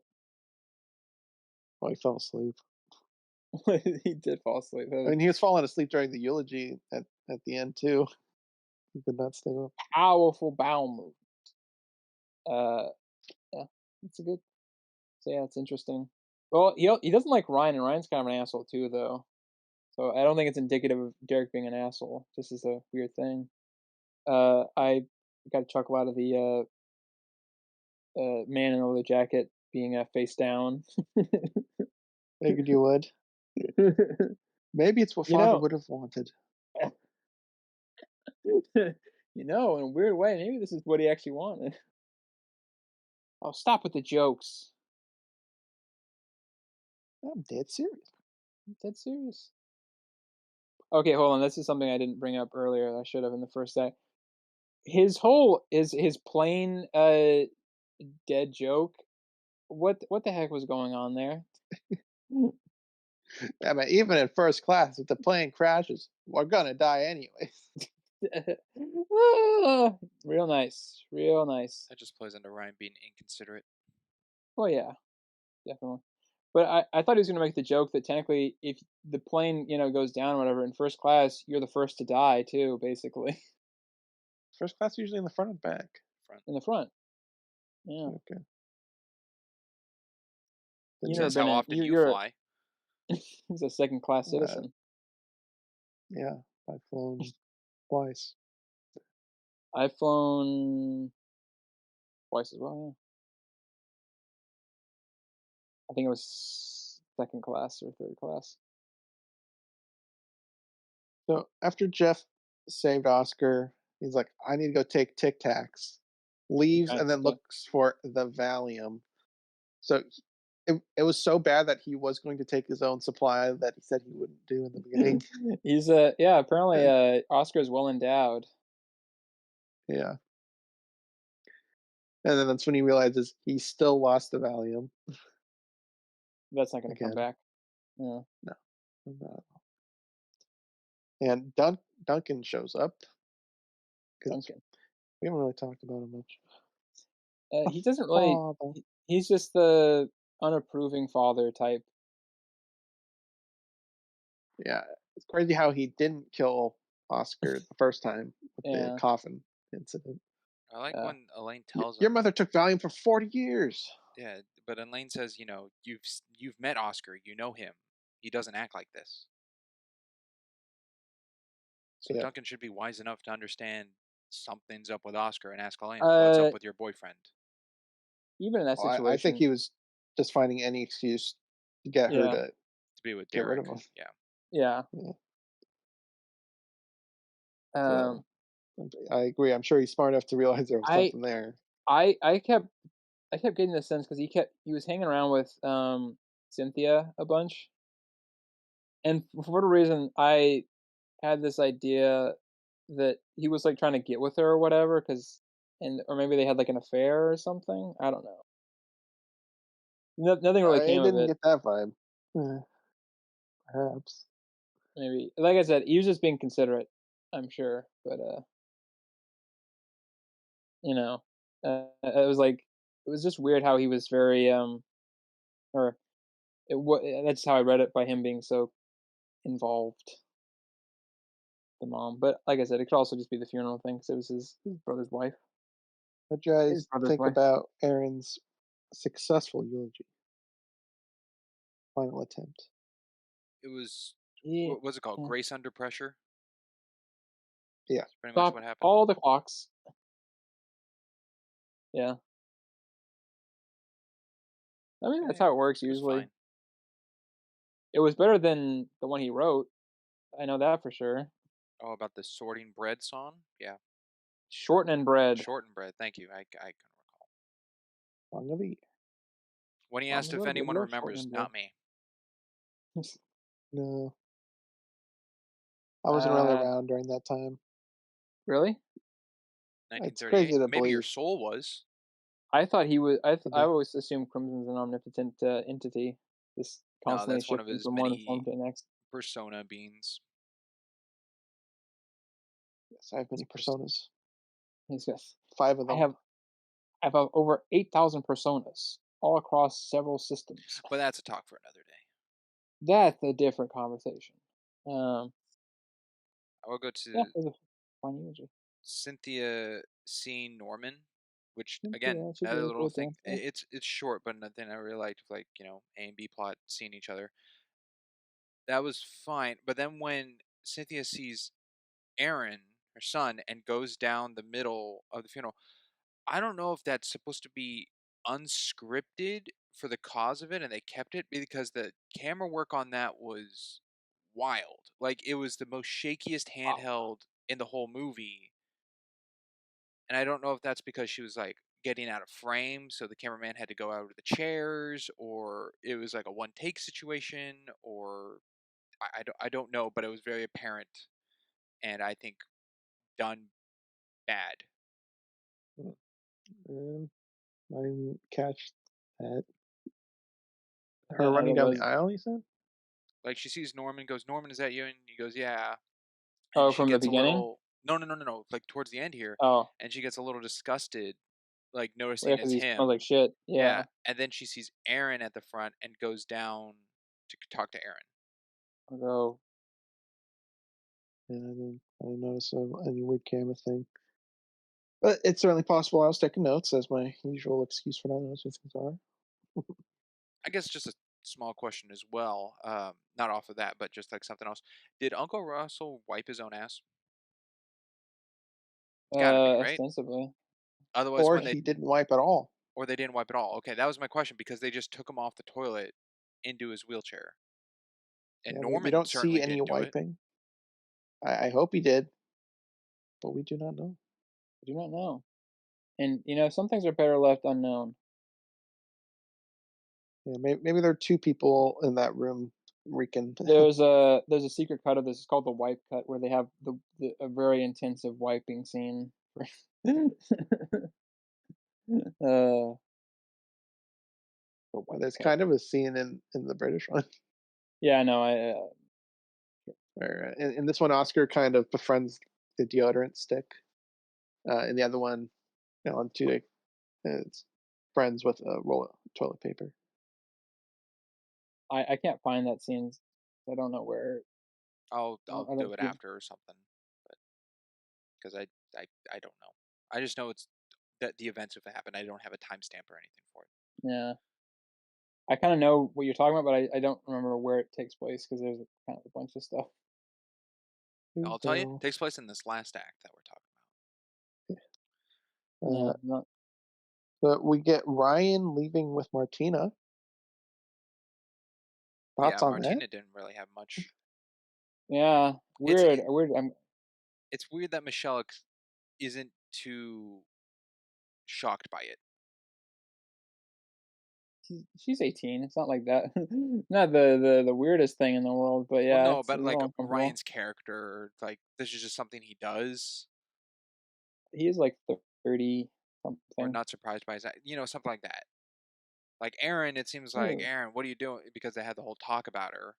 Oh, he fell asleep. He did fall asleep. That I was mean, he was falling asleep during the eulogy at the end too. He could not stay up. powerful bowel movement. Uh, yeah, it's a good. So yeah, it's interesting. Well, he doesn't like Ryan, and Ryan's kind of an asshole too, though. So I don't think it's indicative of Derek being an asshole. Just as a weird thing. I got a chuckle out of the man in the leather jacket being face down. Figured you would. Maybe it's what you father know, would have wanted. in a weird way, maybe this is what he actually wanted. Oh, stop with the jokes. I'm dead serious. I'm dead serious. Okay, hold on. This is something I didn't bring up earlier. I should have in the first set. His plain dead joke. What the heck was going on there? Yeah, man, even in first class, if the plane crashes, we're gonna die anyways. Ah, real nice, real nice. That just plays into Ryan being inconsiderate. Oh yeah, definitely. But I thought he was gonna make the joke that technically, if the plane goes down or whatever in first class, you're the first to die too, basically First class usually in the front and back. Front. in the front. Yeah, Okay. Then you yeah, never Says been how in. often you You're fly. he's a second class uh, citizen. yeah, I've flown twice. I've flown twice as well. Yeah, I think it was second class or third class. So after Jeff saved Oscar, he's like, I need to go take Tic Tacs. Leaves Okay. and then Yeah. looks for the Valium. So it was so bad that he was going to take his own supply that he said he wouldn't do in the beginning. He's yeah. Apparently, Oscar's well endowed. Yeah. And then that's when he realizes he still lost the Valium That's not going to come again. back. Yeah, No. No. And Duncan shows up because Duncan. we haven't really talked about him much. He doesn't really. Father. He's just the unapproving father type. Yeah. It's crazy how he didn't kill Oscar the first time with the Yeah. coffin incident. I like Yeah. when Elaine tells Your him, mother took Valium for 40 years. yeah, but Elaine says, you've met Oscar, you know him. He doesn't act like this. So Yeah. Duncan should be wise enough to understand something's up with Oscar and ask Helena, what's up Uh, with your boyfriend? even in that Well, I think situation, he was just finding any excuse to get her yeah, to To be with get rid Derek. of him. Yeah. yeah. Yeah. Um, So I agree. I'm sure he's smart enough to realize there was I something there. I kept getting the sense because he was hanging around with Cynthia a bunch, and for whatever reason, I had this idea that he was like trying to get with her or whatever, because and or maybe they had like an affair or something. I don't know. Nothing really I came of didn't it. get that vibe. Eh, perhaps. Maybe, like I said, he was just being considerate, I'm sure, but you know, it was like it was just weird how he was very or that's how I read it by him being so involved, the mom. But like I said, it could also just be the funeral thing because it was his brother's wife. What do you His guys brother's think wife. about Aaron's successful eulogy, final attempt? It was, Yeah, what was it called? yeah. Grace Under Pressure? Yeah. That's pretty much Stop what happened. all the clocks. Yeah, I mean that's Okay. how it works It was usually. fine. It was better than the one he wrote. I know that for sure. Oh, about the sorting bread song? Yeah. Shortening bread. Shortened bread. Thank you. I couldn't recall. Song of the year. When he Song asked of if the anyone year, remembers, shortening bread. not me. No, I wasn't really uh, around during that time. really? It's crazy 1938. to Maybe your believe. soul was. I thought he was. I Maybe. always assumed Crimson's an omnipotent entity, just No, constantly that's one of shifting his from one form many to the next. persona beings. Yes, I have He's many pers- personas. he's just. 5 of I them. have I have over 8,000 personas all across several systems. But that's a talk for another day. That's a different conversation. I will go Yeah, to it was a fun eulogy. Cynthia seeing Norman, which again, Yeah, she's another really little cool thing. dancer. It's short, but nothing I really liked. Like A and B plot seeing each other. That was fine. But then when Cynthia sees Aaron, her son, and goes down the middle of the funeral, I don't know if that's supposed to be unscripted for the cause of it, and they kept it because the camera work on that was wild. Like it was the most shakiest Wow. handheld in the whole movie, and I don't know if that's because she was like getting out of frame, so the cameraman had to go out of the chairs, or it was like a one take situation, or I don't know, but it was very apparent, and I think done bad. Um, I didn't catch that. Her That running either down the was aisle, you said? Like she sees Norman, goes, "Norman, is that you?" And he goes, "Yeah." And oh she from the gets a beginning. little, no, no, no, no, no, like towards the end here, Oh, and she gets a little disgusted, like yeah, noticing because it's he smells like him. shit. Yeah. Yeah, and then she sees Aaron at the front and goes down to talk to Aaron. Although Yeah, I didn't notice any weird camera thing. But it's certainly possible I was taking notes, as my usual excuse for not noticing things are. I guess just a small question as well, not off of that, but just like something else. Did Uncle Russell wipe his own ass? Got to be right. ostensibly. Otherwise, Or when they he didn't wipe at all. or they didn't wipe at all. Okay, that was my question because they just took him off the toilet into his wheelchair, and Yeah, we Norman don't see certainly any didn't do it. wiping. I hope he did, but we do not know. I do not know. And some things are better left unknown. Yeah, maybe there are two people in that room reeking. There's a secret cut of this. It's called the wipe cut, where they have a very intensive wiping scene. uh, the wipe There's cut. kind of a scene in the British one Yeah, no, where in this one Oscar kind of befriends the deodorant stick. In the other one, on two, it's friends with a roll of toilet paper. I can't find that scene. I don't know where. I'll I do don't it see it. after or something, but because I don't know. I just know it's that the events if it happen. I don't have a timestamp or anything for it. Yeah. I kind of know what you're talking about, but I don't remember where it takes place because there's kind of a bunch of stuff. I'll tell you, it Whoville. takes place in this last act that we're talking Uh, Yeah, not but we get Ryan leaving with Martina. about. Yeah, Thoughts on that? Martina didn't really have much. yeah, It's weird, it, weird. it's weird that Michelle isn't too shocked by it. She's 18. It's not like that. Not the weirdest thing in the world, but Well, yeah, no, it's a but like little uncomfortable. Ryan's character, like this is just something he does. He is like 30 We're something. not surprised by his, something like that. Like Aaron, it seems like Ew. Aaron, what are you doing? Because they had the whole talk about her,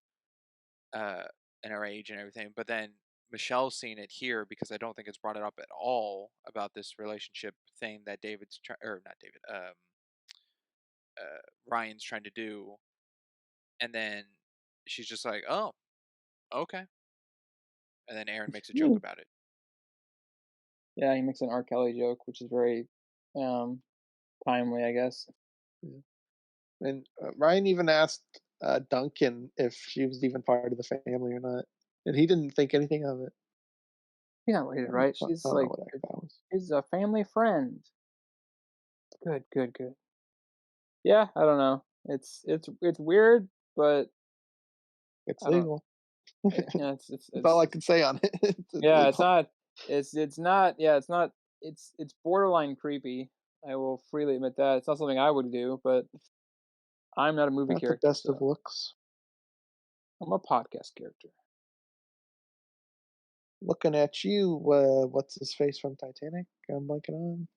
uh, and her age and everything. But then Michelle's seeing it here because I don't think it's brought it up at all about this relationship thing that or not David, Ryan's trying to do. And then she's just like, oh, okay. And then Aaron makes a joke Ew. about it. Yeah, he makes an R. Kelly joke, which is very um timely, I guess. Yeah. And Ryan even asked Duncan if she was even part of the family or not, and he didn't think anything of it. He's not related, right? I She's don't know like, what act that was. she's a family friend. Good, good, good. Yeah, I don't know. It's weird, but It's I don't. legal. Yeah, That's all I can say on it. It's yeah, it's legal. not. It's not. Yeah, it's not. It's borderline creepy. I will freely admit that. It's not something I would do, but I'm not a movie Not the character, best of so looks. I'm a podcast character. Looking at you, what's his face from Titanic? I'm blanking on.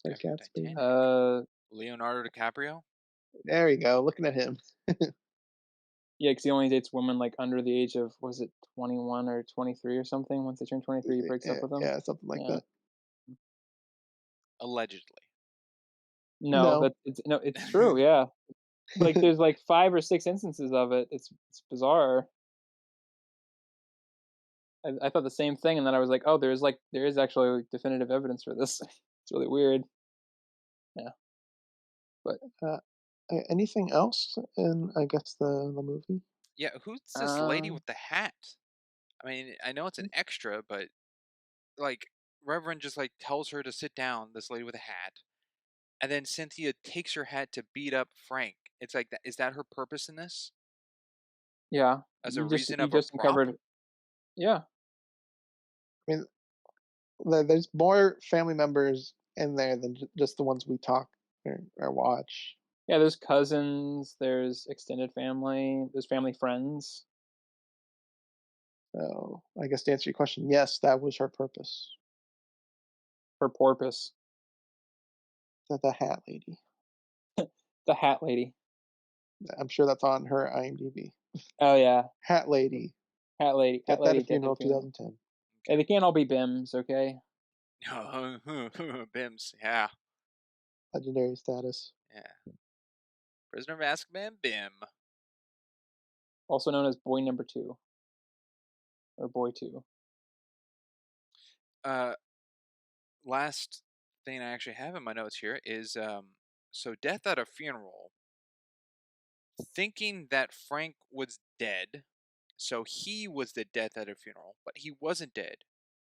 Yeah, Or from Gatsby. Titanic. Uh, Leonardo DiCaprio. There you go. Looking at him. yeah, because he only dates women like under the age of was it 21 or 23 or something. Once they turn 23, he breaks up Yeah, with them. yeah, something like Yeah. that. Allegedly. No, No, that it's no, it's true. Yeah, like there's like 5 or 6 instances of it. It's bizarre. I thought the same thing, and then I was like, oh, there is actually definitive evidence for this. It's really weird. Yeah, but uh, anything else in I guess the movie? Yeah, who's this lady um, with the hat? I mean, I know it's an extra, but like Reverend just like tells her to sit down, this lady with a hat, and then Cynthia takes her hat to beat up Frank. It's like that is that her purpose in this? yeah, As a you reason of a just prop? uncovered. Yeah, I mean, there's more family members in there than just the ones we talk or watch. yeah. There's cousins. There's extended family. There's family friends. So I guess to answer your question, yes, that was her purpose. Her porpoise, The hat lady. the hat lady. I'm sure that's on her IMDb. Oh yeah, Hat lady. hat lady, hat Get that lady, at dead at funeral funeral. 2010. Hey, they can't all be Bims, okay? Bims, yeah. Legendary status. Yeah. Prisoner of Azkaban, Bim. Also known as Boy Number Two or Boy Two. Uh last thing I actually have in my notes here is so death at a funeral, thinking that Frank was dead. So he was the death at a funeral, but he wasn't dead.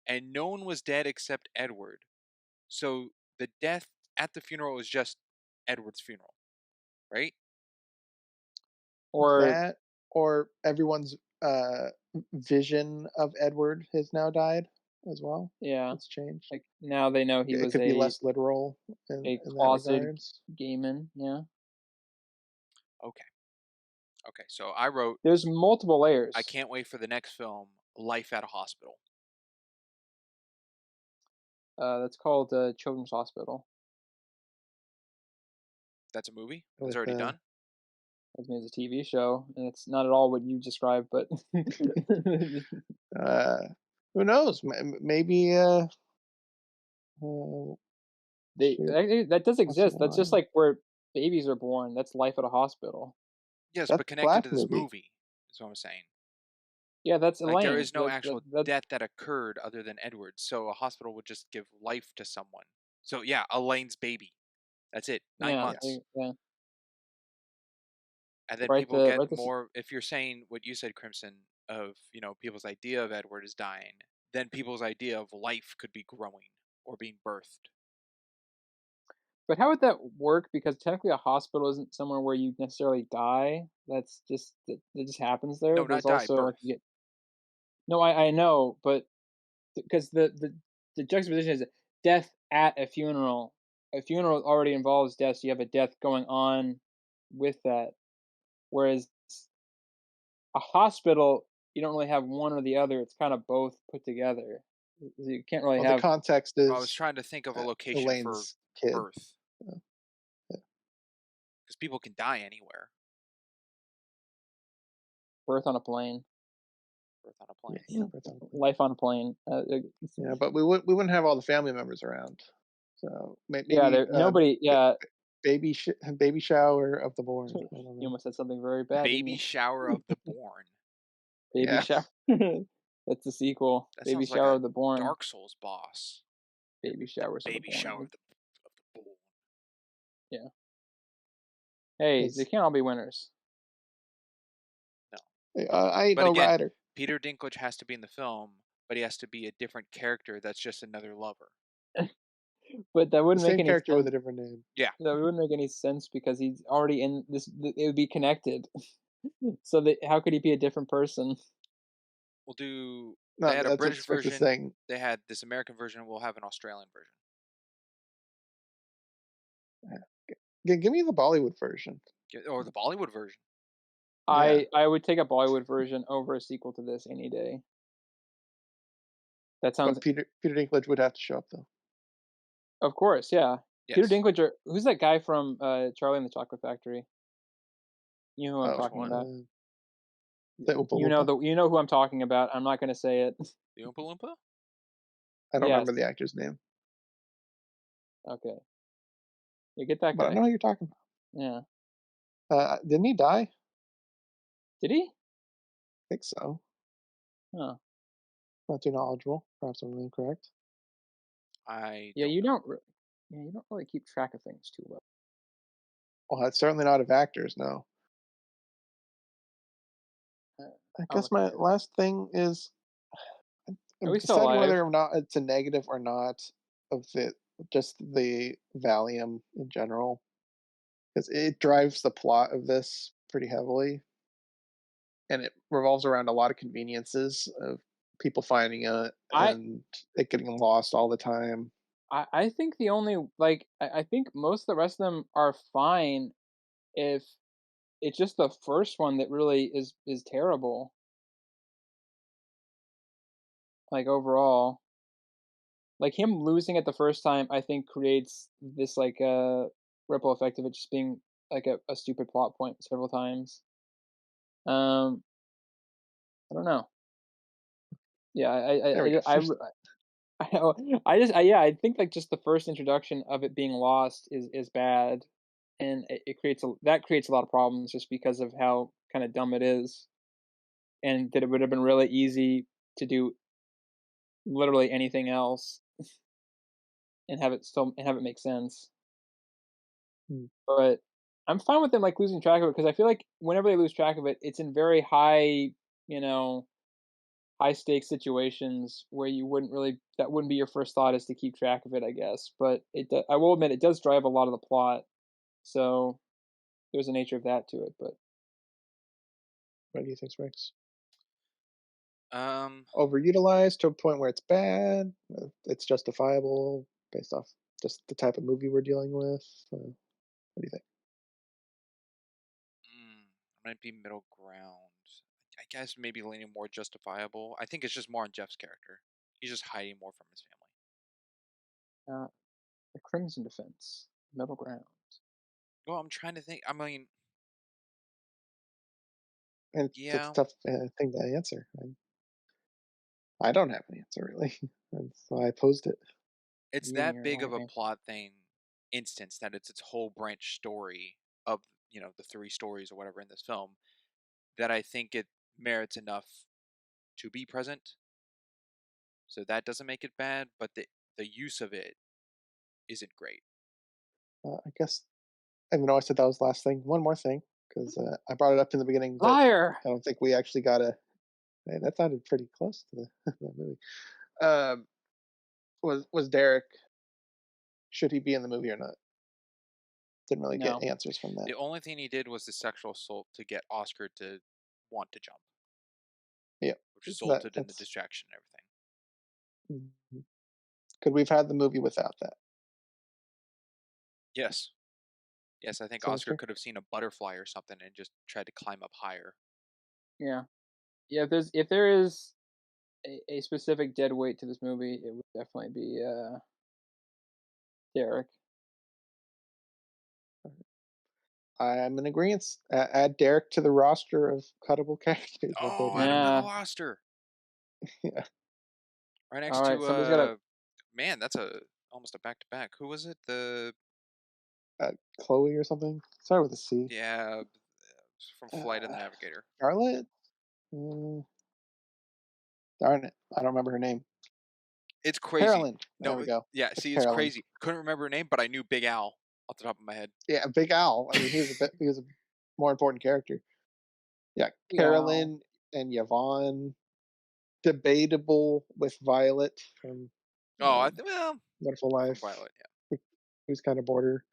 And no one was dead except Edward. So the death at the funeral is just Edward's funeral, right? Or That or everyone's vision of Edward has now died as well. yeah, It's changed. like now they know he It was could be less literal a in that closeted regards. gay man. Yeah, Okay. Okay. So I wrote, there's multiple I layers. can't wait for the next film, Life at a Hospital. That's called Children's Hospital. That's a movie that's With already done. That means a TV show, and it's not at all what you described, but uh, who knows? Maybe shoot, that does what's the exist. That's just line? like where babies are born. That's life at a hospital. Yes, That's but connected Black to this movie. movie is what I'm saying. Yeah, that's Like there Elaine. is no actual That death that occurred other than Edward's, so a hospital would just give life to someone. So yeah, Elaine's baby. That's it. Nine yeah, Yeah. months. yeah. And then Write people the get write this. more, if you're saying what you said, Crimson, of, people's idea of Edward is dying, then people's idea of life could be growing or being birthed. But how would that work? Because technically, a hospital isn't somewhere where you necessarily die. That's just it just happens there. No, There's not die, also like birth. no, I know, but because the juxtaposition is death at a funeral. A funeral already involves death, so you have a death going on with that. Whereas a hospital, you don't really have one or the other. It's kind of both put together. You can't really Well, the have context I was is trying to think of a location for Elaine's kid. birth, Uh, yeah. because people can die anywhere. birth on a plane, Birth on a Yeah, plane. yeah, birth on a plane. life on a plane. Yeah, but we wouldn't have all the family members around. So Yeah, maybe there nobody. Yeah, baby shower of the born. I don't you know. almost said something very bad, didn't Baby you? shower of the born. Baby Yeah, shower. That's the sequel. That Baby sounds like shower a of the born. Dark Souls boss. Baby The showers of the baby shower born. of the born. Yeah. Hey, they is can't all be winners. No. I ain't But no again, rider. Peter Dinklage has to be in the film, but he has to be a different character that's just another lover. But that The wouldn't make same any character with sense. a different name. Yeah. That wouldn't make any sense because he's already in this. It would be connected. So that how could he be a different person? We'll do. They No, had a that's what British Swift is version. saying. They had this American version. We'll have an Australian version. Give me the Bollywood version. Or the Bollywood version. Yeah, I would take a Bollywood version over a sequel to this any day. That sounds, but Peter Dinklage would have to show up though. of course, yeah. Peter Yes. Dinklage, or who's that guy from Charlie and the Chocolate Factory? You know who I'm Oh, Which talking one? about. the Oompa Loompa. You know who I'm talking about. I'm not going to say it. The Oompa Loompa? I don't Yes. remember the actor's name, Okay. You get that but I guy. know who you're talking Yeah. about. Didn't he die? I Did he? think so. Oh. Not too knowledgeable. Perhaps I'm incorrect. I Yeah, don't you know. don't. Yeah, you don't really keep track of things too well. Well, it's certainly not of actors. No. Uh, I I'll guess look my into it. last thing is Are we still deciding alive? whether or not it's a negative or not of the Valium in general, because it drives the plot of this pretty heavily, and it revolves around a lot of conveniences of people finding it I and it getting lost all the time. I think the only like I think most of the rest of them are fine if it's just the first one that really is terrible. Like overall, like him losing it the first time, I think creates this like ripple effect of it just being like a stupid plot point several times. Um, I don't know. Yeah, There we go. I just yeah, I think like just the first introduction of it being lost is bad, and it creates that creates a lot of problems just because of how kind of dumb it is, and that it would have been really easy to do literally anything else and have it make sense. Hmm. But I'm fine with them like losing track of it because I feel like whenever they lose track of it, it's in very high, you know, high stakes situations where you wouldn't really that wouldn't be your first thought is to keep track of it, I guess. But I will admit it does drive a lot of the plot, so there's a nature of that to it. But What do you think, Rex? Um, Overutilized to a point where it's bad. It's justifiable based off just the type of movie we're dealing with. What do you think? might be middle ground. I guess maybe leaning more justifiable. I think it's just more on Jeff's character. He's just hiding more from his family. uh, the Crimson Defense, middle ground. Well, I'm trying to think. I mean, And it's a yeah, tough thing to answer. I don't have an answer really, and so I posed it. it's You and that your big of own a answer. plot thing instance that it's its whole branch story of, the three stories or whatever in this film, that I think it merits enough to be present. So that doesn't make it bad, but the use of it isn't great. I guess, even though I said that was the last thing, one more thing. because I brought it up in the beginning, but Liar. I don't think we actually got a. Hey, that sounded pretty close to the that movie. Um, was Derek? Should he be in the movie or not? Didn't really get No. answers from that. The only thing he did was the sexual assault to get Oscar to want to jump, Yeah, which that resulted in the that's. distraction and everything. Mhm. Could we've had the movie without that, Yes. Yes, I think Oscar Sinister? could have seen a butterfly or something and just tried to climb up higher. Yeah. Yeah. If there is a specific dead weight to this movie, it would definitely be Derek. I'm in agreement. Add Derek to the roster of cuttable characters. We'll go Oh, to add him to the Yeah. roster. yeah. Right All next right. to Somebody's got to. man, that's a almost a back to back. Who was it? The Chloe or something. Start with a C. yeah, from Flight of Uh, the Navigator. Charlotte. Uh, darn it, I don't remember her name. It's crazy. Carolyn. There No, we go. yeah, It's see, it's Carolyn. crazy. Couldn't remember her name, but I knew Big Al off the top of my head. Yeah, Big Al. I mean, he was a more important character. Yeah, Yeah. Carolyn and Yvonne. Debatable with Violet from Oh, um, well, Wonderful from Life, Violet, yeah. who's kind of border.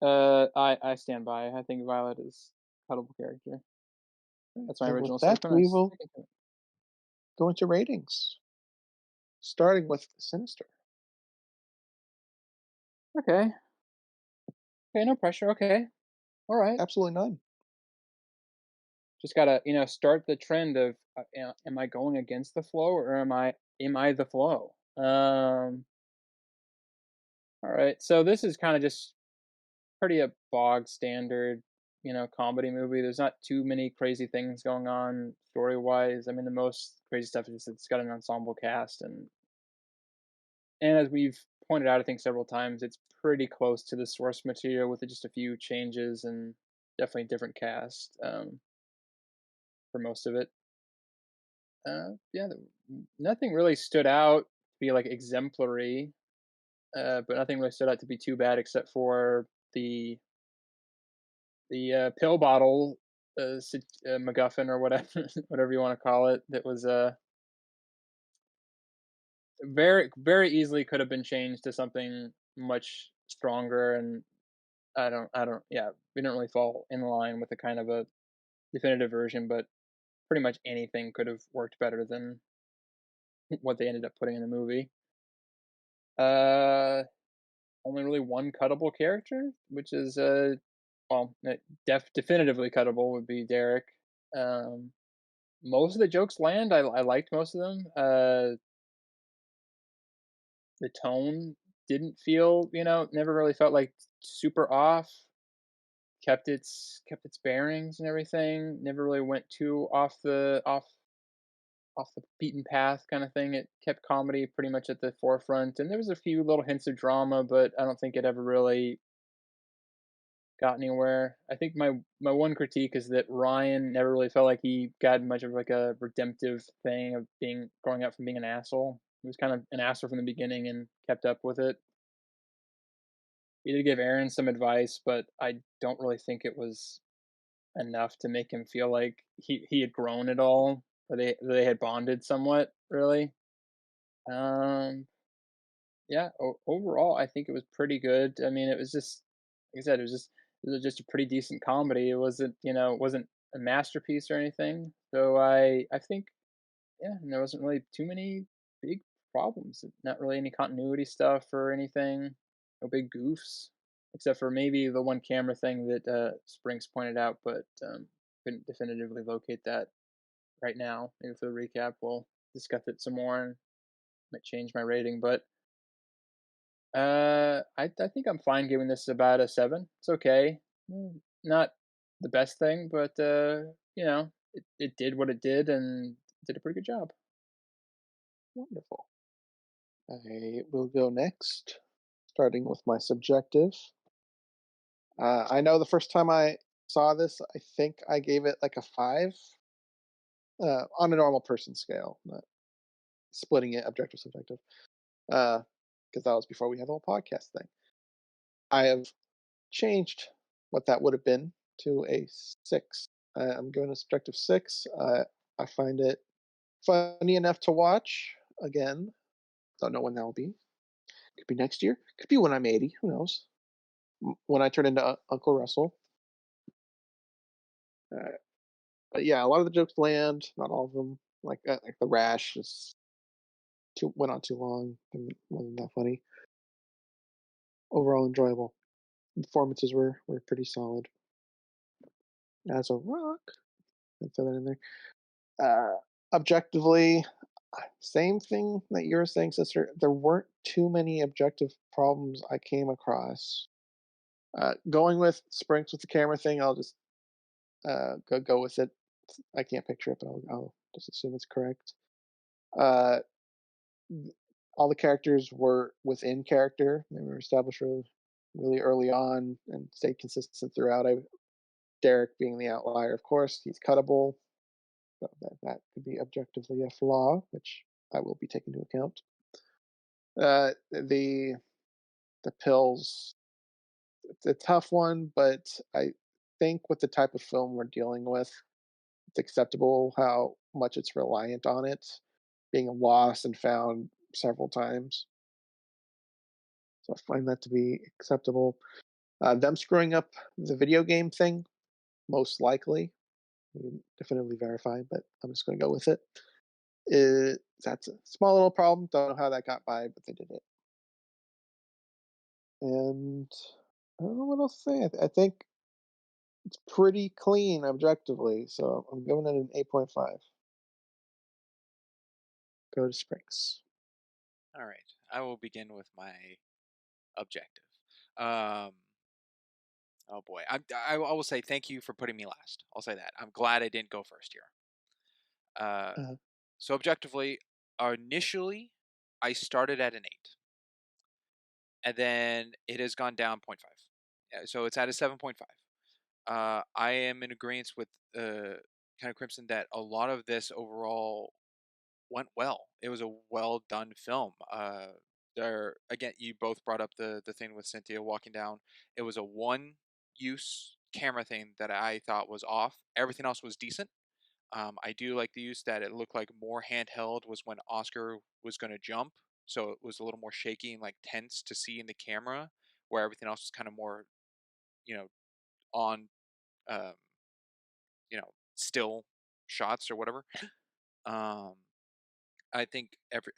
I stand by. I think Violet is a cuttable character. That's my And with original that, statement. I'm we will sticking to it. go into ratings, starting with Sinister. Okay. Okay. No pressure. Okay. All right. Absolutely none. Just gotta start the trend of am I going against the flow or am I the flow? All right. So this is kind of just pretty a bog standard, comedy movie. There's not too many crazy things going on story wise. I mean, the most crazy stuff is it's got an ensemble cast, and as we've pointed out, I think several times, it's pretty close to the source material with just a few changes and definitely different cast for most of it. Yeah, nothing really stood out to be like exemplary, but nothing really stood out to be too bad except for the pill bottle MacGuffin or whatever whatever you want to call it. That was very very easily could have been changed to something much stronger, and I don't yeah, we didn't really fall in line with a kind of a definitive version, but pretty much anything could have worked better than what they ended up putting in the movie. Uh, Only really one cuttable character, which is well, definitively cuttable would be Derek. Um, Most of the jokes land. I liked most of them. The tone didn't feel, never really felt like super off. Kept its bearings and everything. Never really went too off the beaten path kind of thing. It kept comedy pretty much at the forefront, and there was a few little hints of drama, but I don't think it ever really got anywhere. I think my one critique is that Ryan never really felt like he got much of like a redemptive thing of being growing up from being an asshole. He was kind of an asshole from the beginning and kept up with it. He did give Aaron some advice, but I don't really think it was enough to make him feel like he had grown at all, or they had bonded somewhat. Really, um, yeah. Overall, I think it was pretty good. I mean, it was just like I said, it was just a pretty decent comedy. It wasn't a masterpiece or anything. So I think yeah, and there wasn't really too many big problems. Not really any continuity stuff or anything. No big goofs, except for maybe the one camera thing that Sprinks pointed out, but couldn't definitively locate that right now. Maybe for the recap, we'll discuss it some more and might change my rating. But I think I'm fine giving this about a 7. It's okay. Not the best thing, but it did what it did and did a pretty good job. Wonderful. I will go next, starting with my subjective. I know the first time I saw this, I think I gave it like a 5 on a normal person scale, not splitting it objective subjective. Because that was before we had the whole podcast thing. I have changed what that would have been to a 6. I'm giving a subjective 6. I find it funny enough to watch again. Don't know when that will be. Could be next year. Could be when I'm 80. Who knows? When I turn into Uncle Russell. Uh, but yeah, a lot of the jokes land. Not all of them. Like the rash is too went on too long and wasn't that funny. Overall enjoyable. Performances were pretty solid. As a rock, let's throw that in there. Objectively, same thing that you're saying, sister. There weren't too many objective problems I came across. Going with Sprinks with the camera thing, I'll just go with it. I can't picture it, but I'll just assume it's correct. Uh, all the characters were within character. They were established really early on and stayed consistent throughout. Derek being the outlier, of course, he's cuttable. So that could be objectively a flaw, which I will be taking into account. The pills, it's a tough one, but I think with the type of film we're dealing with, it's acceptable how much it's reliant on it being lost and found several times. So I find that to be acceptable. Them screwing up the video game thing, most likely. We didn't definitively verify, but I'm just going to go with it. That's a small little problem. Don't know how that got by, but they did it. And I don't know what else to say. I think it's pretty clean objectively, so I'm giving it an 8.5. Go to Springs. All right. I will begin with my objective. Um, oh boy. I will say thank you for putting me last. I'll say that. I'm glad I didn't go first here. Uh, Uh, so objectively, initially, I started at an 8, and then it has gone down 0.5. Yeah, so it's at a 7.5. I am in agreement with kind of Crimson that a lot of this overall went well. It was a well done film. There again, you both brought up the thing with Cynthia walking down. It was a one use camera thing that I thought was off. Everything else was decent. I do like the use that it looked like more handheld was when Oscar was going to jump, so it was a little more shaky and like tense to see in the camera, where everything else was kind of more, you know, on, um, still shots or whatever. Um, I think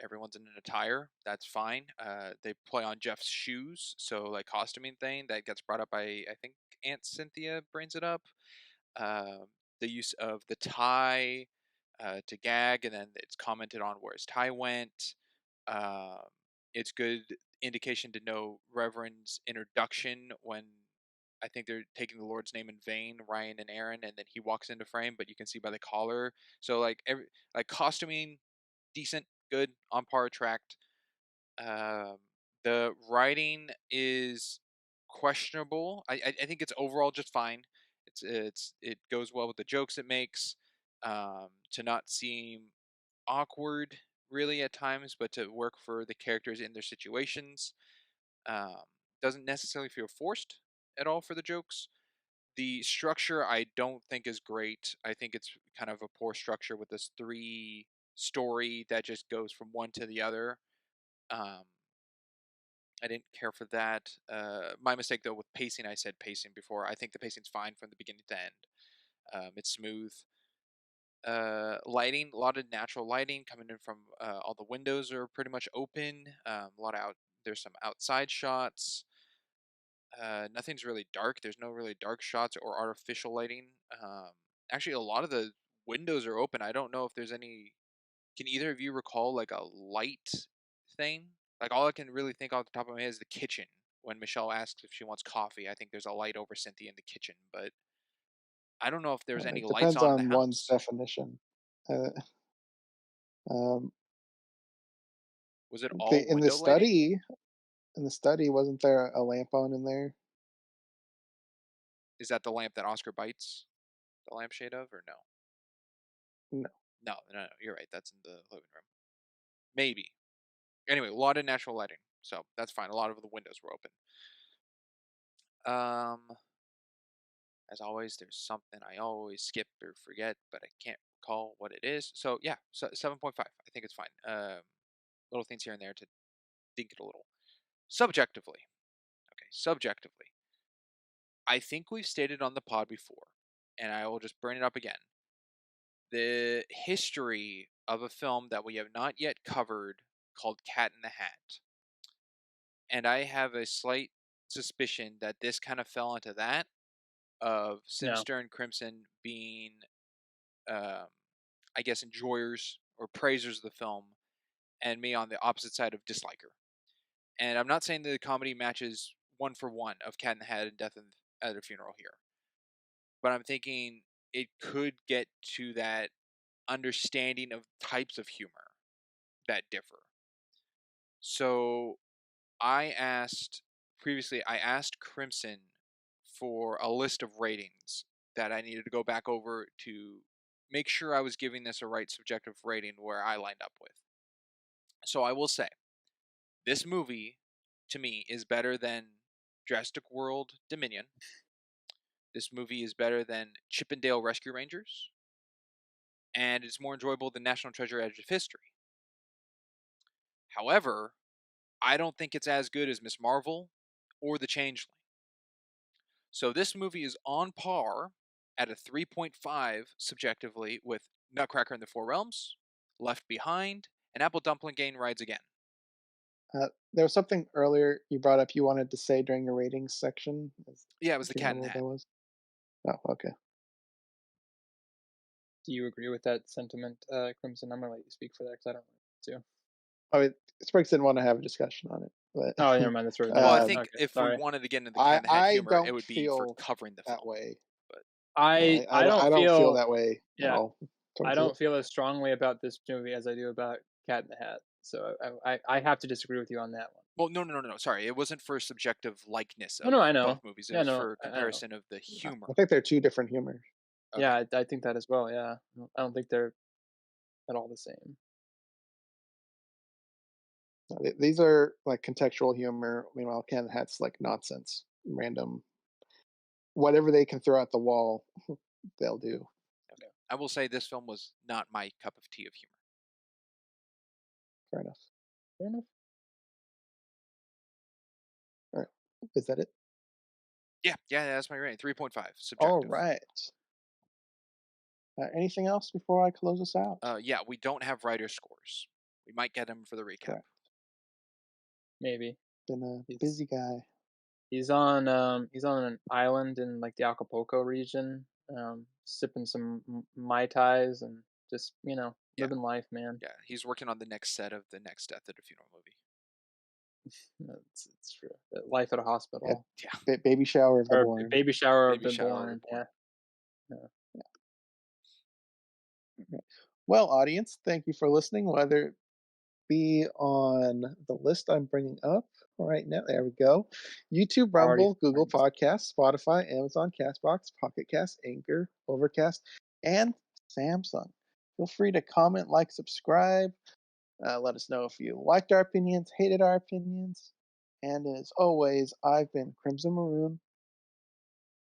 everyone's in an attire. That's fine. They play on Jeff's shoes, so like costuming thing that gets brought up by I think Aunt Cynthia brings it up. Um, the use of the tie to gag, and then it's commented on where his tie went. Um, it's good indication to know Reverend's introduction when I think they're taking the Lord's name in vain, Ryan and Aaron, and then he walks into frame, but you can see by the collar. So like costuming, decent, good, on par, tracked. Um, the writing is questionable. I think it's overall just fine. It goes well with the jokes it makes. To not seem awkward really at times, but to work for the characters in their situations. Um, doesn't necessarily feel forced at all for the jokes. The structure I don't think is great. I think it's kind of a poor structure with this three story that just goes from one to the other. Um, I didn't care for that. My mistake though with pacing, I said pacing before. I think the pacing's fine from the beginning to end. It's smooth. Lighting, a lot of natural lighting coming in from all the windows are pretty much open. A lot of there's some outside shots. Nothing's really dark. There's no really dark shots or artificial lighting. Actually, a lot of the windows are open. I don't know if there's any. Can either of you recall like a light thing? Like all I can really think off the top of my head is the kitchen. When Michelle asks if she wants coffee, I think there's a light over Cynthia in the kitchen, but I don't know if there's any it lights depends on in the on one's house. definition. Uh, um, Was it all in the window lighting? study, wasn't there a lamp on in there? Is that the lamp that Oscar bites the lampshade of, or no? No. No, no, no. You're right. That's in the living room. Maybe. Anyway, a lot of natural lighting, so that's fine. A lot of the windows were open. Um, As always, there's something I always skip or forget, but I can't recall what it is. So yeah, so 7.5. I think it's fine. Little things here and there to dink it a little. Subjectively, okay, subjectively, I think we've stated on the pod before, and I will just bring it up again. The history of a film that we have not yet covered called Cat in the Hat. And I have a slight suspicion that this kind of fell into that of No. Sinister and Crimson being, um, I guess, enjoyers or praisers of the film, and me on the opposite side of disliker. And I'm not saying the comedy matches one for one of Cat in the Hat and Death at a Funeral here, but I'm thinking it could get to that understanding of types of humor that differ. So I asked Crimson for a list of ratings that I needed to go back over to make sure I was giving this a right subjective rating where I lined up with. So I will say, this movie to me is better than Jurassic World Dominion. This movie is better than Chip and Dale Rescue Rangers, and it's more enjoyable than National Treasure: Edge of History. However, I don't think it's as good as Miss Marvel or The Changeling. So this movie is on par at a 3.5 subjectively with Nutcracker in the Four Realms, Left Behind, and Apple Dumpling Gang Rides Again. There was something earlier you brought up you wanted to say during your ratings section. Yeah, it was Do The you Cat in remember the what that Hat. was? Oh, okay. Do you agree with that sentiment, Crimson? I'm gonna let you speak for that because I don't want to. I mean, Spriggs didn't want to have a discussion on it, but Oh, never mind. That's where Well, I that. think Okay, if we sorry. wanted to get into the Cat I in the Hat I humor, it don't would be for feel covering the that film. way. But No, I I don't don't feel feel that way at yeah. all I towards it. don't feel as strongly about this movie as I do about Cat in the Hat. So I have to disagree with you on that one. well, no. Sorry, it wasn't for subjective likeness Oh of no, I both know. movies. It Yeah, was no, for I know. comparison of the humor. I think they're two different humors. Okay. Yeah, I think that as well. Yeah, I don't think they're at all the same. These are like contextual humor. Meanwhile, Ken Hat's like nonsense, random, whatever they can throw at the wall, they'll do. Okay. I will say this film was not my cup of tea of humor. Fair enough. Fair enough. All right, is that it? Yeah, that's my rating. 3.5 All subjective. right. Anything else before I close us out? Yeah, we don't have writer scores. We might get them for the recap. Correct. Maybe Been a he's busy guy. he's on an island in like the Acapulco region, sipping some mai tais and just Yeah. living life, man. Yeah, he's working on the next set of the next Death at a Funeral movie. It's true. Life at a Yeah, hospital Yeah, baby shower of the or born. baby shower of baby the shower of the born. born. Yeah. Okay. Well, audience, thank you for listening. Whether it be on the list I'm bringing up right now, there we go. YouTube, Already Rumble, Google friends. Podcasts, Spotify, Amazon Castbox, Pocket Cast, Anchor, Overcast, and Samsung. Feel free to comment, like, subscribe. Let us know if you liked our opinions, hated our opinions. And as always, I've been Crimson Maroon.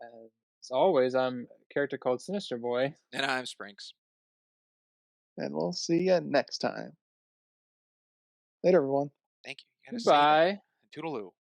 As always, I'm a character called Sinister Boy. And I'm Sprinks. And we'll see you next time. Later, everyone. Thank you. You gotta say that. Goodbye. Toodaloo.